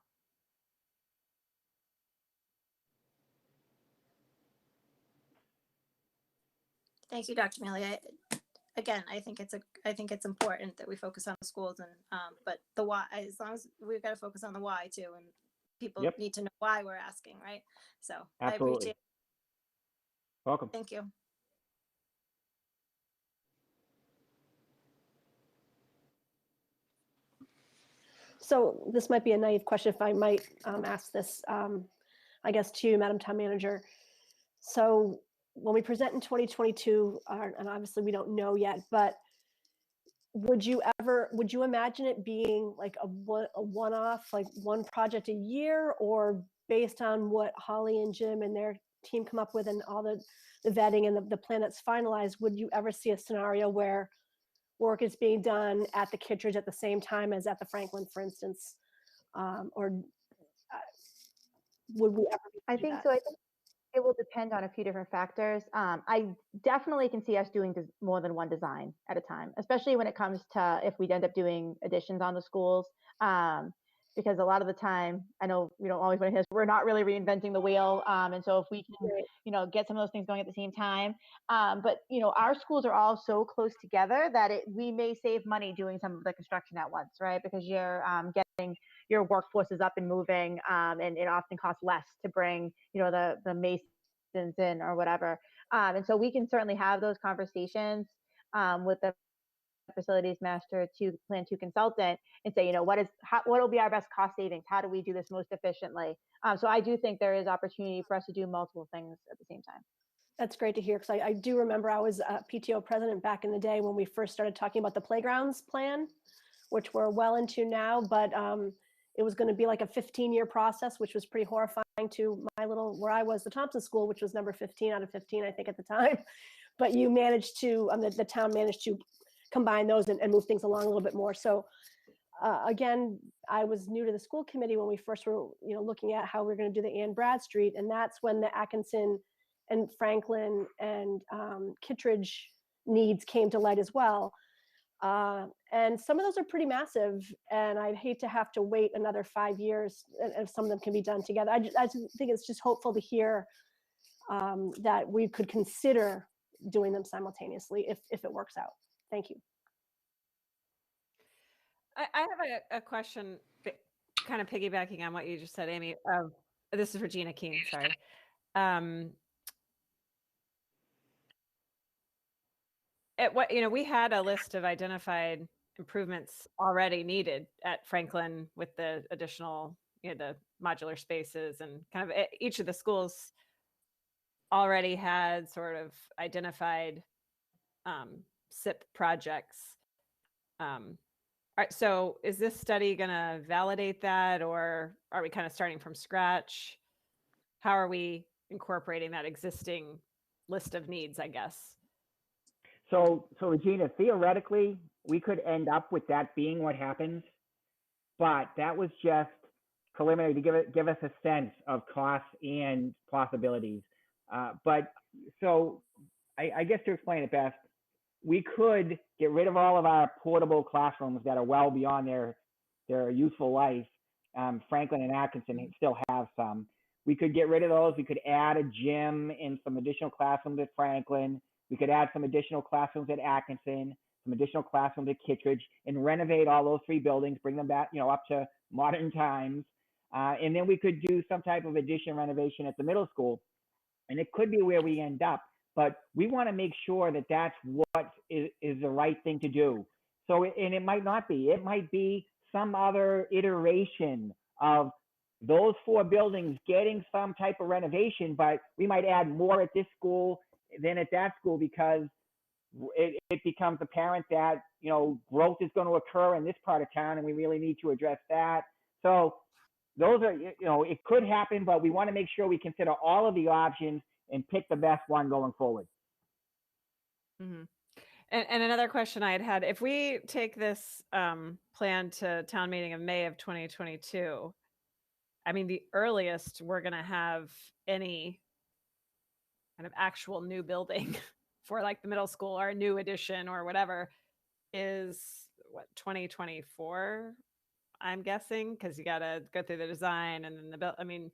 Thank you, Dr. Mealy. Again, I think it's important that we focus on the schools, and but the why, as long as we've got to focus on the why too, and people need to know why we're asking, right? So Absolutely. I appreciate it. Welcome. Thank you. So this might be a naive question, if I might ask this, I guess, to you, Madam Town Manager. So when we present in 2022, and obviously we don't know yet, but would you imagine it being like a one-off, like one project a year, or based on what Holly and Jim and their team come up with and all the vetting and the plan that's finalized, would you ever see a scenario where work is being done at the Kittredge at the same time as at the Franklin, for instance? Or would we ever I think so. I think it will depend on a few different factors. I definitely can see us doing more than one design at a time, especially when it comes to if we'd end up doing additions on the schools. Because a lot of the time, I know we don't always want to hear this, we're not really reinventing the wheel. And so if we can, you know, get some of those things going at the same time. But, you know, our schools are all so close together that we may save money doing some of the construction at once, right? Because you're getting your workforces up and moving, and it often costs less to bring, you know, the masons in or whatever. And so we can certainly have those conversations with the facilities master to plan to consultant and say, you know, what will be our best cost savings? How do we do this most efficiently? So I do think there is opportunity for us to do multiple things at the same time. That's great to hear, because I do remember I was a PTO president back in the day when we first started talking about the playgrounds plan, which we're well into now, but it was going to be like a 15-year process, which was pretty horrifying to my little, where I was, the Thompson School, which was number 15 out of 15, I think, at the time. but you managed to, the town managed to combine those and move things along a little bit more. So again, I was new to the school committee when we first were, looking at how we're going to do the Ann Bradstreet, and that's when the Atkinson and Franklin and Kittredge needs came to light as well. And some of those are pretty massive, and I'd hate to have to wait another 5 years if some of them can be done together. I just think it's just hopeful to hear that we could consider doing them simultaneously if it works out. Thank you. I have a question, kind of piggybacking on what you just said, Amy. This is Regina Keene, sorry. We had a list of identified improvements already needed at Franklin with the additional, the modular spaces, and kind of each of the schools already had sort of identified SIP projects. So is this study going to validate that, or are we kind of starting from scratch? How are we incorporating that existing list of needs, I guess? So Regina, theoretically, we could end up with that being what happens, but that was just preliminary to give us a sense of costs and possibilities. But so I guess to explain it best, we could get rid of all of our portable classrooms that are well beyond their useful life. Franklin and Atkinson still have some. We could get rid of those. We could add a gym and some additional classrooms at Franklin. We could add some additional classrooms at Atkinson, some additional classrooms at Kittredge, and renovate all those 3 buildings, bring them back, up to modern times. And then we could do some type of addition renovation at the middle school. And it could be where we end up, but we want to make sure that that's what is the right thing to do. So, and it might not be. It might be some other iteration of those 4 buildings getting some type of renovation, but we might add more at this school than at that school because it becomes apparent that, growth is going to occur in this part of town and we really need to address that. So those are, it could happen, but we want to make sure we consider all of the options and pick the best one going forward. Mm-hmm. And another question I had, if we take this plan to town meeting of May of 2022, I mean, the earliest we're going to have any kind of actual new building for like the middle school or a new addition or whatever is what, 2024, I'm guessing, because you got to go through the design and then the build. I mean,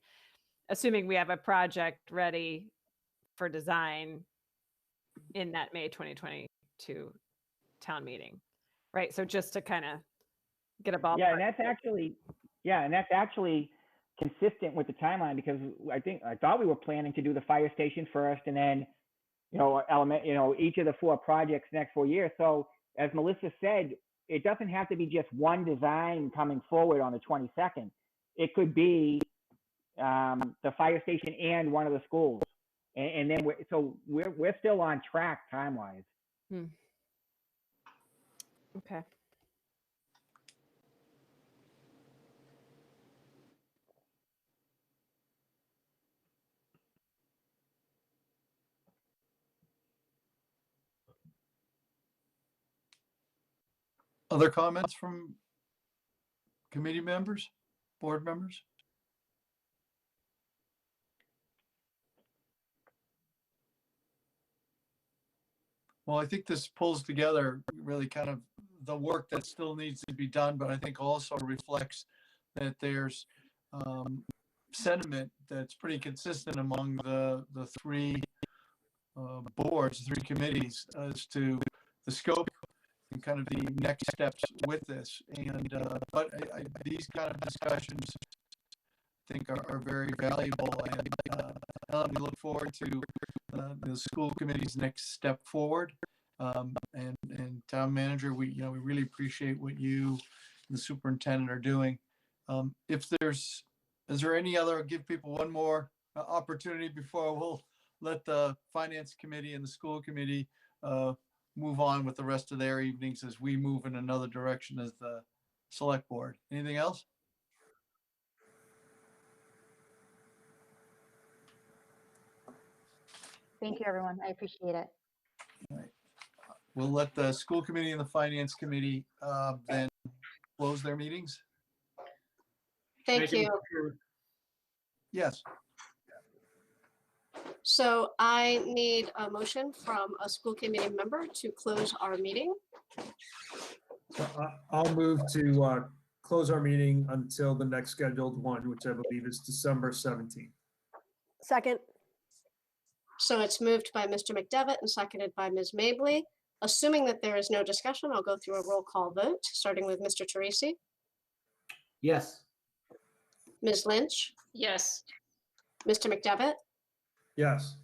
assuming we have a project ready for design in that May 2022 town meeting, right? So just to kind of get a ballpark. Yeah, and that's actually consistent with the timeline, because I thought we were planning to do the fire station first, and then each of the 4 projects next 4 years. So as Melissa said, it doesn't have to be just one design coming forward on the 22nd. It could be the fire station and one of the schools, and then we're still on track time-wise. Okay. Other comments from committee members, board members? Well, I think this pulls together really kind of the work that still needs to be done, but I think also reflects that there's sentiment that's pretty consistent among the 3 boards, 3 committees as to the scope and kind of the next steps with this. And but these kind of discussions, I think, are very valuable, and we look forward to the school committee's next step forward. And town manager, we really appreciate what you and the superintendent are doing. Is there any other, give people one more opportunity before we'll let the finance committee and the school committee move on with the rest of their evenings as we move in another direction as the select board. Anything else? Thank you, everyone. I appreciate it. We'll let the school committee and the finance committee then close their meetings. Thank you. Mr. Chairman. Yes. So I need a motion from a school committee member to close our meeting. So I'll move to close our meeting until the next scheduled one, which I believe is December 17th. Second. So it's moved by Mr. McDevitt and seconded by Ms. Mably. Assuming that there is no discussion, I'll go through a roll call vote, starting with Mr. Teresi, Yes. Ms. Lynch, Yes. Mr. McDevitt, Yes.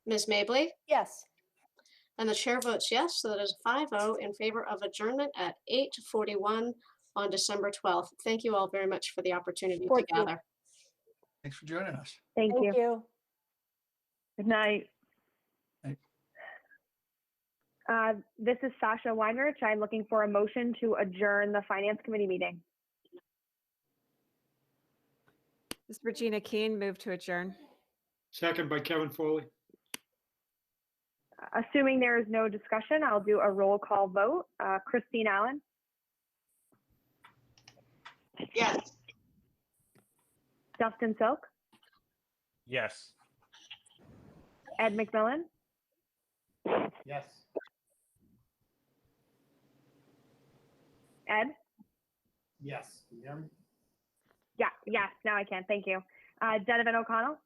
Ms. Mably, Yes. and the chair votes yes, so that is 5-0 in favor of adjournment at 8:41 on December 12th. Thank you all very much for the opportunity to 14th. gather. Thanks for joining us. Thank you. Thank you. Good night. Night. This is Sasha Weinrich. I'm looking for a motion to adjourn the Finance Committee meeting. This is Regina Keen, move to adjourn. Second by Kevin Foley. Assuming there is no discussion, I'll do a roll call vote. Christine Allen, Yes. Justin Silk, Yes. Ed McMillan, Yes. Ed? Yes. Can you hear me? Yeah, yes, now I can. Thank you. Donovan O'Connell,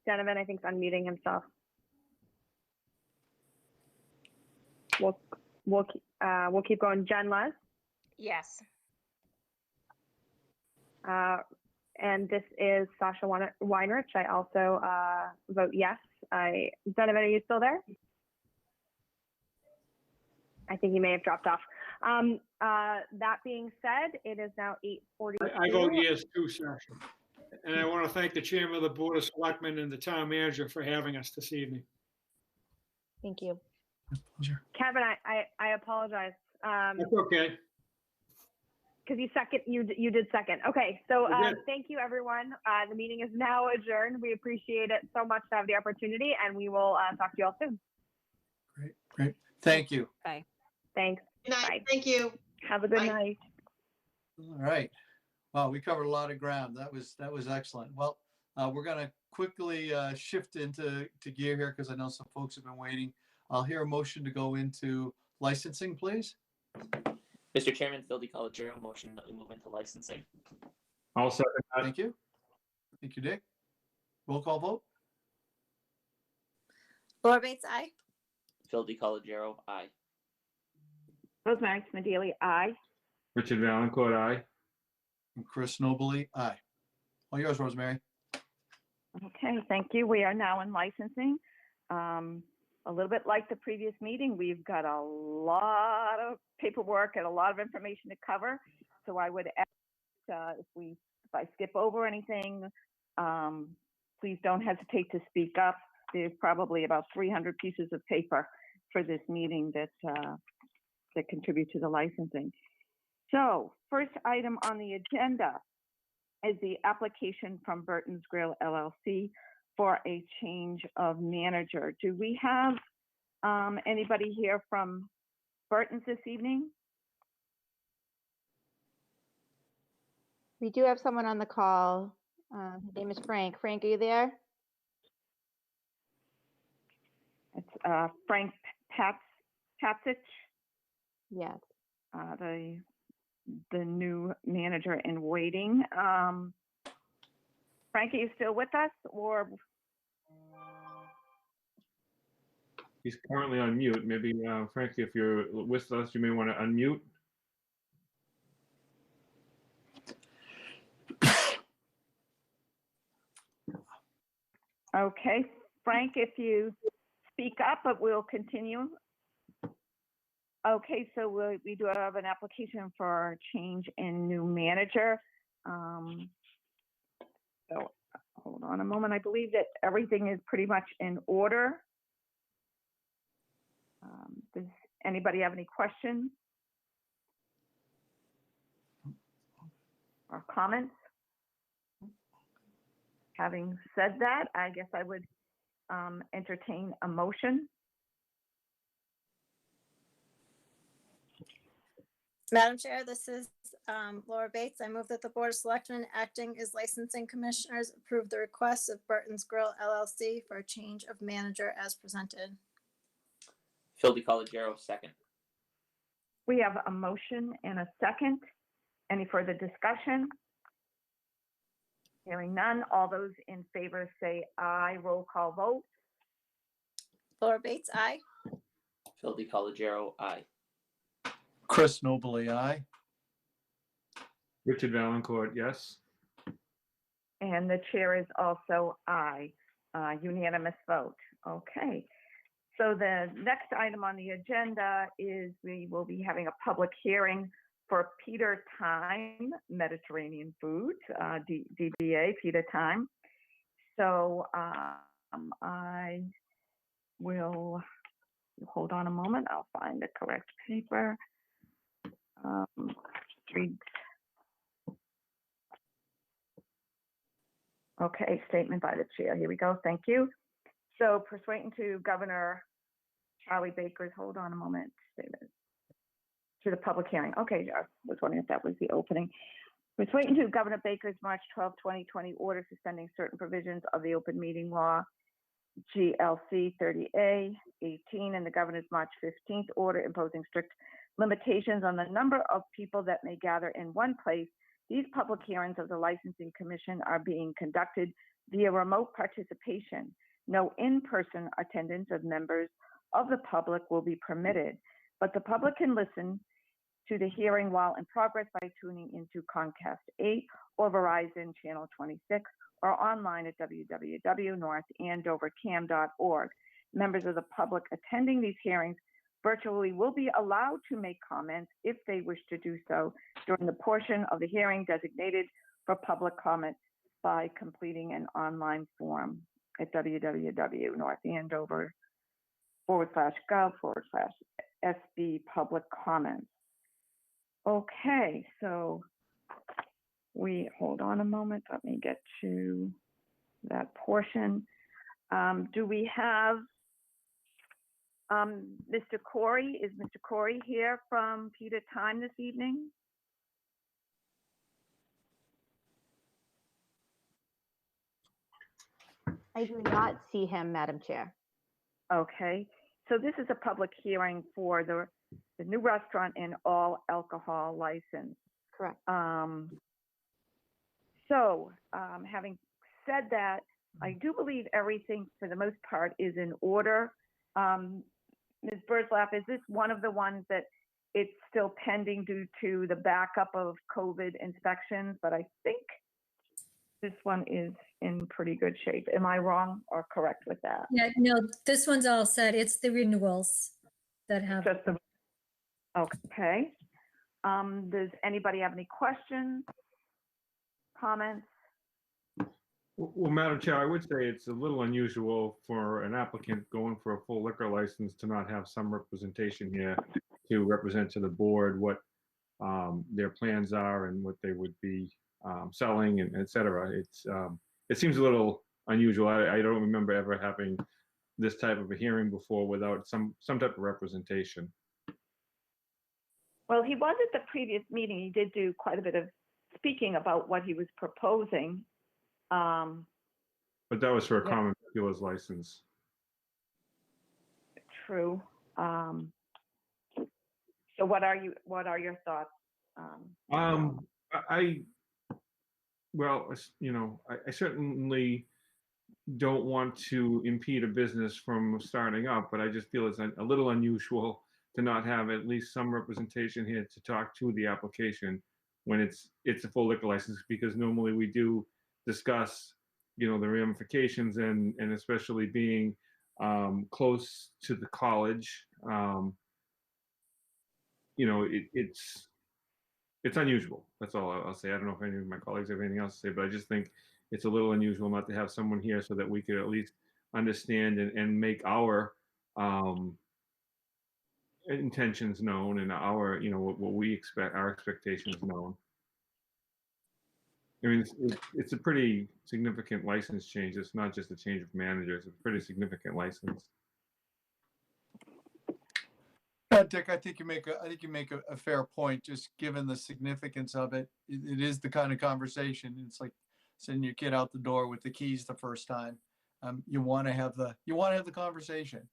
Donovan, I think, is unmuting himself. We'll keep going. Jen Les, Yes. and this is Sasha Weinrich. I also vote yes. Donovan, are you still there? I think he may have dropped off. That being said, it is now 8:42. I vote yes too, Sasha. And I want to thank the chairman of the Board of Selectmen and the town manager for having us this evening. Thank you. Kevin, I apologize. That's okay. Because you did second. Okay, so I did. thank you, everyone. The meeting is now adjourned. We appreciate it so much to have the opportunity, and we will talk to you all soon. Great. Thank you. Bye. Thanks. Good night. Bye. Thank you. Have a good Bye. night. All right. Wow, we covered a lot of ground. That was excellent. Well, we're going to quickly shift into gear here because I know some folks have been waiting. I'll hear a motion to go into licensing, please. Mr. Chairman, Phil DiCollegero, motion that we move into licensing. I'll second that. Thank you. Thank you, Dick. Roll call vote. Laura Bates, aye. Phil DiCollegero, aye. Rosemary Smedili, aye. Richard Valencourt, aye. And Chris Nobley, aye. All yours, Rosemary. Okay, thank you. We are now in licensing. A little bit like the previous meeting, we've got a lot of paperwork and a lot of information to cover. So I would ask if I skip over anything, please don't hesitate to speak up. There's probably about 300 pieces of paper for this meeting that contribute to the licensing. So first item on the agenda is the application from Burton's Grill LLC for a change of manager. Do we have anybody here from Burton's this evening? We do have someone on the call. His name is Frank. Frank, are you there? It's Frank Patsich. Yes. The new manager in waiting. Frank, are you still with us, or? He's currently on mute. Maybe, Frank, if you're with us, you may want to unmute. Okay, Frank, if you speak up, but we'll continue. Okay, so we do have an application for change in new manager. So hold on a moment. I believe that everything is pretty much in order. Does anybody have any questions or comments? Having said that, I guess I would entertain a motion. Madam Chair, this is Laura Bates. I move that the Board of Selectmen, acting as licensing commissioners, approve the request of Burton's Grill LLC for a change of manager as presented. Phil DiColigiero, second. We have a motion and a second. Any further discussion? Hearing none, all those in favor say aye. Roll call vote. Laura Bates, aye. Phil DiColigiero, aye. Chris Nobley, aye. Richard Valencourt, yes. And the chair is also aye. Unanimous vote. Okay. So the next item on the agenda is we will be having a public hearing for Peter Time Mediterranean Foods, DBA Peter Time. So I will hold on a moment. I'll find the correct paper. Okay, statement by the chair. Here we go. Thank you. So pursuant to Governor Charlie Baker's, hold on a moment, statement to the public hearing. Okay, I was wondering if that was the opening. Pursuant to Governor Baker's March 12, 2020 order suspending certain provisions of the open meeting law, GLC 30A 18, and the governor's March 15th order imposing strict limitations on the number of people that may gather in one place, these public hearings of the Licensing Commission are being conducted via remote participation. No in-person attendance of members of the public will be permitted, but the public can listen to the hearing while in progress by tuning into Comcast 8 or Verizon Channel 26 or online at www.northandovercam.org. Members of the public attending these hearings virtually will be allowed to make comments if they wish to do so during the portion of the hearing designated for public comment by completing an online form at www.northandover.gov/SB public comments. Okay, so we hold on a moment. Let me get to that portion. Do we have Mr. Corey? Is Mr. Corey here from Peter Time this evening? I do not see him, Madam Chair. Okay, so this is a public hearing for the new restaurant and all alcohol license. Correct. Having said that, I do believe everything for the most part is in order. Ms. Burzlaff, is this one of the ones that it's still pending due to the backup of COVID inspections? But I think this one is in pretty good shape. Am I wrong or correct with that? Yeah, no, this one's all set. It's the renewals that have. Okay. Does anybody have any questions, comments? Well, Madam Chair, I would say it's a little unusual for an applicant going for a full liquor license to not have some representation here to represent to the board what their plans are and what they would be selling and et cetera. It seems a little unusual. I don't remember ever having this type of a hearing before without some type of representation. Well, he was at the previous meeting. He did do quite a bit of speaking about what he was proposing. But that was for a common vicular's license. True. So what are your thoughts? I certainly don't want to impede a business from starting up, but I just feel it's a little unusual to not have at least some representation here to talk to the application when it's a full liquor license, because normally we do discuss, the ramifications and especially being close to the college. It's unusual. That's all I'll say. I don't know if any of my colleagues have anything else to say, but I just think it's a little unusual not to have someone here so that we could at least understand and make our intentions known and our, what we expect, our expectations known. I mean, it's a pretty significant license change. It's not just a change of manager. It's a pretty significant license. Yeah, Dick, I think you make a fair point, just given the significance of it. It is the kind of conversation. It's like sending your kid out the door with the keys the first time. You want to have the conversation.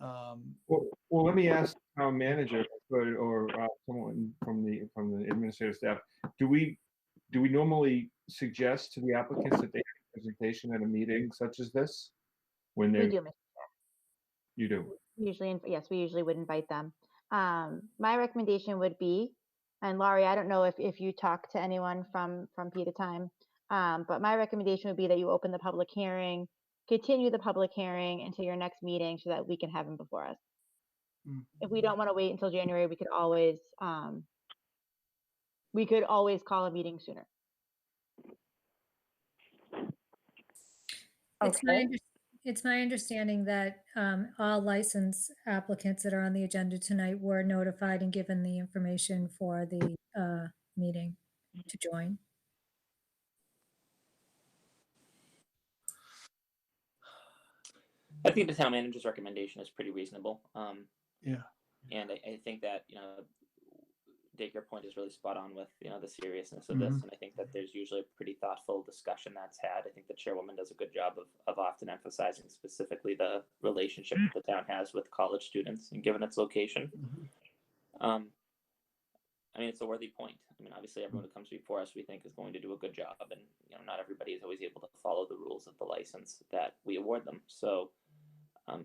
Well, let me ask our manager or someone from the administrative staff. Do we normally suggest to the applicants that they have a presentation at a meeting such as this? When We they do, Mr. Chair. You do. Usually, yes, we usually would invite them. My recommendation would be, and Laurie, I don't know if you talk to anyone from P to Time, but my recommendation would be that you open the public hearing, continue the public hearing until your next meeting so that we can have them before us. If we don't want to wait until January, we could always call a meeting sooner. It's my understanding that all license applicants that are on the agenda tonight were notified and given the information for the meeting to join. I think the town manager's recommendation is pretty reasonable. Yeah. And I think that, Dick, your point is really spot on with, the seriousness of this. And I think that there's usually a pretty thoughtful discussion that's had. I think the chairwoman does a good job of often emphasizing specifically the relationship that the town has with college students and given its location. I mean, it's a worthy point. I mean, obviously everyone who comes before us, we think is going to do a good job. And, not everybody is always able to follow the rules of the license that we award them. So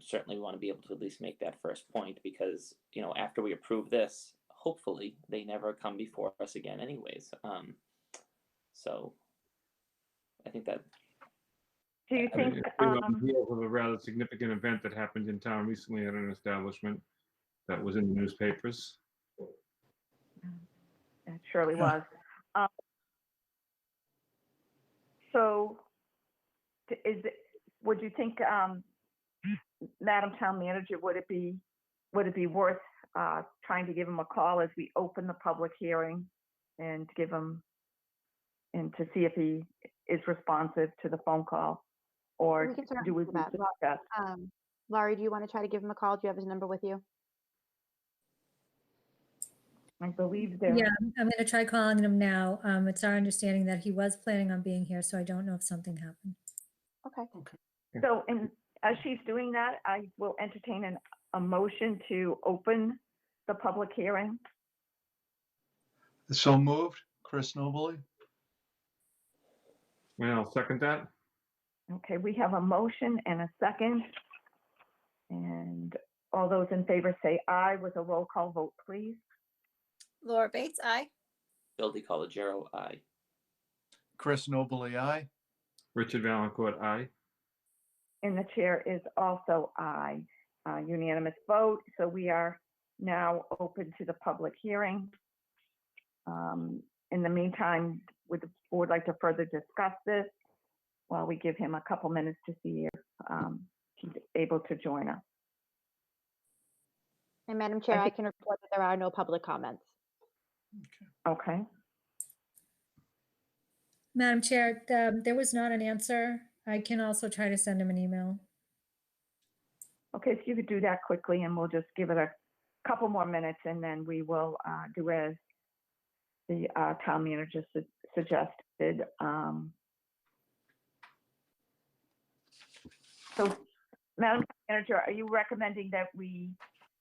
certainly we want to be able to at least make that first point because, after we approve this, hopefully they never come before us again anyways. So I think that. Do you think on the heels of a rather significant event that happened in town recently at an establishment that was in the newspapers? It surely was. So would you think, Madam Town Manager, would it be worth trying to give him a call as we open the public hearing and give him and to see if he is responsive to the phone call, or do we need to discuss? Laurie, do you want to try to give him a call? Do you have his number with you? I believe there. Yeah, I'm going to try calling him now. It's our understanding that he was planning on being here, so I don't know if something happened. Okay. So, and as she's doing that, I will entertain a motion to open the public hearing. So moved, Chris Nobley. Well, I'll second that. Okay, we have a motion and a second. And all those in favor say aye with a roll call vote, please. Laura Bates, aye. Bill DiCollegiero, aye. Chris Nobley, aye. Richard Valancourt, aye. And the chair is also aye. Unanimous vote. So we are now open to the public hearing. In the meantime, would the board like to further discuss this while we give him a couple minutes to see if he's able to join us? And Madam Chair, I can report that there are no public comments. Okay. Madam Chair, there was not an answer. I can also try to send him an email. Okay, if you could do that quickly, and we'll just give it a couple more minutes, and then we will do as the town manager suggested. So, Madam Manager, are you recommending that we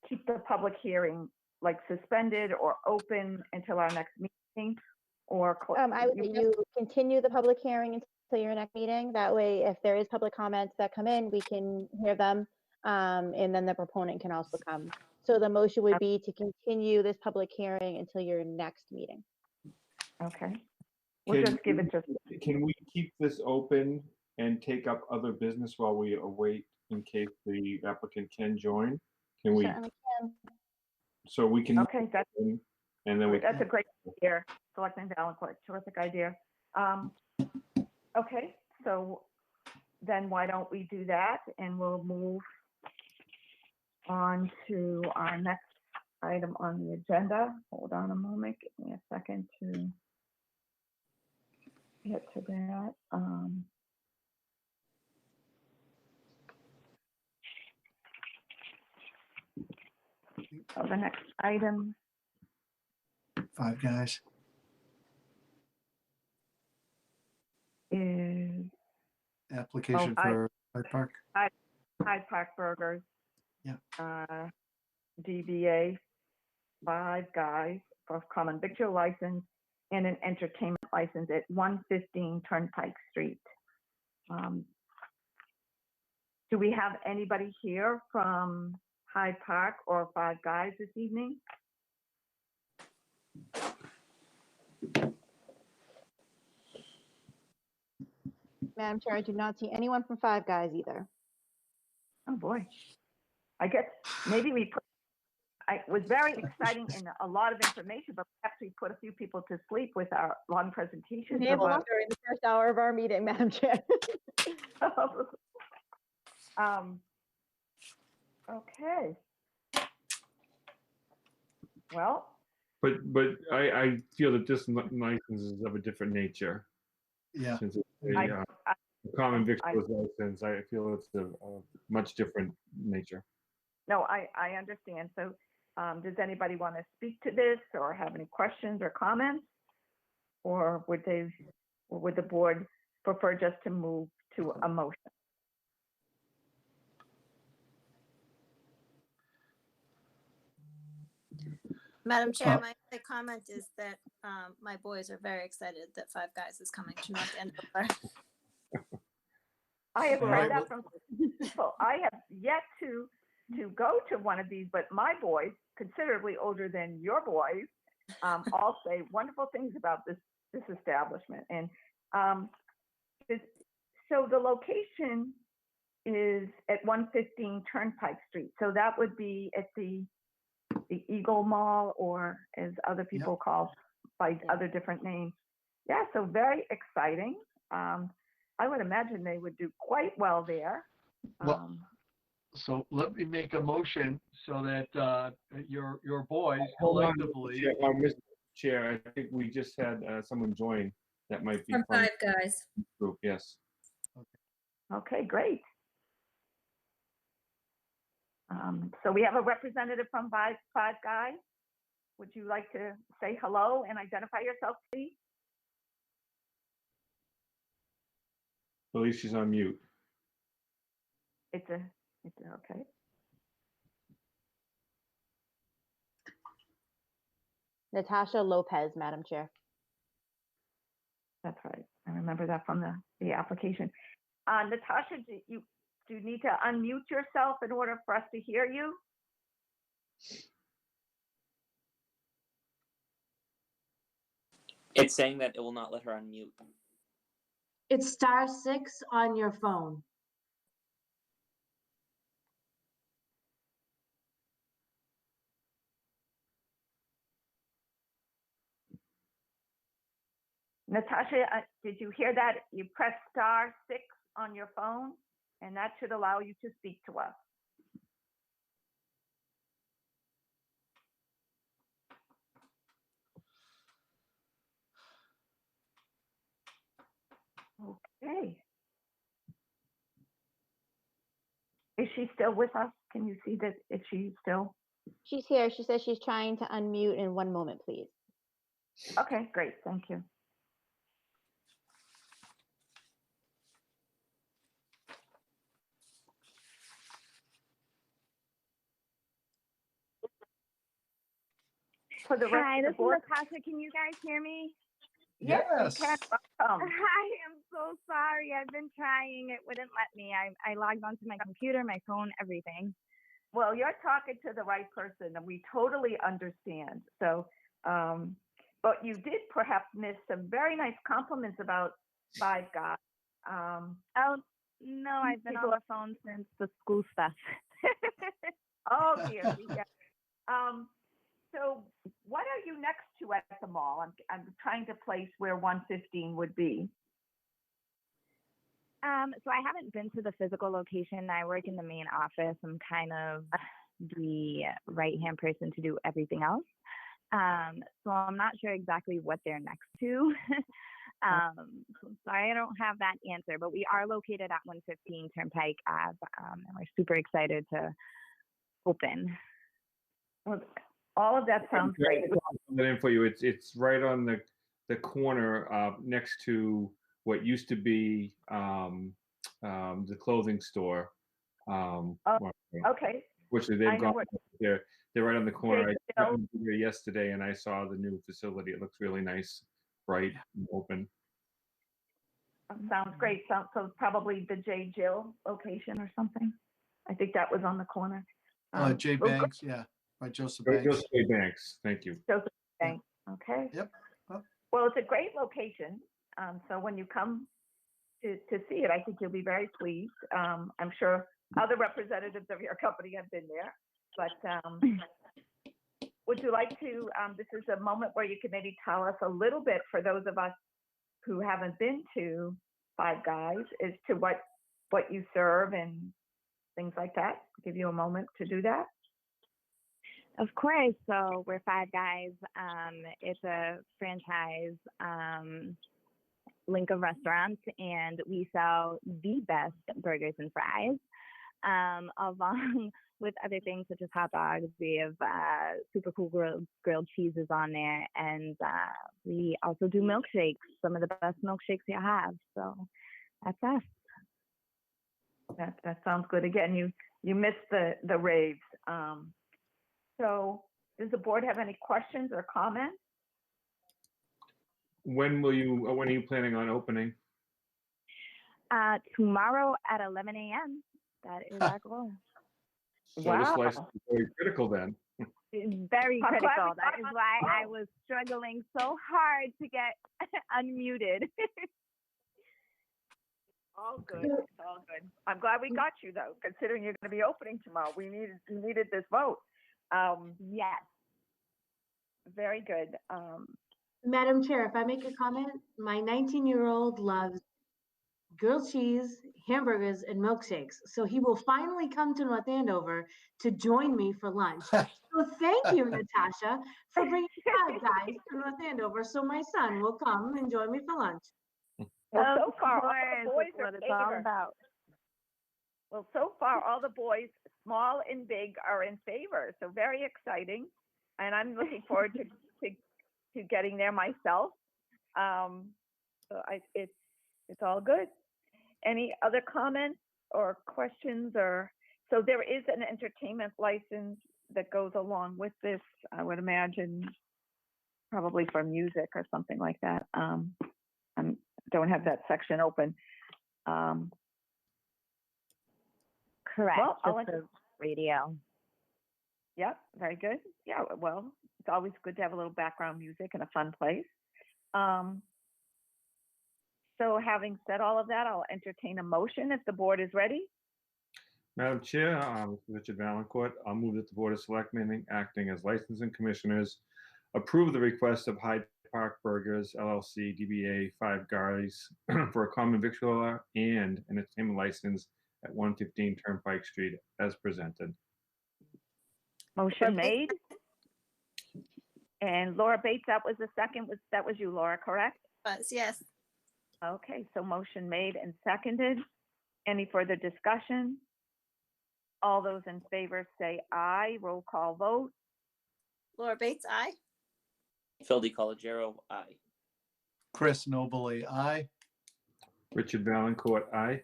keep the public hearing like suspended or open until our next meeting? Or I would say you continue the public hearing until your next meeting. That way, if there is public comments that come in, we can hear them, and then the proponent can also come. So the motion would be to continue this public hearing until your next meeting. Okay. We'll just give it just. Can we keep this open and take up other business while we await in case the applicant can join? Can we? Certainly can. So we can. Okay, that's, and then that's a great idea. Selectman Valancourt, terrific idea. Okay, so then why don't we do that, and we'll move on to our next item on the agenda. Hold on a moment, give me a second to. get to that. So the next item Five Guys. is Application for Hyde Park. Hyde Park Burgers. Yeah. DBA Five Guys for common victual license and an entertainment license at 115 Turnpike Street. Do we have anybody here from Hyde Park or Five Guys this evening? Madam Chair, I do not see anyone from Five Guys either. Oh, boy. I guess maybe it was very exciting and a lot of information, but perhaps we put a few people to sleep with our long presentations. Enabled during the first hour of our meeting, Madam Chair. Okay. Well. But I feel that this license is of a different nature. Yeah. Since it's a common victuals license, I feel it's a much different nature. No, I understand. So does anybody want to speak to this or have any questions or comments? Or would the board prefer just to move to a motion? Madam Chair, my comment is that my boys are very excited that Five Guys is coming to North Andover. I have heard that from people. I have yet to go to one of these, but my boys, considerably older than your boys, all say wonderful things about this establishment. And so the location is at 115 Turnpike Street. So that would be at the Eagle Mall, or as other people call by other different names. Yeah, so very exciting. I would imagine they would do quite well there. So let me make a motion so that your boys Hold on, collectively. Mr. Chair, I think we just had someone join that might be From Five Guys. Group, yes. Okay, great. So we have a representative from Five Guys. Would you like to say hello and identify yourself, please? I believe she's on mute. It's okay. Natasha Lopez, Madam Chair. That's right. I remember that from the application. Natasha, do you need to unmute yourself in order for us to hear you? It's saying that it will not let her unmute. It's *6 on your phone. Natasha, did you hear that? You press *6 on your phone, and that should allow you to speak to us. Okay. Is she still with us? Can you see that? Is she still? She's here. She says she's trying to unmute in 1 moment, please. Okay, great. Thank you. For the rest Hi, of the this is board. Natasha. Can you guys hear me? Yes. We can. I am so sorry. I've been trying. It wouldn't let me. I logged onto my computer, my phone, everything. Well, you're talking to the right person, and we totally understand. So, but you did perhaps miss some very nice compliments about Five Guys. Oh, no, I've been on the phone since the school stuff. Oh, dear. Yeah. So what are you next to at the mall? I'm trying to place where 115 would be. So I haven't been to the physical location. I work in the main office. I'm kind of the right-hand person to do everything else. So I'm not sure exactly what they're next to. Sorry, I don't have that answer, but we are located at 115 Turnpike Ave, and we're super excited to open. Well, all of that sounds great. That in for you. It's right on the corner next to what used to be the clothing store. Okay. Which they've I know gone what- they're right on the corner. I Jake, happened to be here yesterday and I saw the new facility. It looks really nice, bright and open. Sounds great. So probably the J. Jill location or something. I think that was on the corner. Jay well, Banks, yeah, by Joseph Right, Banks. Joseph Banks, thank you. Joseph Banks. Okay. Yep. Well, it's a great location. So when you come to see it, I think you'll be very pleased. I'm sure other representatives of your company have been there, but would you like to, this is a moment where you can maybe tell us a little bit for those of us who haven't been to Five Guys as to what you serve and things like that. Give you a moment to do that. Of course. So we're Five Guys. It's a franchise link of restaurants, and we sell the best burgers and fries, along with other things such as hot dogs. We have super cool grilled cheeses on there, and we also do milkshakes, some of the best milkshakes you have. So that's us. That sounds good. Again, you missed the raves. So does the board have any questions or comments? When are you planning on opening? Tomorrow at 11 a.m. That is our goal. So this Wow. license is very critical then. Very I'm glad we critical. got That is on why the I phone. was struggling so hard to get unmuted. All good. All good. I'm glad we got you though, considering you're going to be opening tomorrow. You needed this vote. Yes. Very good. Madam Chair, if I make a comment, my 19-year-old loves grilled cheese, hamburgers, and milkshakes. So he will finally come to North Andover to join me for lunch. So thank you, Natasha, for bringing Five Guys to North Andover so my son will come and join me for lunch. Well, so Of far, all course, the boys that's are what it's all favor. about. Well, so far, all the boys, small and big, are in favor. So very exciting. And I'm looking forward to getting there myself. So it's all good. Any other comments or questions? So there is an entertainment license that goes along with this, I would imagine, probably for music or something like that. I don't have that section open. Correct. Well, I'll Just the radio. Yep, very good. Yeah, well, it's always good to have a little background music in a fun place. So having said all of that, I'll entertain a motion if the board is ready. Madam Chair, Richard Valancourt, I'll move that the Board of Selectmen, acting as licensing commissioners, approve the request of Hyde Park Burgers LLC DBA Five Guys for a common victualler and an entertainment license at 115 Turnpike Street as presented. Motion made. And Laura Bates, that was the second. That was you, Laura, correct? Yes. Okay, so motion made and seconded. Any further discussion? All those in favor say aye. Roll call vote. Laura Bates, aye. Phil DiCollegiero, aye. Chris Nobley, aye. Richard Valancourt, aye.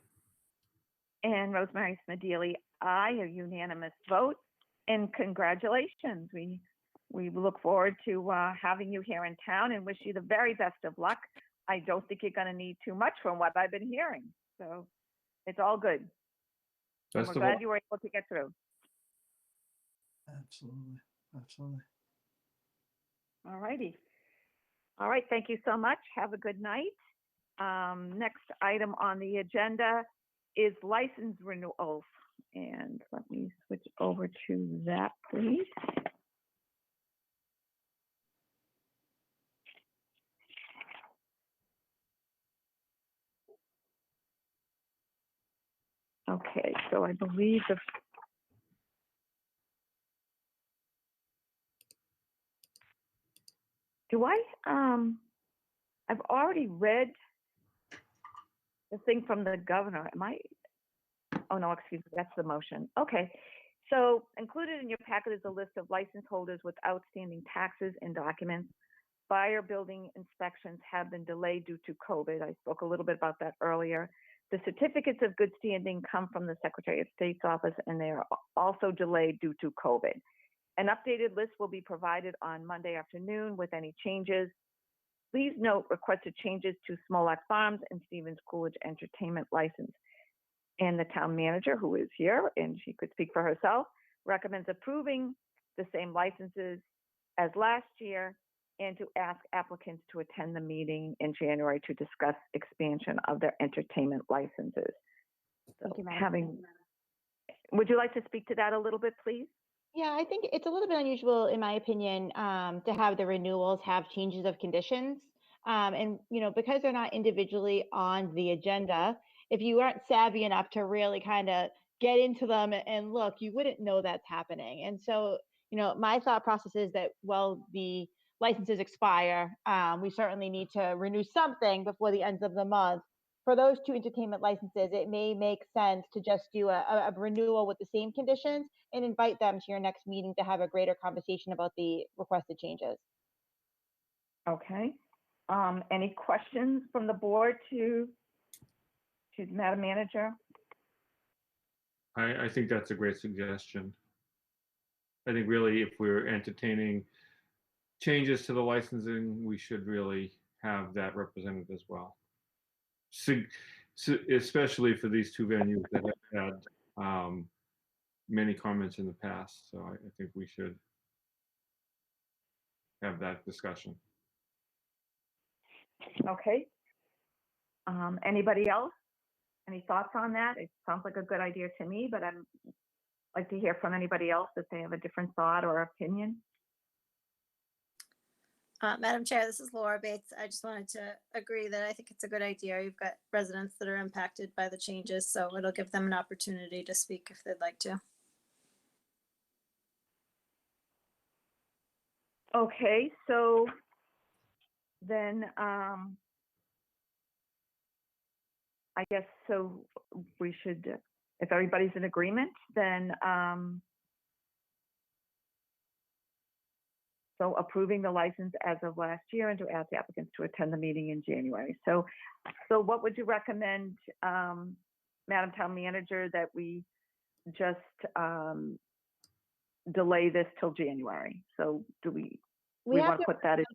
And Rosemary Smedili, aye. A unanimous vote. And congratulations. We look forward to having you here in town and wish you the very best of luck. I don't think you're going to need too much from what I've been hearing. So it's all good. And we're glad you were able to get through. Absolutely. Absolutely. All righty. All right. Thank you so much. Have a good night. Next item on the agenda is license renewals. And let me switch over to that, please. Okay, so I believe do I I've already read the thing from the governor. Am I? Oh, no, excuse me, that's the motion. Okay. So included in your packet is a list of license holders with outstanding taxes and documents. Fire building inspections have been delayed due to COVID. I spoke a little bit about that earlier. The certificates of good standing come from the Secretary of State's office, and they are also delayed due to COVID. An updated list will be provided on Monday afternoon with any changes. Please note requested changes to Smolak Farms and Stevens Coolidge Entertainment license. And the town manager, who is here, and she could speak for herself, recommends approving the same licenses as last year and to ask applicants to attend the meeting in January to discuss expansion of their entertainment licenses. Thank you, Madam. Would you like to speak to that a little bit, please? Yeah, I think it's a little bit unusual, in my opinion, to have the renewals have changes of conditions. And, because they're not individually on the agenda, if you aren't savvy enough to really kind of get into them and look, you wouldn't know that's happening. And so, my thought process is that, well, the licenses expire, we certainly need to renew something before the end of the month. For those two entertainment licenses, it may make sense to just do a renewal with the same conditions and invite them to your next meeting to have a greater conversation about the requested changes. Okay. Any questions from the board to Madam Manager? I think that's a great suggestion. I think really if we're entertaining changes to the licensing, we should really have that represented as well. So especially for these two venues that have had many comments in the past. So I think we should have that discussion. Okay. Anybody else? Any thoughts on that? It sounds like a good idea to me, but I'd like to hear from anybody else if they have a different thought or opinion. Madam Chair, this is Laura Bates. I just wanted to agree that I think it's a good idea. You've got residents that are impacted by the changes, so it'll give them an opportunity to speak if they'd like to. Okay, so then I guess so we should, if everybody's in agreement, then so approving the license as of last year and to ask the applicants to attend the meeting in January. So what would you recommend, Madam Town Manager, that we just delay this till January? So do we want to put that in?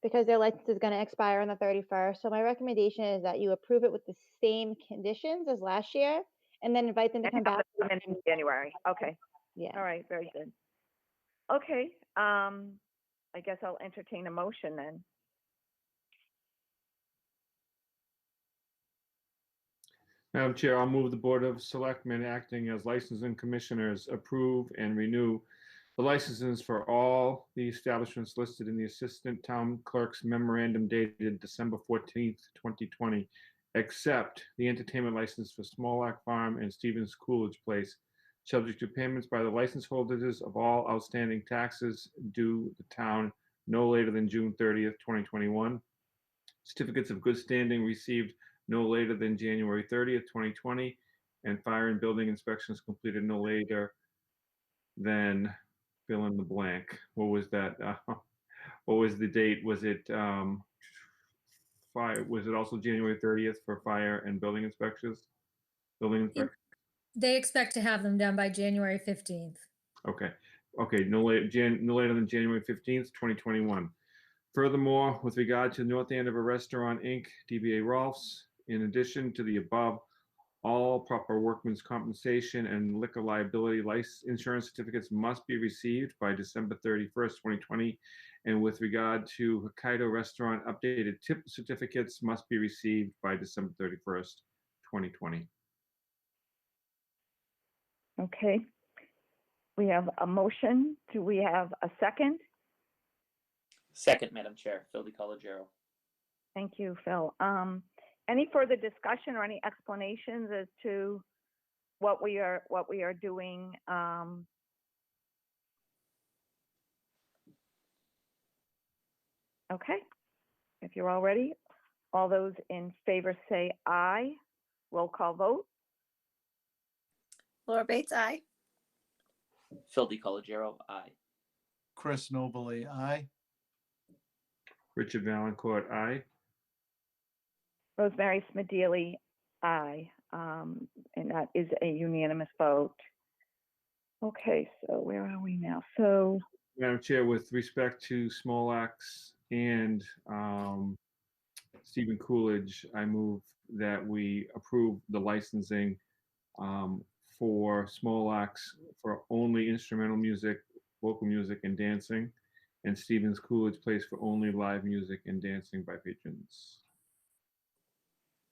Because their license is going to expire on the 31st. So my recommendation is that you approve it with the same conditions as last year and then invite them to come back in January. Okay. Yeah. All right. Very good. Okay. I guess I'll entertain a motion then. Madam Chair, I'll move the Board of Selectmen acting as licensing commissioners approve and renew the licenses for all the establishments listed in the Assistant Town Clerk's memorandum dated December 14th, 2020, except the entertainment license for Smolak Farm and Stevens Coolidge Place, subject to payments by the license holders of all outstanding taxes due the town no later than June 30th, 2021. Certificates of good standing received no later than January 30th, 2020, and fire and building inspections completed no later than fill in the blank. What was that? What was the date? Was it fire? Was it also January 30th for fire and building inspections? They expect to have them done by January 15th. Okay. Okay. No later than January 15th, 2021. Furthermore, with regard to North Andover Restaurant Inc., DBA Rolfs, in addition to the above, all proper workman's compensation and liquor liability license insurance certificates must be received by December 31st, 2020. And with regard to Hokkaido Restaurant, updated tip certificates must be received by December 31st, 2020. Okay. We have a motion. Do we have a second? Second, Madam Chair, Phil DiCollegiero. Thank you, Phil. Any further discussion or any explanations as to what we are doing? Okay, if you're all ready, All those in favor say aye. Roll call vote. Laura Bates, aye. Phil DiColigiero, aye. Chris Nobley, aye. Richard Valencourt, aye. Rosemary Smedili, aye. And that is a unanimous vote. Okay, so where are we now? So, Madam Chair, with respect to Small Axe and Stephen Coolidge, I move that we approve the licensing for Small Axe for only instrumental music, vocal music, and dancing, and Stevens Coolidge Place for only live music and dancing by patrons.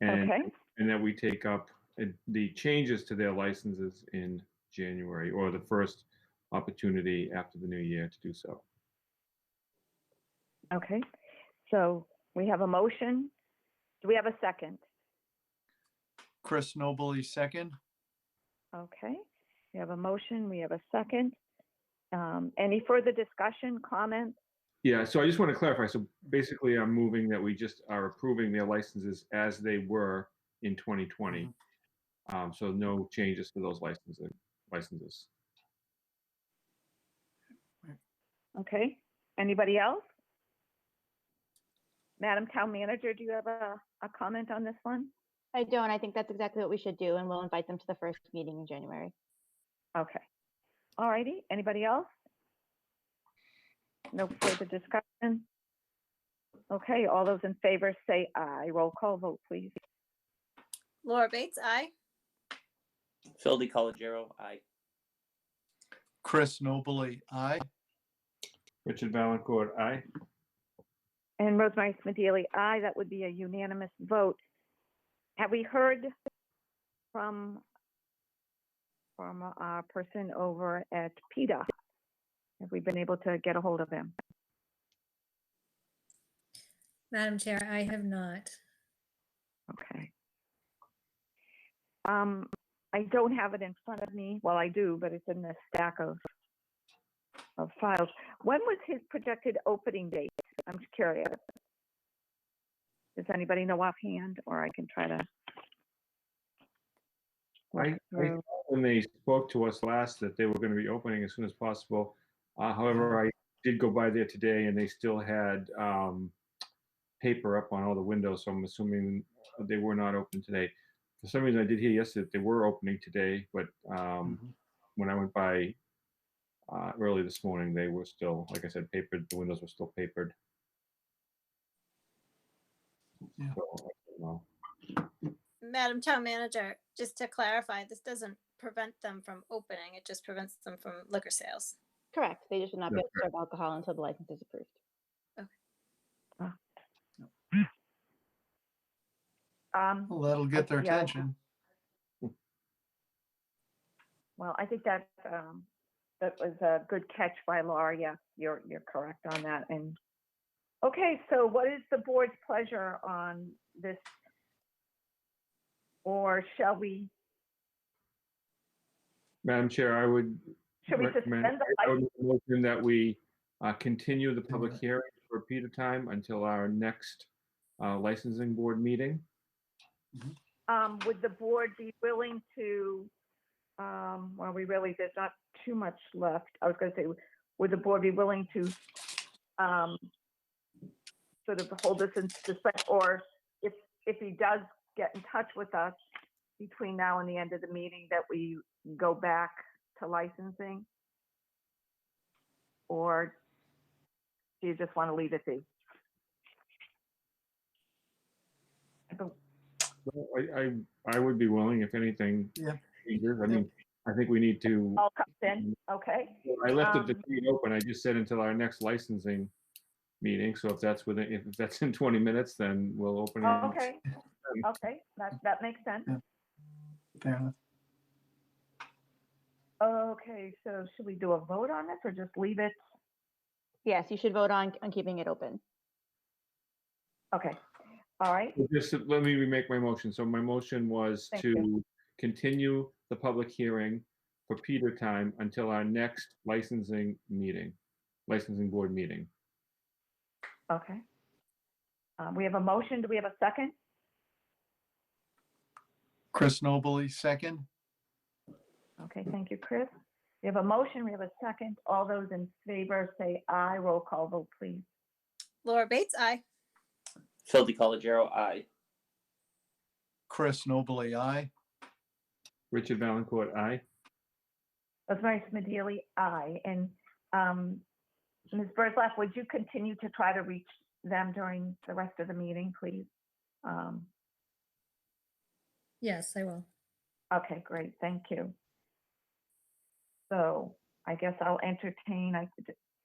And, okay, and that we take up the changes to their licenses in January, or the first opportunity after the new year to do so. okay. So we have a motion. Do we have a second? Chris Nobley, second. Okay, we have a motion, we have a second. Any further discussion, comments? Yeah, so I just want to clarify. So basically, I'm moving that we just are approving their licenses as they were in 2020. So no changes to those licenses. Okay, anybody else? Madam Town Manager, do you have a comment on this one? I don't. I think that's exactly what we should do, and we'll invite them to the first meeting in January. Okay. All righty. Anybody else? No further discussion? Okay, all those in favor say aye. Roll call vote, please. Laura Bates, aye. Phil DiColigiero, aye. Chris Nobley, aye. Richard Valencourt, aye. And Rosemary Smedili, aye. That would be a unanimous vote. Have we heard from our person over at PETA? Have we been able to get a hold of him? Madam Chair, I have not. Okay. I don't have it in front of me. Well, I do, but it's in the stack of files. When was his projected opening date? I'm just curious. Does anybody know offhand, or I can try to I thought when they spoke to us last that they were going to be opening as soon as possible. However, I did go by there today and they still had paper up on all the windows, so I'm assuming they were not open today. For some reason, I did hear yesterday that they were opening today, but when I went by early this morning, they were still, like I said, papered. The windows were still papered. Yeah. So, I don't know. Madam Town Manager, just to clarify, this doesn't prevent them from opening. It just prevents them from liquor sales. Correct. They just will not be able to serve alcohol until the license is approved. Well, that'll get their yeah. attention. Well, I think that that was a good catch by Laura. Yeah, you're correct on that. And okay, so what is the board's pleasure on this? Or shall we? Madam Chair, I would Should we recommend, suspend the I would make a motion that we continue the public hearing for a period of time until our next licensing board meeting. Would the board be willing to, well, there's not too much left. I was going to say, would the board be willing to sort of hold this in suspense, or if he does get in touch with us between now and the end of the meeting, that we go back to licensing? Or do you just want to leave it be? Well, I would be willing, if anything. Yeah. I mean, I think we need to. All comes in, okay. I left the debate open. I just said until our next licensing meeting. So if that's if that's in 20 minutes, then we'll open it. Okay, okay, that makes sense. Yeah. Fair enough. Okay, so should we do a vote on this or just leave it? Yes, you should vote on keeping it open. Okay, all right. Just let me remake my motion. So my motion was Thank to you. continue the public hearing for Peter time until our next licensing board meeting. Okay. We have a motion. Do we have a second? Chris Nobley, second. Okay, thank you, Chris. We have a motion. We have a second. All those in favor say aye. Roll call vote, please. Laura Bates, aye. Phil DiColigiero, aye. Chris Nobley, aye. Richard Valencourt, aye. Rosemary Smedili, aye. And Ms. Burzloff, would you continue to try to reach them during the rest of the meeting, please? Yes, I will. Okay, great. Thank you. So I guess I'll entertain,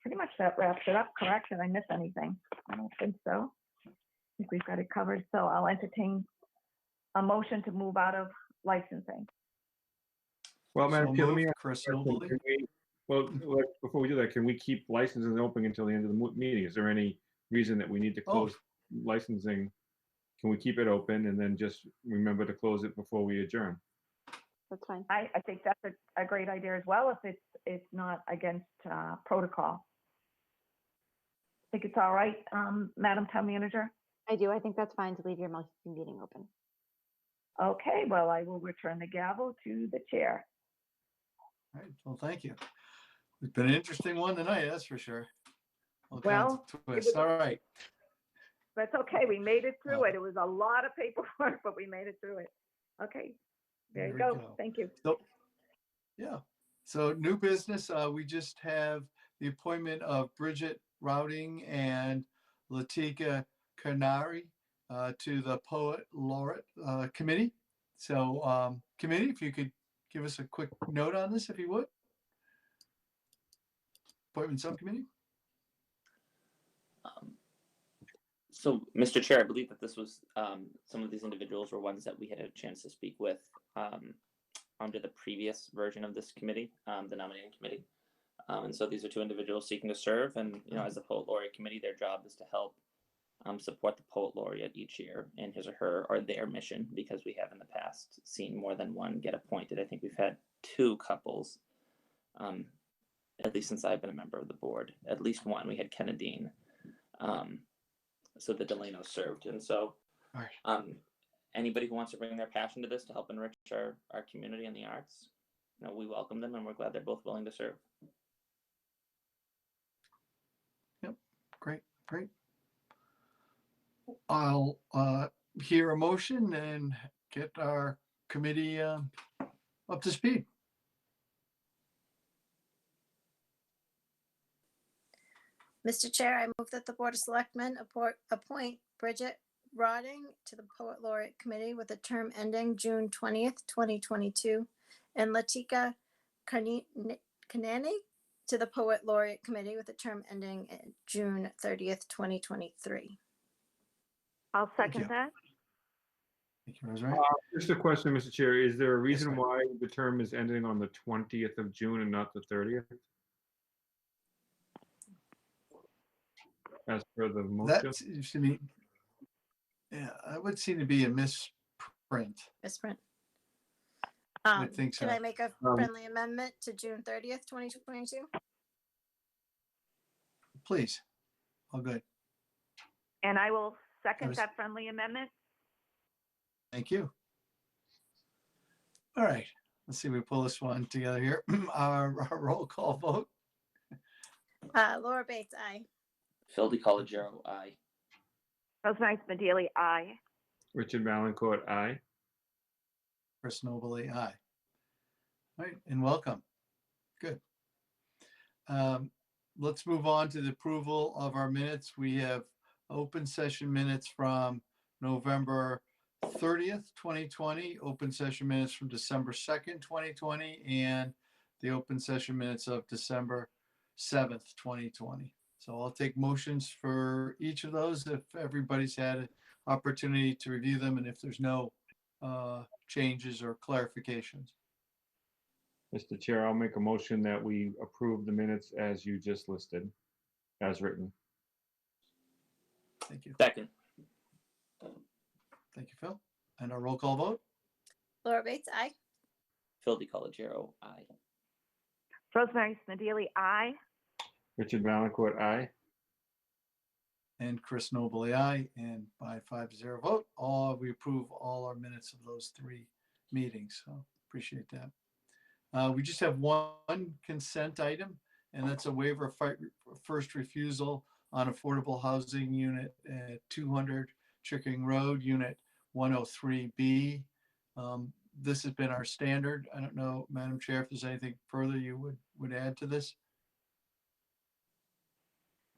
pretty much that wraps it up, correct? Did I miss anything? I don't think so. I think we've got it covered. So I'll entertain a motion to move out of licensing. Well, So Madam Chair, let me moved, ask Chris a question. Nobley. Can we- Well, before we do that, can we keep licensing open until the end of the meeting? Is there any reason that we need to close licensing? Can we keep it open and then just remember to close it before we adjourn? That's fine. I think that's a great idea as well, if it's not against protocol. I think it's all right, Madam Town Manager? I do. I think that's fine to leave your meeting open. Okay, well, I will return the gavel to the chair. All right, well, thank you. It's been an interesting one tonight, that's for sure. All kinds Well, of twists. All right. That's okay. We made it through it. It was a lot of paperwork, but we made it through it. Okay, there you There we go. go. Thank you. So, yeah. So new business, we just have the appointment of Bridget Routing and Latika Karnari to the Poet Laureate Committee. So committee, if you could give us a quick note on this, if you would. Appointment Subcommittee. So, Mr. Chair, I believe that this was, some of these individuals were ones that we had a chance to speak with under the previous version of this committee, the nominating committee. And so these are two individuals seeking to serve, and, you know, as the Poet Laureate Committee, their job is to help support the Poet Laureate each year in his or her or their mission, because we have in the past seen more than one get appointed. I think we've had two couples, at least since I've been a member of the board. At least one, we had Ken and Dean. So the Delano served. And so anybody who wants to bring their passion to this to help enrich our community and the arts, you know, we welcome them, and we're glad they're both willing to serve. Yep, great. I'll hear a motion and get our committee up to speed. Mr. Chair, I move that the Board of Selectmen appoint Bridget Roding to the Poet Laureate Committee with a term ending June 20th, 2022, and Latika Kanani to the Poet Laureate Committee with a term ending June 30th, 2023. I'll second that. Thank you, Rosemary. Just a question, Mr. Chair. Is there a reason why the term is ending on the 20th of June and not the 30th? As per the motion? That seems to me, yeah, that would seem to be a misprint. Misprint. I think so. Can I make a friendly amendment to June 30th, 2022? Please. All good. And I will second Yes. that friendly amendment. Thank you. All right. Let's see if we pull this one together here. Our roll call vote. Laura Bates, aye. Phil DiColigiero, aye. Rosemary Smedili, aye. Richard Valencourt, aye. Chris Nobley, aye. All right, and welcome. Good. Let's move on to the approval of our minutes. We have open session minutes from November 30th, 2020, open session minutes from December 2nd, 2020, and the open session minutes of December 7th, 2020. So I'll take motions for each of those if everybody's had an opportunity to review them and if there's no changes or clarifications. Mr. Chair, I'll make a motion that we approve the minutes as you just listed, as written. Thank you. Second. Thank you, Phil. And our roll call vote? Laura Bates, aye. Phil DiColigiero, aye. Rosemary Smedili, aye. Richard Valencourt, aye. and Chris Nobley, aye. And by 5-0 vote, we approve all our minutes of those 3 meetings. So appreciate that. We just have one consent item, and that's a waiver of first refusal on affordable housing unit at 200 Chickering Road, unit 103B. This has been our standard. I don't know, Madam Chair, if there's anything further you would add to this?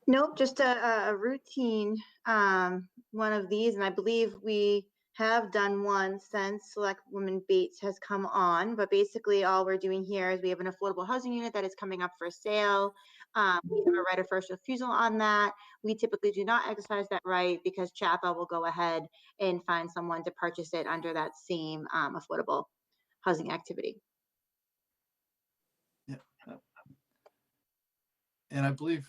Nope, just a routine one of these, and I believe we have done one since Selectwoman Bates has come on. But basically, all we're doing here is we have an affordable housing unit that is coming up for sale. We have a right of first refusal on that. We typically do not exercise that right because CHAPA will go ahead and find someone to purchase it under that same affordable housing activity. Yeah. And I believe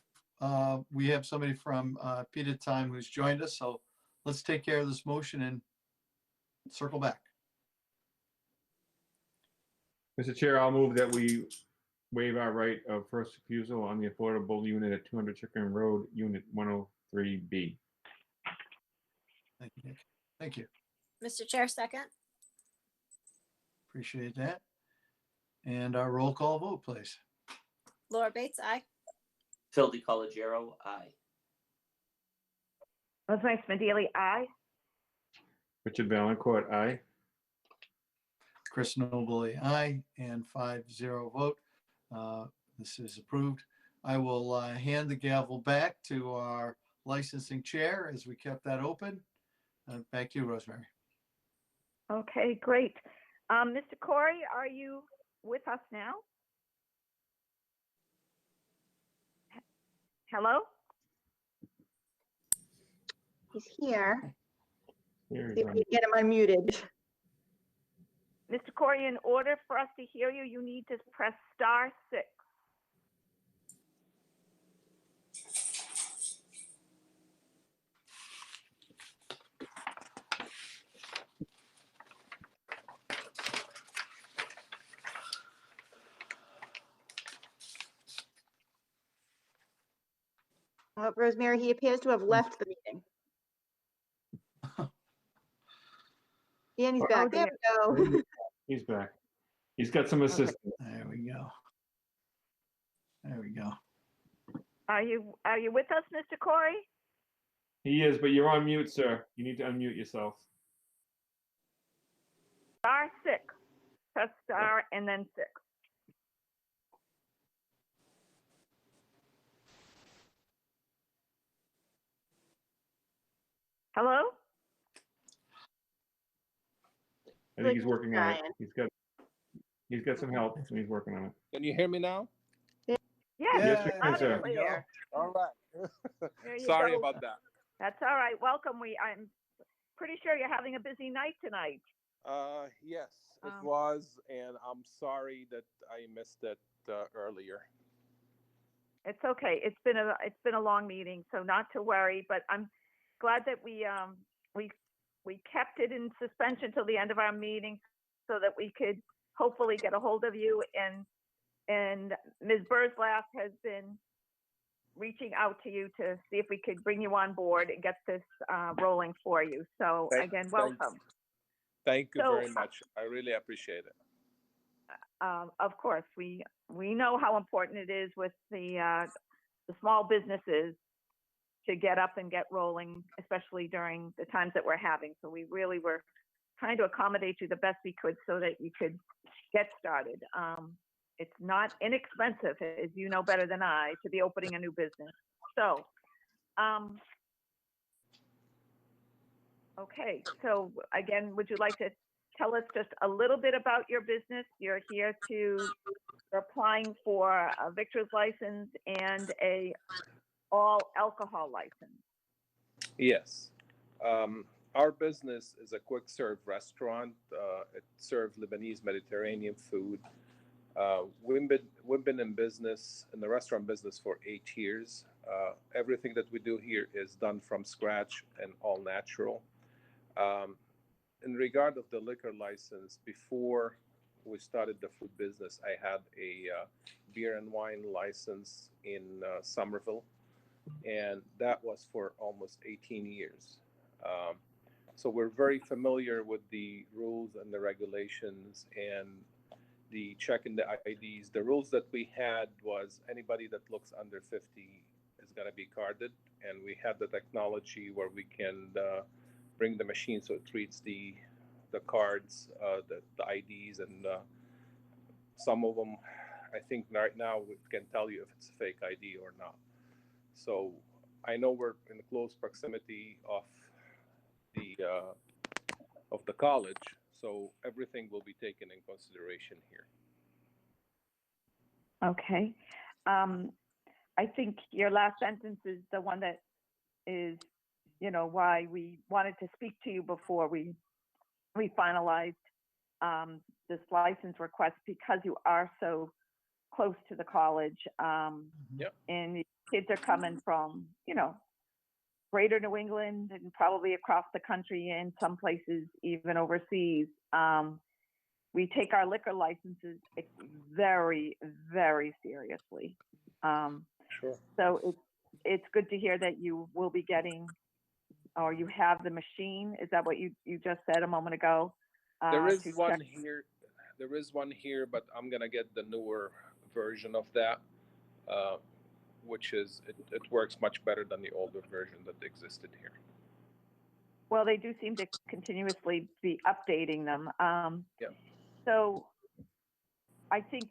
we have somebody from Peter Time who's joined us. So let's take care of this motion and circle back. Mr. Chair, I'll move that we waive our right of first refusal on the affordable unit at 200 Chickering Road, unit 103B. Thank you, Nick. Thank you. Mr. Chair, second. Appreciate that. And our roll call vote, please. Laura Bates, aye. Phil DiColigiero, aye. Rosemary Smedili, aye. Richard Valencourt, aye. Chris Nobley, aye. And 5-0 vote. This is approved. I will hand the gavel back to our licensing chair as we kept that open. Back to you, Rosemary. Okay, great. Mr. Corey, are you with us now? Hello? He's here. Here See if we can get him unmuted. Mr. Corey, in order for us to hear you, you need to press *6. Well, Rosemary, he appears to have left the meeting. And he's back. There we go. He's back. He's got some assistance. There we go. There we go. Are you with us, Mr. Corey? He is, but you're on mute, sir. You need to unmute yourself. *6. Press star and then 6. Hello? I think he's working on it. He's got some help, and he's working on it. Can you hear me now? Yes, Yes, we can, loud sir. and clear. All right. There you Sorry go. about that. That's all right. Welcome. I'm pretty sure you're having a busy night tonight. Yes, it was, and I'm sorry that I missed it earlier. It's okay. It's been a long meeting, so not to worry. But I'm glad that we kept it in suspension till the end of our meeting, so that we could hopefully get a hold of you. And Ms. Burzlaff has been reaching out to you to see if we could bring you on board and get this rolling for you. So again, welcome. Thank you So, very much. I really appreciate it. Of course, we know how important it is with the small businesses to get up and get rolling, especially during the times that we're having. So we really were trying to accommodate you the best we could so that you could get started. It's not inexpensive, as you know better than I, to be opening a new business. So, okay. So again, would you like to tell us just a little bit about your business? You're you're applying for a victor's license and a all alcohol license. Yes. Our business is a quick serve restaurant. It serves Lebanese Mediterranean food. We've been in business, in the restaurant business, for 8 years. Everything that we do here is done from scratch and all natural. In regard of the liquor license, before we started the food business, I had a beer and wine license in Somerville. and that was for almost 18 years. So we're very familiar with the rules and the regulations and the checking the IDs. The rules that we had was anybody that looks under 50 is going to be carded, and we had the technology where we can bring the machine so it reads the cards, the IDs, and some of them, I think right now we can tell you if it's a fake ID or not. So I know we're in close proximity of the college, so everything will be taken in consideration here. Okay. I think your last sentence is the one that is, why we wanted to speak to you before we finalized this license request, because you are so close to the college. Yep. And the kids are coming from, greater New England and probably across the country, and some places even overseas. We take our liquor licenses very, very seriously. Sure. So it's good to hear that you will be getting, or you have the machine. Is that what you just said a moment ago? There is one here. There is one here, but I'm gonna get the newer version of that, which is it works much better than the older version that existed here. Well, they do seem to continuously be updating them. Yeah. So I think,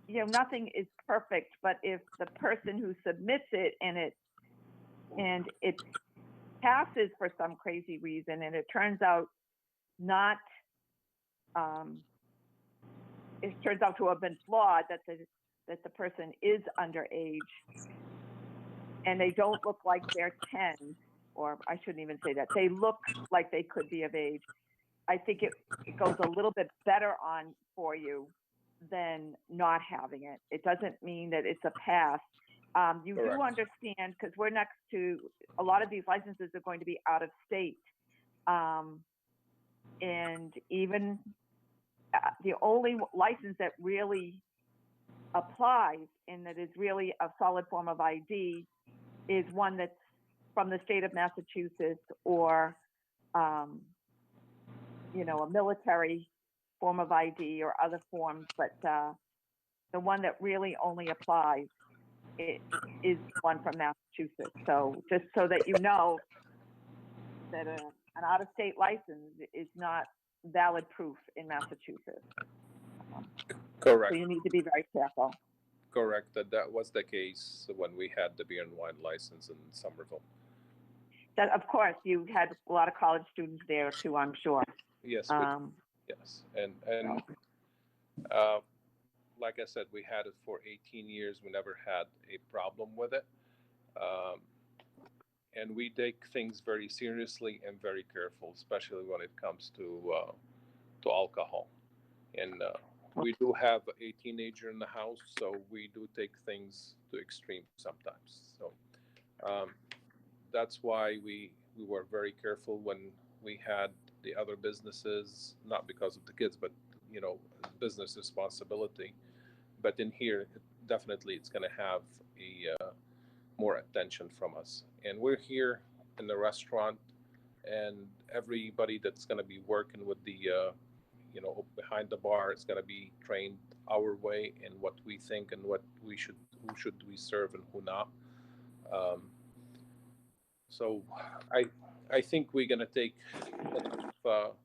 nothing is perfect, but if the person who submits it and it passes for some crazy reason, and it turns out not, it turns out to have been flawed, that the person is underage, and they don't look like they're 10, or I shouldn't even say that, they look like they could be of age, I think it goes a little bit better on for you than not having it. It doesn't mean that it's a pass. You Correct. do understand, because we're next to, a lot of these licenses are going to be out of state. And even the only license that really applies and that is really a solid form of ID is one that's from the state of Massachusetts, or a military form of ID or other forms, but the one that really only applies is one from Massachusetts. So just so that you know that an out-of-state license is not valid proof in Massachusetts. Correct. So you need to be very careful. Correct. That was the case when we had the beer and wine license in Somerville. That, of course, you had a lot of college students there too, I'm sure. Yes. Yes. And like I said, we had it for 18 years. We never had a problem with it. And we take things very seriously and very careful, especially when it comes to alcohol. And we do have a teenager in the house, so we do take things to extreme sometimes. So that's why we were very careful when we had the other businesses, not because of the kids, but business responsibility. But in here, definitely it's going to have a more attention from us. And we're here in the restaurant, and everybody that's going to be working with the behind the bar is going to be trained our way in what we think and what who should we serve and who not. So I think we're going to take enough,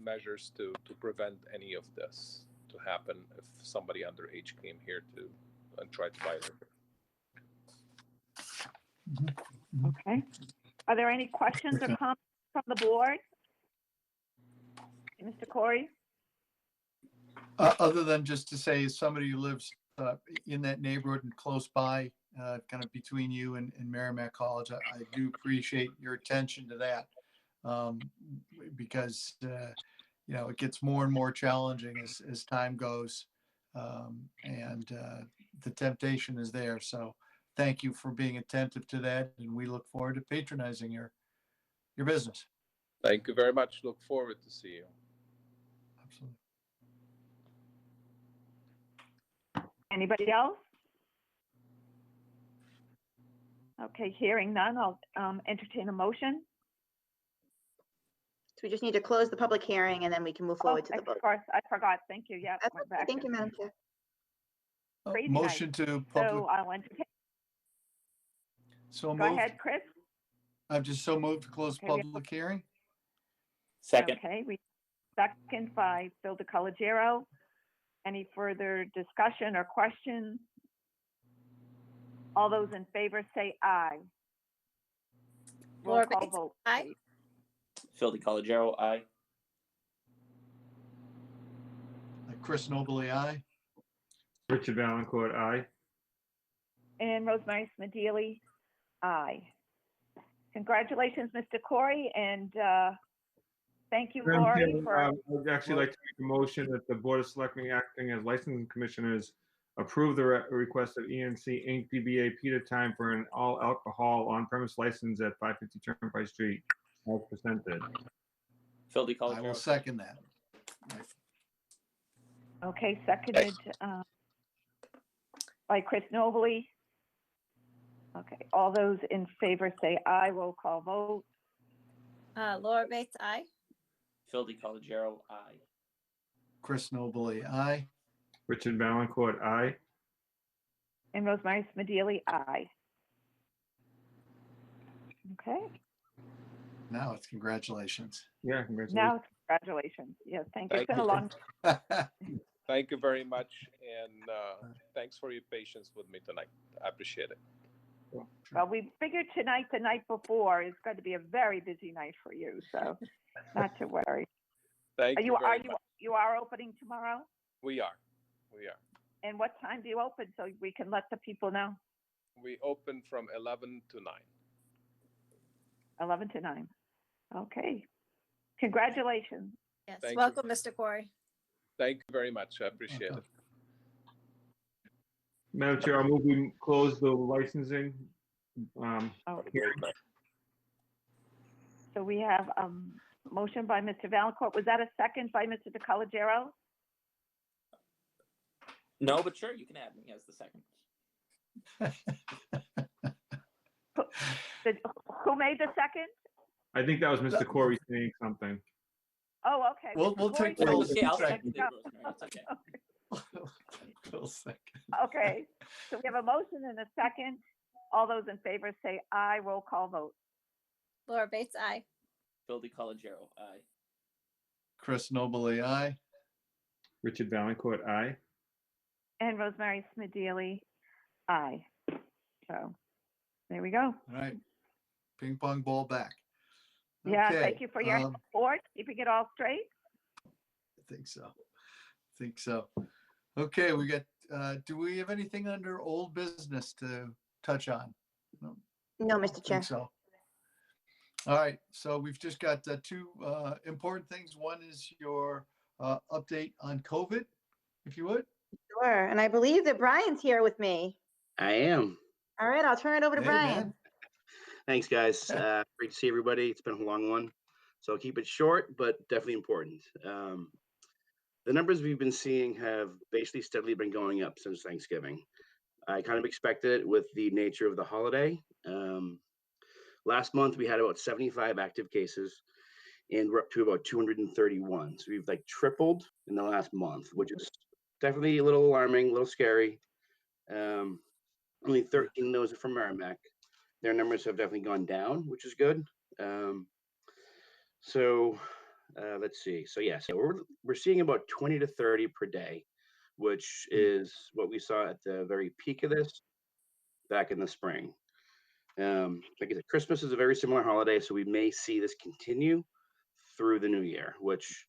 measures to prevent any of this to happen if somebody underage came here and tried to buy liquor. Okay. Are there any questions or comments from the board? Mr. Corey? Other than just to say, as somebody who lives in that neighborhood and close by, kind of between you and Merrimack College, I do appreciate your attention to that, because it gets more and more challenging as time goes, and the temptation is there. So thank you for being attentive to that, and we look forward to patronizing your business. Thank you very much. Look forward to see you. Absolutely. Anybody else? Okay, hearing none, I'll entertain a motion. So we just need to close the public hearing and then we can move forward to the Of vote. course, I forgot. Thank you. Yeah. That's okay. Thank you, Madam Chair. Crazy Motion night. to public, So I'll entertain. so Go moved. ahead, Chris. I've just so moved to close Okay, we have- public hearing. Second. Okay, we second by Phil DeColigiero. Any further discussion or questions? All those in favor say aye. Roll Laura call Bates, vote. aye. please. Phil DeColigiero, aye. Chris Nobley, aye. Richard Valencourt, aye. And Rosemary Smedili, aye. Congratulations, Mr. Corey, and thank you, Madam Lori, Chair, for. I'd actually like to make a motion that the Board of Selectmen acting as licensing commissioners approve the request of ENC Inc. DBA Peter Time for an all alcohol on-premise license at 550 Turnpike Street as presented. Phil I DeColigiero. will second that. Okay, seconded by Chris Nobley. Okay, all those in favor say aye. Roll call vote. Laura Bates, aye. Phil DeColigiero, aye. Chris Nobley, aye. Richard Valencourt, aye. And Rosemary Smedili, aye. Okay, Now it's congratulations. Yeah, congratulations. now congratulations. Yes, thank you. It's been a long. Thank you very much, and thanks for your patience with me tonight. I appreciate it. Well, we figured tonight, the night before, is going to be a very busy night for you, so not to worry. Thank you very much. You are opening tomorrow? We are. And what time do you open so we can let the people know? We open from 11 to 9. 11 to 9. Okay. Congratulations. Yes, Thank you. welcome, Mr. Corey. Thank you very much. I appreciate it. Madam Chair, I'll move we close the licensing. Hearing. So we have motion by Mr. Valencourt. Was that a second by Mr. DeColigiero? No, but sure, you can add me as the second. Who made the second? I think that was Mr. Corey saying something. Oh, okay. We'll Mr. Corey take said- Phil's Okay, I'll second. second it, Rosemary. It's okay. Phil's second. Okay, so we have a motion and a second. All those in favor say aye. Roll call vote. Laura Bates, aye. Phil DeColigiero, aye. Chris Nobley, aye. Richard Valencourt, aye. And Rosemary Smedili, aye. So there we go. All right. Ping pong ball back. Yeah, Okay, thank you for your support, keeping it all straight. I think so. Okay, we got, do we have anything under old business to touch on? No, Mr. Chair. Think so. All right, so we've just got two important things. One is your update on COVID, if you would. Sure. And I believe that Brian's here with me. I am. All right, I'll turn it over to Hey, Brian. man. Thanks, guys. Great to see everybody. It's been a long one. So I'll keep it short, but definitely important. The numbers we've been seeing have basically steadily been going up since Thanksgiving. I kind of expected it with the nature of the holiday. Last month, we had about 75 active cases, and we're up to about 231. So we've like tripled in the last month, which is definitely a little alarming, a little scary. Only 13 of those are from Merrimack. Their numbers have definitely gone down, which is good. Let's see. So yeah, so we're seeing about 20 to 30 per day, which is what we saw at the very peak of this back in the spring. Like I said, Christmas is a very similar holiday, so we may see this continue through the new year, which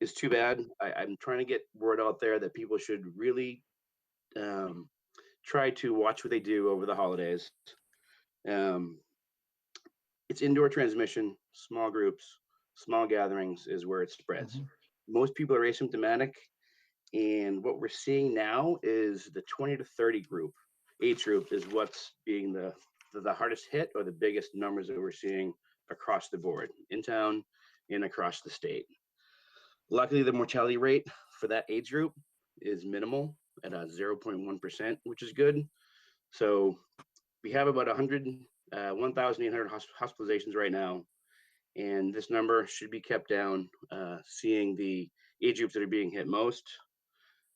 is too bad. I'm trying to get word out there that people should really try to watch what they do over the holidays. It's indoor transmission, small groups, small gatherings is where it spreads. Most people are asymptomatic, and what we're seeing now is the 20 to 30 age group is what's being the hardest hit, or the biggest numbers that we're seeing across the board in town and across the state. Luckily, the mortality rate for that age group is minimal at 0.1%, which is good. So we have about 1,800 hospitalizations right now, and this number should be kept down, seeing the age groups that are being hit most.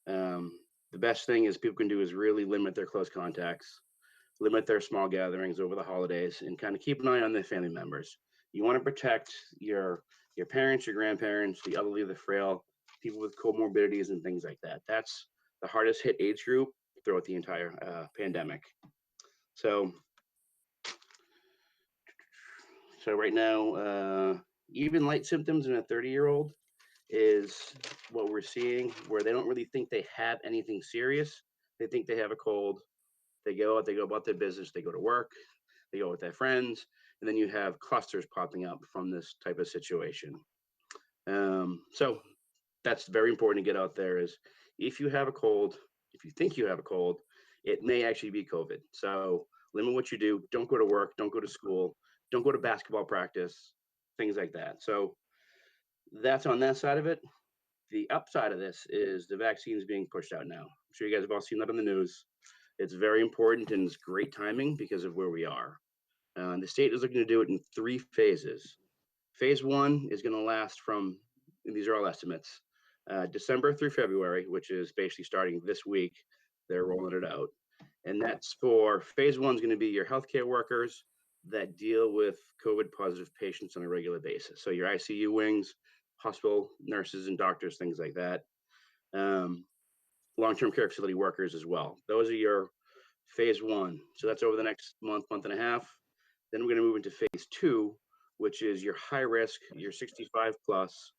The best thing is people can do is really limit their close contacts, limit their small gatherings over the holidays, and kind of keep an eye on their family members. You want to protect your parents, your grandparents, the elderly, the frail, people with comorbidities and things like that. That's the hardest hit age group throughout the entire pandemic. So right now, even light symptoms in a 30-year-old is what we're seeing, where they don't really think they have anything serious. They think they have a cold. They go out, they go about their business, they go to work, they go with their friends, and then you have clusters popping up from this type of situation. So that's very important to get out there is if you have a cold, if you think you have a cold, it may actually be COVID. So limit what you do. Don't go to work, don't go to school, don't go to basketball practice, things like that. So that's on that side of it. The upside of this is the vaccine is being pushed out now. I'm sure you guys have all seen that on the news. It's very important and it's great timing because of where we are. The state is looking to do it in 3 phases. Phase 1 is going to last from, and these are all estimates, December through February, which is basically starting this week. They're rolling it out. And that's for phase 1 is going to be your healthcare workers that deal with COVID positive patients on a regular basis. So your ICU wings, hospital nurses and doctors, things like that. Long-term care facility workers as well. Those are your phase 1. So that's over the next month and a half. Then we're going to move into phase 2, which is your high risk, your 65 plus,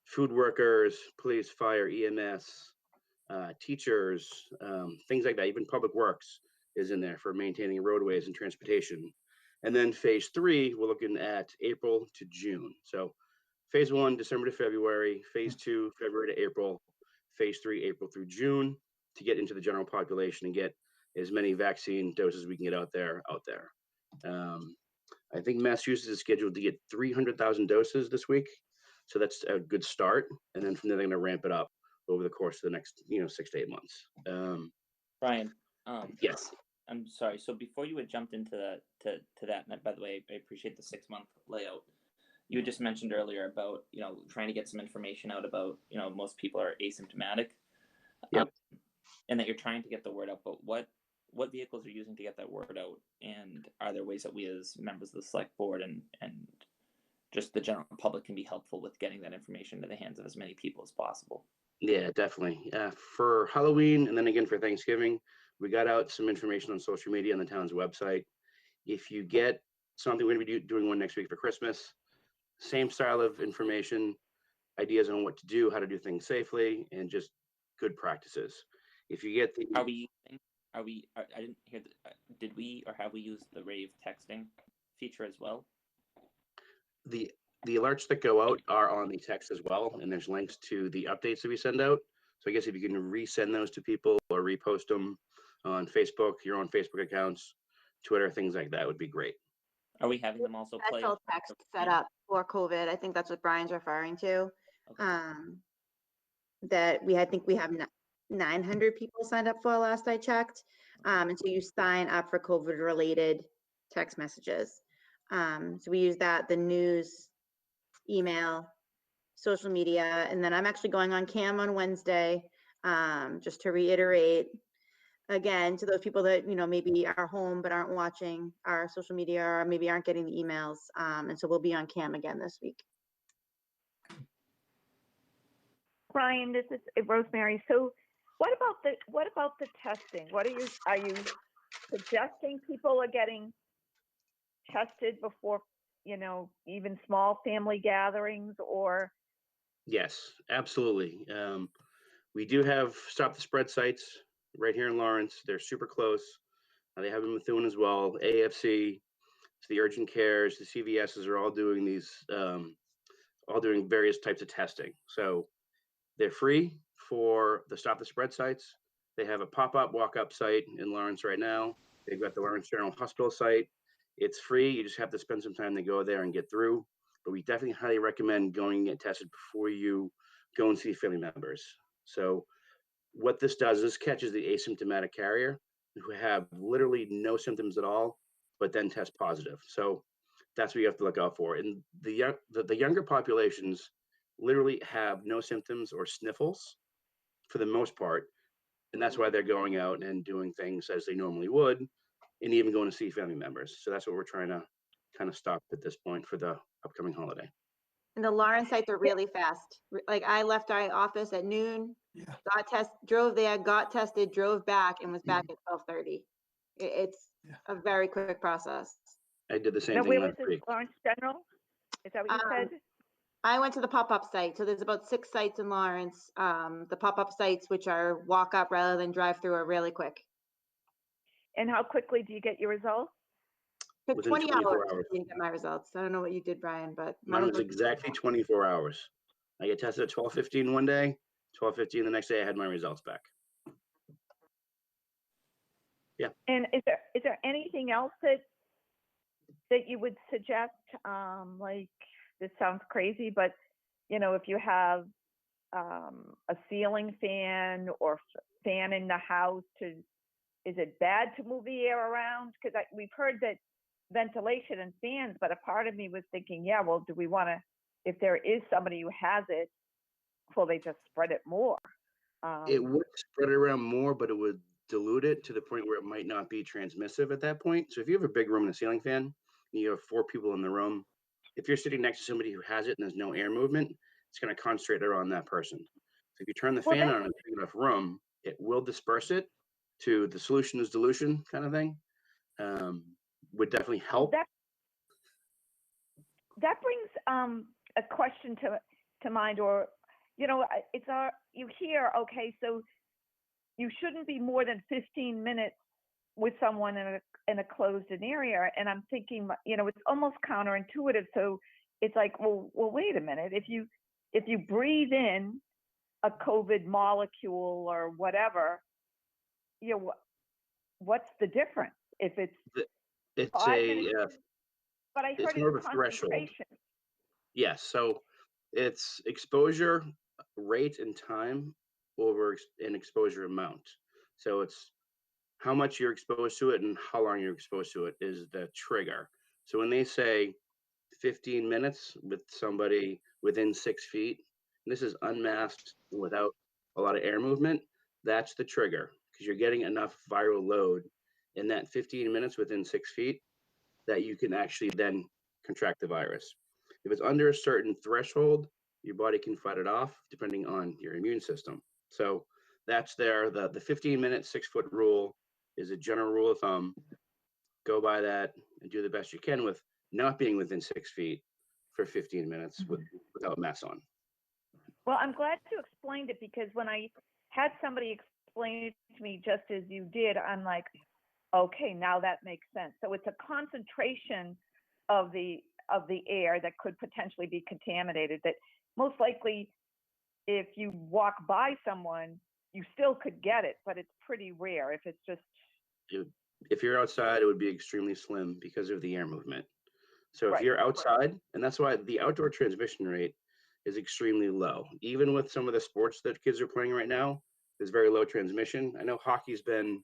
food workers, police, fire, EMS, teachers, things like that. Even public works is in there for maintaining roadways and transportation. And then phase 3, we're looking at April to June. So phase 1, December to February, phase 2, February to April, phase 3, April through June, to get into the general population and get as many vaccine doses we can get out there. I think Massachusetts is scheduled to get 300,000 doses this week. So that's a good start. And then from there, they're going to ramp it up over the course of the next, 6 to 8 months. Brian, yes. I'm sorry. So before you had jumped into that, and by the way, I appreciate the 6-month layout. You had just mentioned earlier about, trying to get some information out about, most people are asymptomatic. Yep. And that you're trying to get the word out, but what vehicles are you using to get that word out? And are there ways that we as members of the select board and just the general public can be helpful with getting that information to the hands of as many people as possible? Yeah, definitely. For Halloween and then again for Thanksgiving, we got out some information on social media on the town's website. If you get something, we're going to be doing one next week for Christmas. Same style of information, ideas on what to do, how to do things safely, and just good practices. If you get the, I didn't hear did we or have we used the rave texting feature as well? The alerts that go out are on the text as well, and there's links to the updates that we send out. So I guess if you can resend those to people or repost them on Facebook, your own Facebook accounts, Twitter, things like that would be great. Are we having them also play? Special text set up for COVID. I think that's what Brian's referring to. Okay. I think we have 900 people signed up for last I checked. And so you sign up for COVID related text messages. So we use that, the news, email, social media, and then I'm actually going on cam on Wednesday, just to reiterate again to those people that maybe are home but aren't watching our social media or maybe aren't getting the emails, and so we'll be on cam again this week. Brian, this is Rosemary. So what about the testing? Are you suggesting people are getting tested before, even small family gatherings, or? Yes, absolutely. We do have Stop the Spread sites right here in Lawrence. They're super close. They have them in Methuen as well. AFC, the urgent cares, the CVSs are all doing various types of testing. So they're free for the Stop the Spread sites. They have a pop-up walk-up site in Lawrence right now. They've got the Lawrence General Hospital site. It's free. You just have to spend some time to go there and get through. But we definitely highly recommend going and get tested before you go and see family members. So what this does, this catches the asymptomatic carrier who have literally no symptoms at all, but then test positive. So that's what you have to look out for. And the younger populations literally have no symptoms or sniffles for the most part. And that's why they're going out and doing things as they normally would, and even going to see family members. So that's what we're trying to kind of stop at this point for the upcoming holiday. And the Lawrence sites are really fast. Like I left our office at noon, drove there, got tested, drove back, and was back at 12:30. It's a very quick process. I did the same Now, thing where was last this, week. Lawrence General? Is that what you said? I went to the pop-up site. So there's about 6 sites in Lawrence. The pop-up sites, which are walk up rather than drive through, are really quick. And how quickly do you get your results? Took Within 20 24 hours hours. to get my results. I don't know what you did, Brian, but Mine was exactly 24 hours. I get tested at 12:15 one day, 12:15 the next day. I had my results back. Yeah. And is there anything else that you would suggest? Like, this sounds crazy, but if you have a ceiling fan or fan in the house, is it bad to move the air around? Because we've heard that ventilation and fans, but a part of me was thinking, yeah, well, do we want to, if there is somebody who has it, will they just spread it more? It would spread it around more, but it would dilute it to the point where it might not be transmissive at that point. So if you have a big room and a ceiling fan, and you have 4 people in the room, if you're sitting next to somebody who has it and there's no air movement, it's going to concentrate it on that person. So if you turn the fan on in a big enough room, it will disperse it to the solution is dilution kind of thing. Would definitely help. That brings a question to mind, or it's you hear, okay, so you shouldn't be more than 15 minutes with someone in a closed-in area, and I'm thinking, it's almost counterintuitive. So it's like, well, wait a minute. If you breathe in a COVID molecule or whatever, what's the difference? If it's 5 minutes, but I heard it's more of a threshold. concentration. Yes, so it's exposure rate and time over an exposure amount. So it's how much you're exposed to it and how long you're exposed to it is the trigger. So when they say 15 minutes with somebody within 6 feet, and this is unmasked without a lot of air movement, that's the trigger, because you're getting enough viral load in that 15 minutes within 6 feet that you can actually then contract the virus. If it's under a certain threshold, your body can fight it off depending on your immune system. So that's there. The 15-minute 6-foot rule is a general rule of thumb. Go by that and do the best you can with not being within 6 feet for 15 minutes without masks on. Well, I'm glad you explained it, because when I had somebody explain it to me just as you did, I'm like, okay, now that makes sense. So it's a concentration of the air that could potentially be contaminated, that most likely if you walk by someone, you still could get it, but it's pretty rare if it's just. If you're outside, it would be extremely slim because of the air movement. So if you're Right. outside, and that's why the outdoor transmission rate is extremely low. Even with some of the sports that kids are playing right now, there's very low transmission. I know hockey's been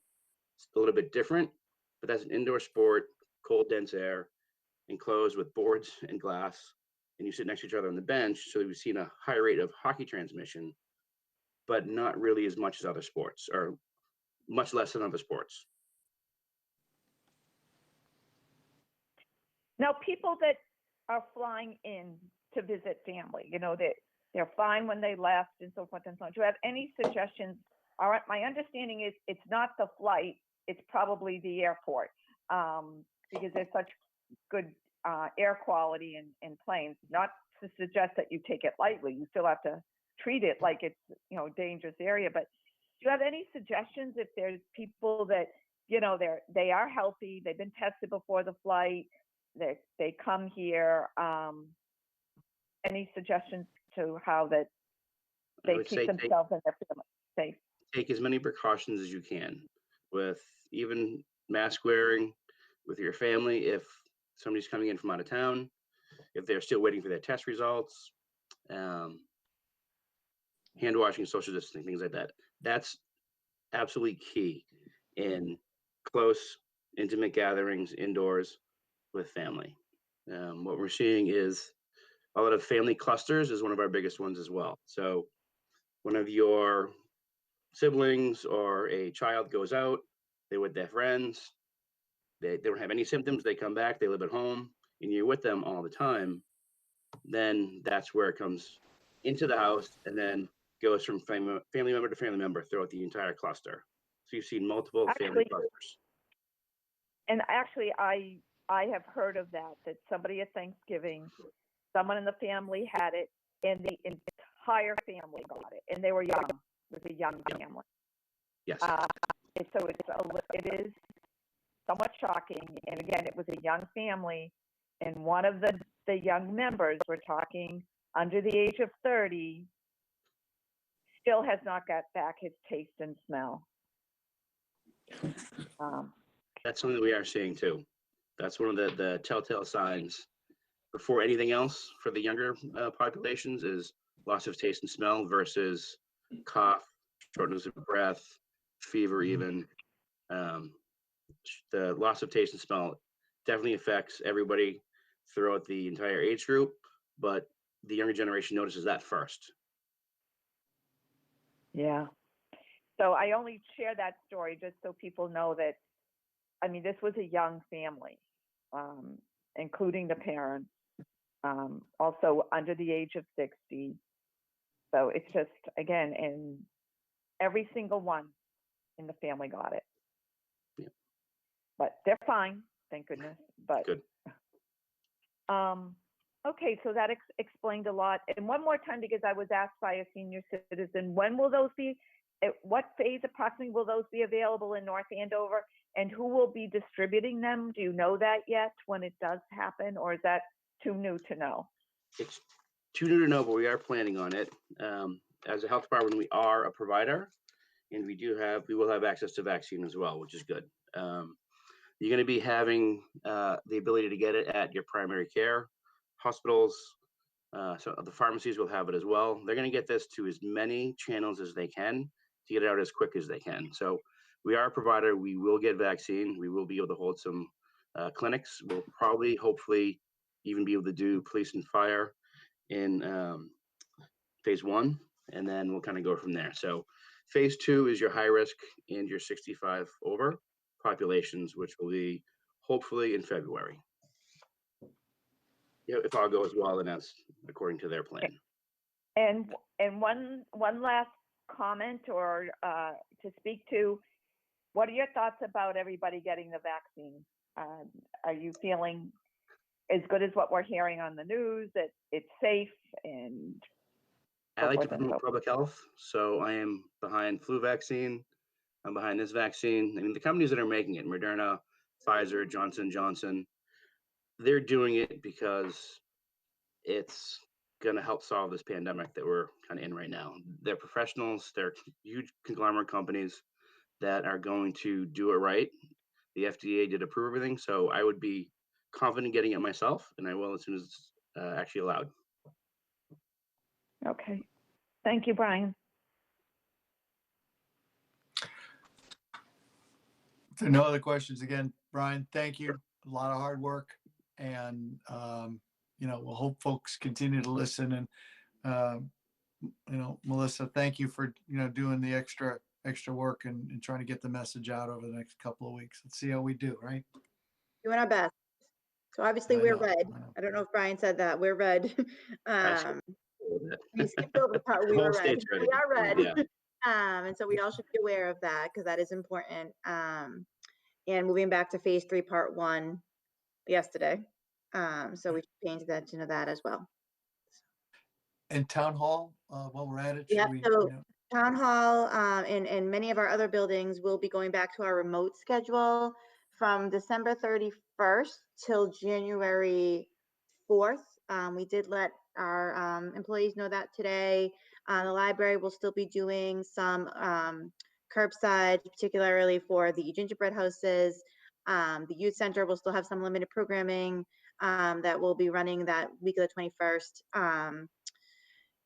a little bit different, but that's an indoor sport, cold, dense air, enclosed with boards and glass, and you sit next to each other on the bench. So we've seen a high rate of hockey transmission, but not really as much as other sports, or much less than other sports. Now, people that are flying in to visit family, they're fine when they left and so forth and so on. Do you have any suggestions? All right, my understanding is it's not the flight, it's probably the airport, because there's such good air quality in planes. Not to suggest that you take it lightly, you still have to treat it like it's a dangerous area. But do you have any suggestions if there's people that they are healthy, they've been tested before the flight, they come here? Any suggestions to how that they keep themselves and their family safe? Take as many precautions as you can, with even mask wearing with your family if somebody's coming in from out of town, if they're still waiting for their test results, hand washing, social distancing, things like that. That's absolutely key in close, intimate gatherings indoors with family. What we're seeing is a lot of family clusters is one of our biggest ones as well. So one of your siblings or a child goes out, they're with their friends, they don't have any symptoms, they come back, they live at home, and you're with them all the time, then that's where it comes into the house and then goes from family member to family member throughout the entire cluster. So you've seen multiple family clusters. And actually, I have heard of that somebody at Thanksgiving, someone in the family had it, and the entire family got it, and they were young. It was a young family. Yes. And so it is somewhat shocking. And again, it was a young family, and one of the young members, we're talking under the age of 30, still has not got back his taste and smell. That's something we are seeing too. That's one of the telltale signs before anything else for the younger populations is loss of taste and smell versus cough, shortness of breath, fever even. The loss of taste and smell definitely affects everybody throughout the entire age group, but the younger generation notices that first. Yeah. So I only share that story just so people know that, I mean, this was a young family, including the parents, also under the age of 60. So it's just, again, and every single one in the family got it. Yeah. But they're fine, thank goodness. But good. Okay, so that explained a lot. And one more time, because I was asked by a senior citizen, when will those be? At what phase approximately will those be available in North Andover? And who will be distributing them? Do you know that yet when it does happen, or is that too new to know? It's too new to know, but we are planning on it. As a health department, we are a provider, and we will have access to vaccine as well, which is good. You're going to be having the ability to get it at your primary care hospitals. So the pharmacies will have it as well. They're going to get this to as many channels as they can to get it out as quick as they can. So we are a provider. We will get vaccine. We will be able to hold some clinics. We'll probably, hopefully, even be able to do police and fire in phase 1, and then we'll kind of go from there. So phase 2 is your high risk and your 65 over populations, which will be hopefully in February. If all goes well and as according to their plan. And one last comment or to speak to, what are your thoughts about everybody getting the vaccine? Are you feeling as good as what we're hearing on the news, that it's safe? And I like to promote public health, so I am behind flu vaccine. I'm behind this vaccine. I mean, the companies that are making it, Moderna, Pfizer, Johnson & Johnson, they're doing it because it's going to help solve this pandemic that we're kind of in right now. They're professionals. They're huge conglomerate companies that are going to do it right. The FDA did approve everything, so I would be confident getting it myself, and I will as soon as it's actually allowed. Okay. Thank you, Brian. If there are no other questions, again, Brian, thank you. A lot of hard work, and we'll hope folks continue to listen. And Melissa, thank you for doing the extra work and trying to get the message out over the next couple of weeks. Let's see how we do, right? Doing our best. So obviously we're red. I don't know if Brian said that. We're red. We skipped over the part we were red. We are red. Yeah. And so we all should be aware of that because that is important. And moving back to phase 3, part 1 yesterday. So we should pay attention to that as well. And town hall, while we're at it, Yeah, so town hall and many of our other buildings will be going back to our remote schedule from December 31st till January 4th. We did let our employees know that today. The library will still be doing some curbside, particularly for the gingerbread houses. The youth center will still have some limited programming that will be running that week of the 21st.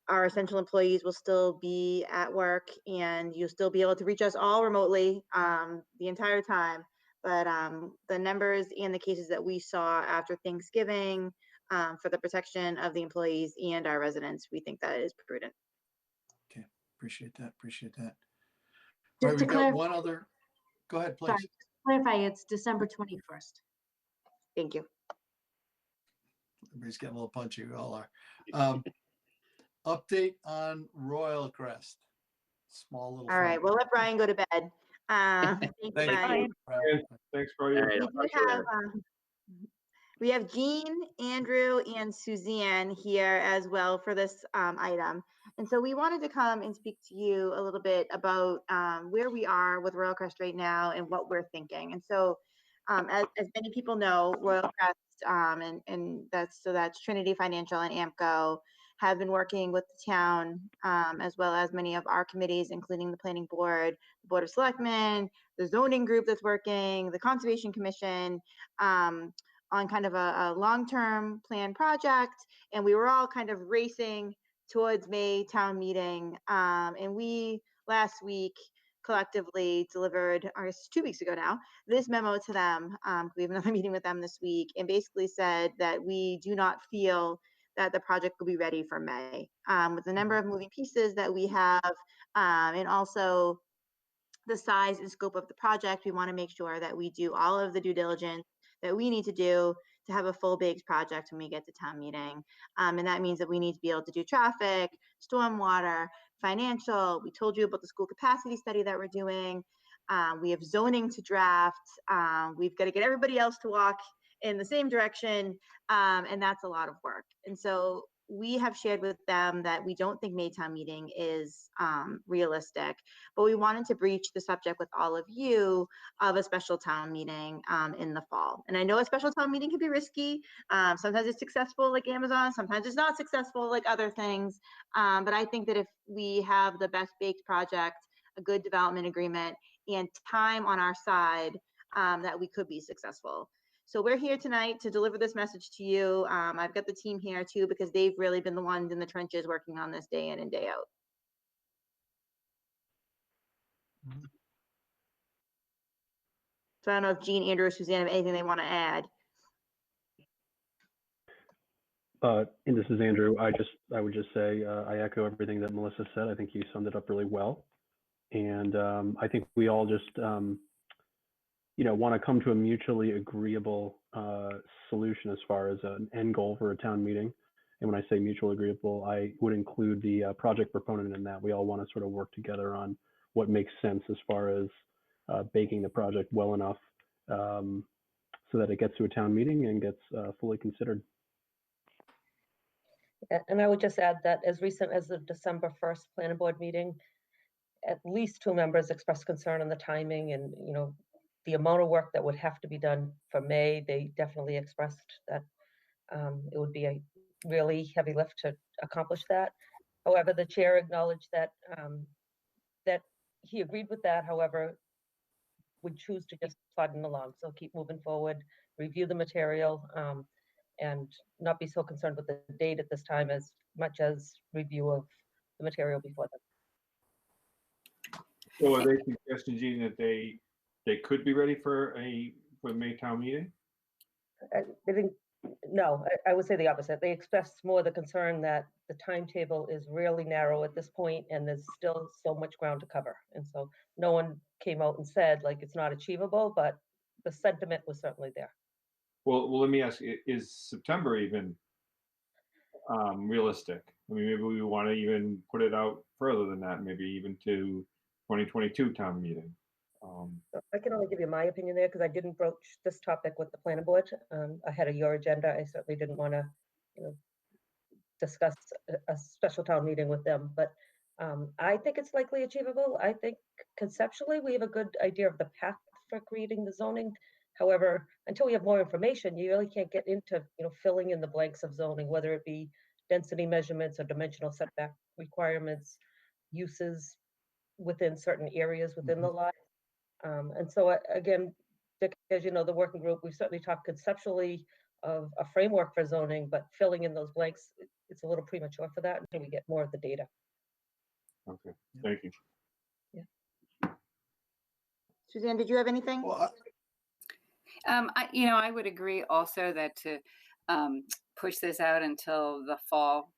Our essential employees will still be at work, and you'll still be able to reach us all remotely the entire time. But the numbers and the cases that we saw after Thanksgiving for the protection of the employees and our residents, we think that is prudent. Okay, appreciate that. Appreciate that. Just Right, to we've got clarify, one other. Go ahead, please. sorry, just to clarify, it's December 21st. Thank you. Everybody's getting a little punchy. We all are. Update on Royal Crest. Small little. All right, we'll let Brian go to bed. Thank you, Thank Brian. you. Thanks for your. We have Jean, Andrew, and Suzanne here as well for this item. And so we wanted to come and speak to you a little bit about where we are with Royal Crest right now and what we're thinking. And so as many people know, Royal Crest and that's Trinity Financial and AMCO have been working with the town as well as many of our committees, including the Planning Board, the Board of Selectmen, the zoning group that's working, the Conservation Commission, on kind of a long-term plan project. And we were all kind of racing towards May town meeting. And we last week collectively delivered, or 2 weeks ago now, this memo to them. We have another meeting with them this week and basically said that we do not feel that the project will be ready for May. With the number of moving pieces that we have and also the size and scope of the project, we want to make sure that we do all of the due diligence that we need to do to have a full baked project when we get to town meeting. And that means that we need to be able to do traffic, stormwater, financial. We told you about the school capacity study that we're doing. We have zoning to draft. We've got to get everybody else to walk in the same direction. And that's a lot of work. And so we have shared with them that we don't think May town meeting is realistic, but we wanted to breach the subject with all of you of a special town meeting in the fall. And I know a special town meeting can be risky. Sometimes it's successful like Amazon, sometimes it's not successful like other things. But I think that if we have the best baked project, a good development agreement, and time on our side, that we could be successful. So we're here tonight to deliver this message to you. I've got the team here too, because they've really been the ones in the trenches working on this day in and day out. So I don't know if Jean, Andrew, or Suzanne have anything they want to add. And this is Andrew. I would just say I echo everything that Melissa said. I think you summed it up really well. And I think we all just want to come to a mutually agreeable solution as far as an end goal for a town meeting. And when I say mutually agreeable, I would include the project proponent in that. We all want to sort of work together on what makes sense as far as baking the project well enough so that it gets to a town meeting and gets fully considered. And I would just add that as recent as the December 1st planning board meeting, at least 2 members expressed concern on the timing and, the amount of work that would have to be done for May. They definitely expressed that it would be a really heavy lift to accomplish that. However, the chair acknowledged that that he agreed with that. However, would choose to just plod along. So keep moving forward, review the material, and not be so concerned with the date at this time as much as review of the material before them. So are they suggesting, Jean, that they could be ready for the May town meeting? They didn't. No, I would say the opposite. They expressed more the concern that the timetable is really narrow at this point, and there's still so much ground to cover. And so no one came out and said like it's not achievable, but the sentiment was certainly there. Well, let me ask: is September even realistic? I mean, maybe we want to even put it out further than that, maybe even to 2022 town meeting. I can only give you my opinion there because I didn't broach this topic with the planning board ahead of your agenda. I certainly didn't want to, discuss a special town meeting with them. But I think it's likely achievable. I think conceptually we have a good idea of the path for creating the zoning. However, until we have more information, you really can't get into filling in the blanks of zoning, whether it be density measurements or dimensional setback requirements, uses within certain areas within the lot. And so again, Dick, as you know, the working group, we've certainly talked conceptually of a framework for zoning, but filling in those blanks, it's a little premature for that until we get more of the data. Okay, thank you. Suzanne, did you have anything? Well, I would agree also that to push this out until the fall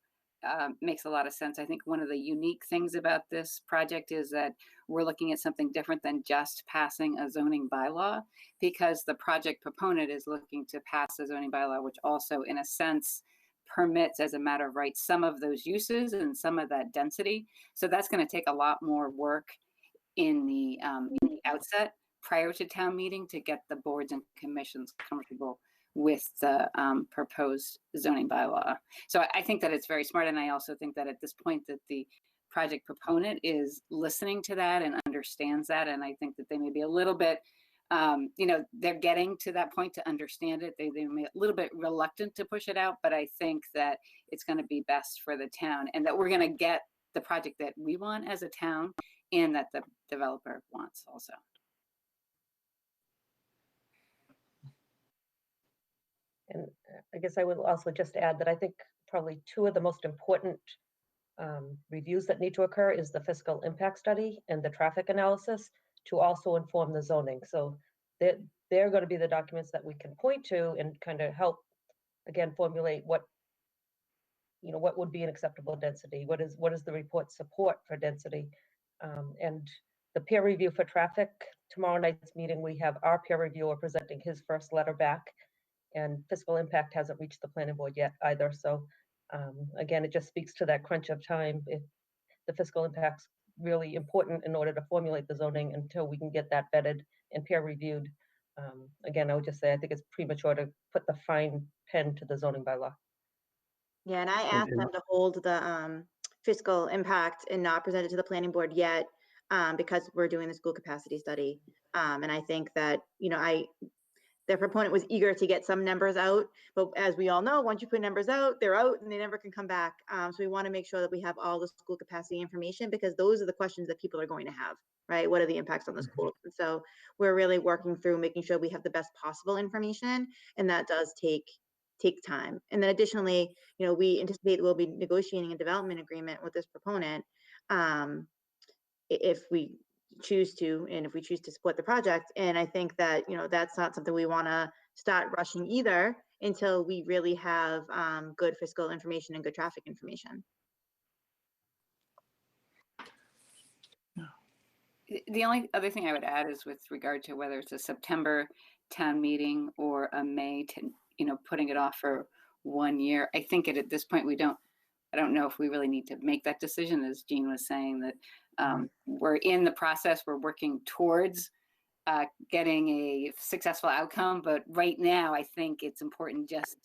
makes a lot of sense. I think one of the unique things about this project is that we're looking at something different than just passing a zoning bylaw, because the project proponent is looking to pass a zoning bylaw, which also, in a sense, permits as a matter of right some of those uses and some of that density. So that's going to take a lot more work in the outset prior to town meeting to get the boards and commissions comfortable with the proposed zoning bylaw. So I think that it's very smart. And I also think that at this point that the project proponent is listening to that and understands that. And I think that they may be a little bit, they're getting to that point to understand it. They may be a little bit reluctant to push it out, but I think that it's going to be best for the town and that we're going to get the project that we want as a town and that the developer wants also. And I guess I would also just add that I think probably two of the most important reviews that need to occur is the fiscal impact study and the traffic analysis to also inform the zoning. So they're going to be the documents that we can point to and kind of help, again, formulate what would be an acceptable density. What is the report support for density? And the peer review for traffic, tomorrow night's meeting, we have our peer reviewer presenting his first letter back. And fiscal impact hasn't reached the planning board yet either. So again, it just speaks to that crunch of time. If the fiscal impact's really important in order to formulate the zoning until we can get that vetted and peer reviewed. Again, I would just say, I think it's premature to put the fine pen to the zoning bylaw. Yeah, and I asked them to hold the fiscal impact and not present it to the planning board yet because we're doing the school capacity study. And I think that, their proponent was eager to get some numbers out, but as we all know, once you put numbers out, they're out and they never can come back. So we want to make sure that we have all the school capacity information because those are the questions that people are going to have, right? What are the impacts on the school? And so we're really working through making sure we have the best possible information, and that does take time. And then additionally, we anticipate we'll be negotiating a development agreement with this proponent if we choose to, and if we choose to support the project. And I think that, that's not something we want to start rushing either until we really have good fiscal information and good traffic information. The only other thing I would add is with regard to whether it's a September town meeting or a May, putting it off for 1 year. I think at this point, I don't know if we really need to make that decision, as Jean was saying, that we're in the process, we're working towards getting a successful outcome. But right now, I think it's important just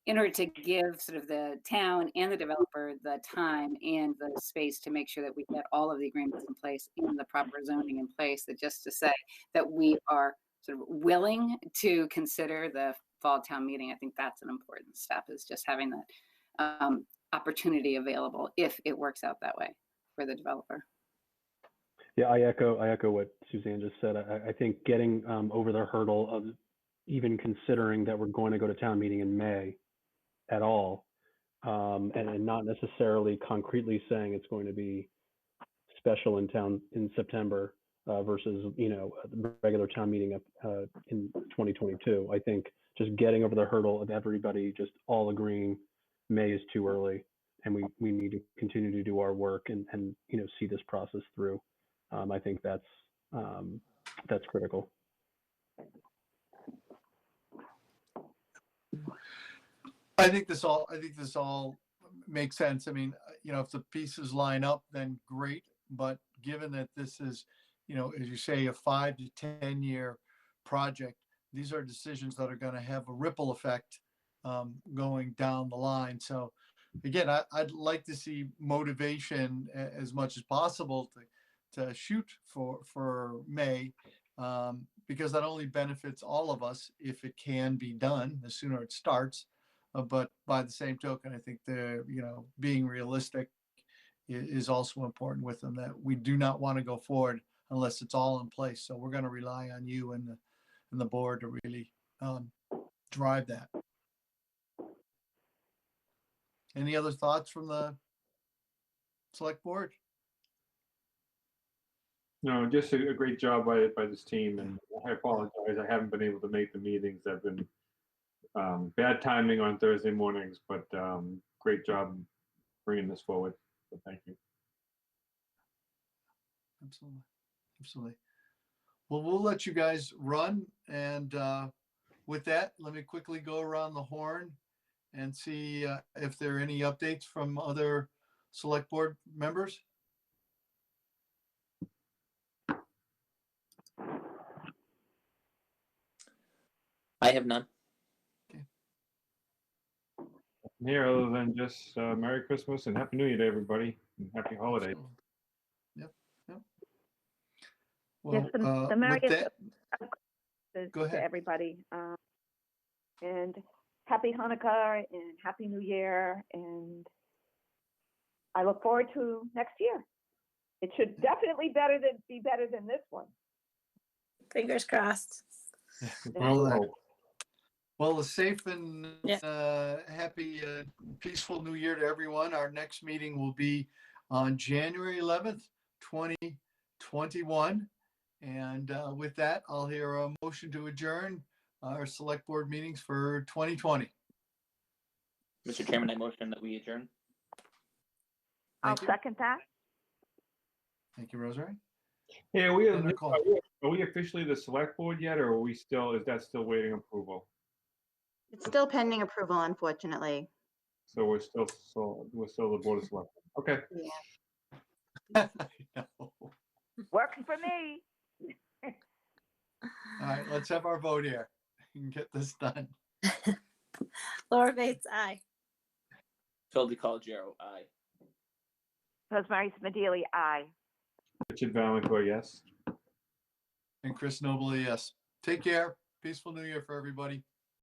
in order to give sort of the town and the developer the time and the space to make sure that we get all of the agreements in place and the proper zoning in place, that just to say that we are sort of willing to consider the fall town meeting. I think that's an important step, is just having that opportunity available if it works out that way for the developer. Yeah, I echo what Suzanne just said. I think getting over the hurdle of even considering that we're going to go to town meeting in May at all, and not necessarily concretely saying it's going to be special in town in September versus the regular town meeting in 2022. I think just getting over the hurdle of everybody just all agreeing May is too early, and we need to continue to do our work and see this process through. I think that's critical. I think this all makes sense. I mean, if the pieces line up, then great. But given that this is, as you say, a 5 to 10 year project, these are decisions that are going to have a ripple effect going down the line. So again, I'd like to see motivation as much as possible to shoot for May, because that only benefits all of us if it can be done. The sooner it starts. But by the same token, I think being realistic is also important with them, that we do not want to go forward unless it's all in place. So we're going to rely on you and the board to really drive that. Any other thoughts from the select board? No, just a great job by this team, and I apologize. I haven't been able to make the meetings. I've been bad timing on Thursday mornings, but great job bringing this forward. So thank you. Absolutely. Absolutely. Well, we'll let you guys run. And with that, let me quickly go around the horn and see if there are any updates from other select board members. I have none. Here, other than just Merry Christmas and Happy New Year to everybody, and Happy Holidays. Yep. Yep. Yes, Well, the with merriest that, go to ahead. everybody. And happy Hanukkah and Happy New Year. And I look forward to next year. It should definitely be better than this one. Fingers crossed. Well, a safe and happy, peaceful New Year to everyone. Our next meeting will be on January 11th, 2021. And with that, I'll hear a motion to adjourn our select board meetings for 2020. Mr. Chairman, I motion that we adjourn. I'll second that. Thank you, Rosemary. Hey, And Nicole. are we officially the select board yet, or are we still? Is that still waiting approval? It's still pending approval, unfortunately. So we're still the board of selectmen. Okay. Yeah. Working for me. All right, let's have our vote here and get this done. Laura Bates, aye. Phil DiColigiero, aye. Rosemary Smedili, aye. Richard Valencourt, yes. And Chris Noble, yes. Take care. Peaceful New Year for everybody.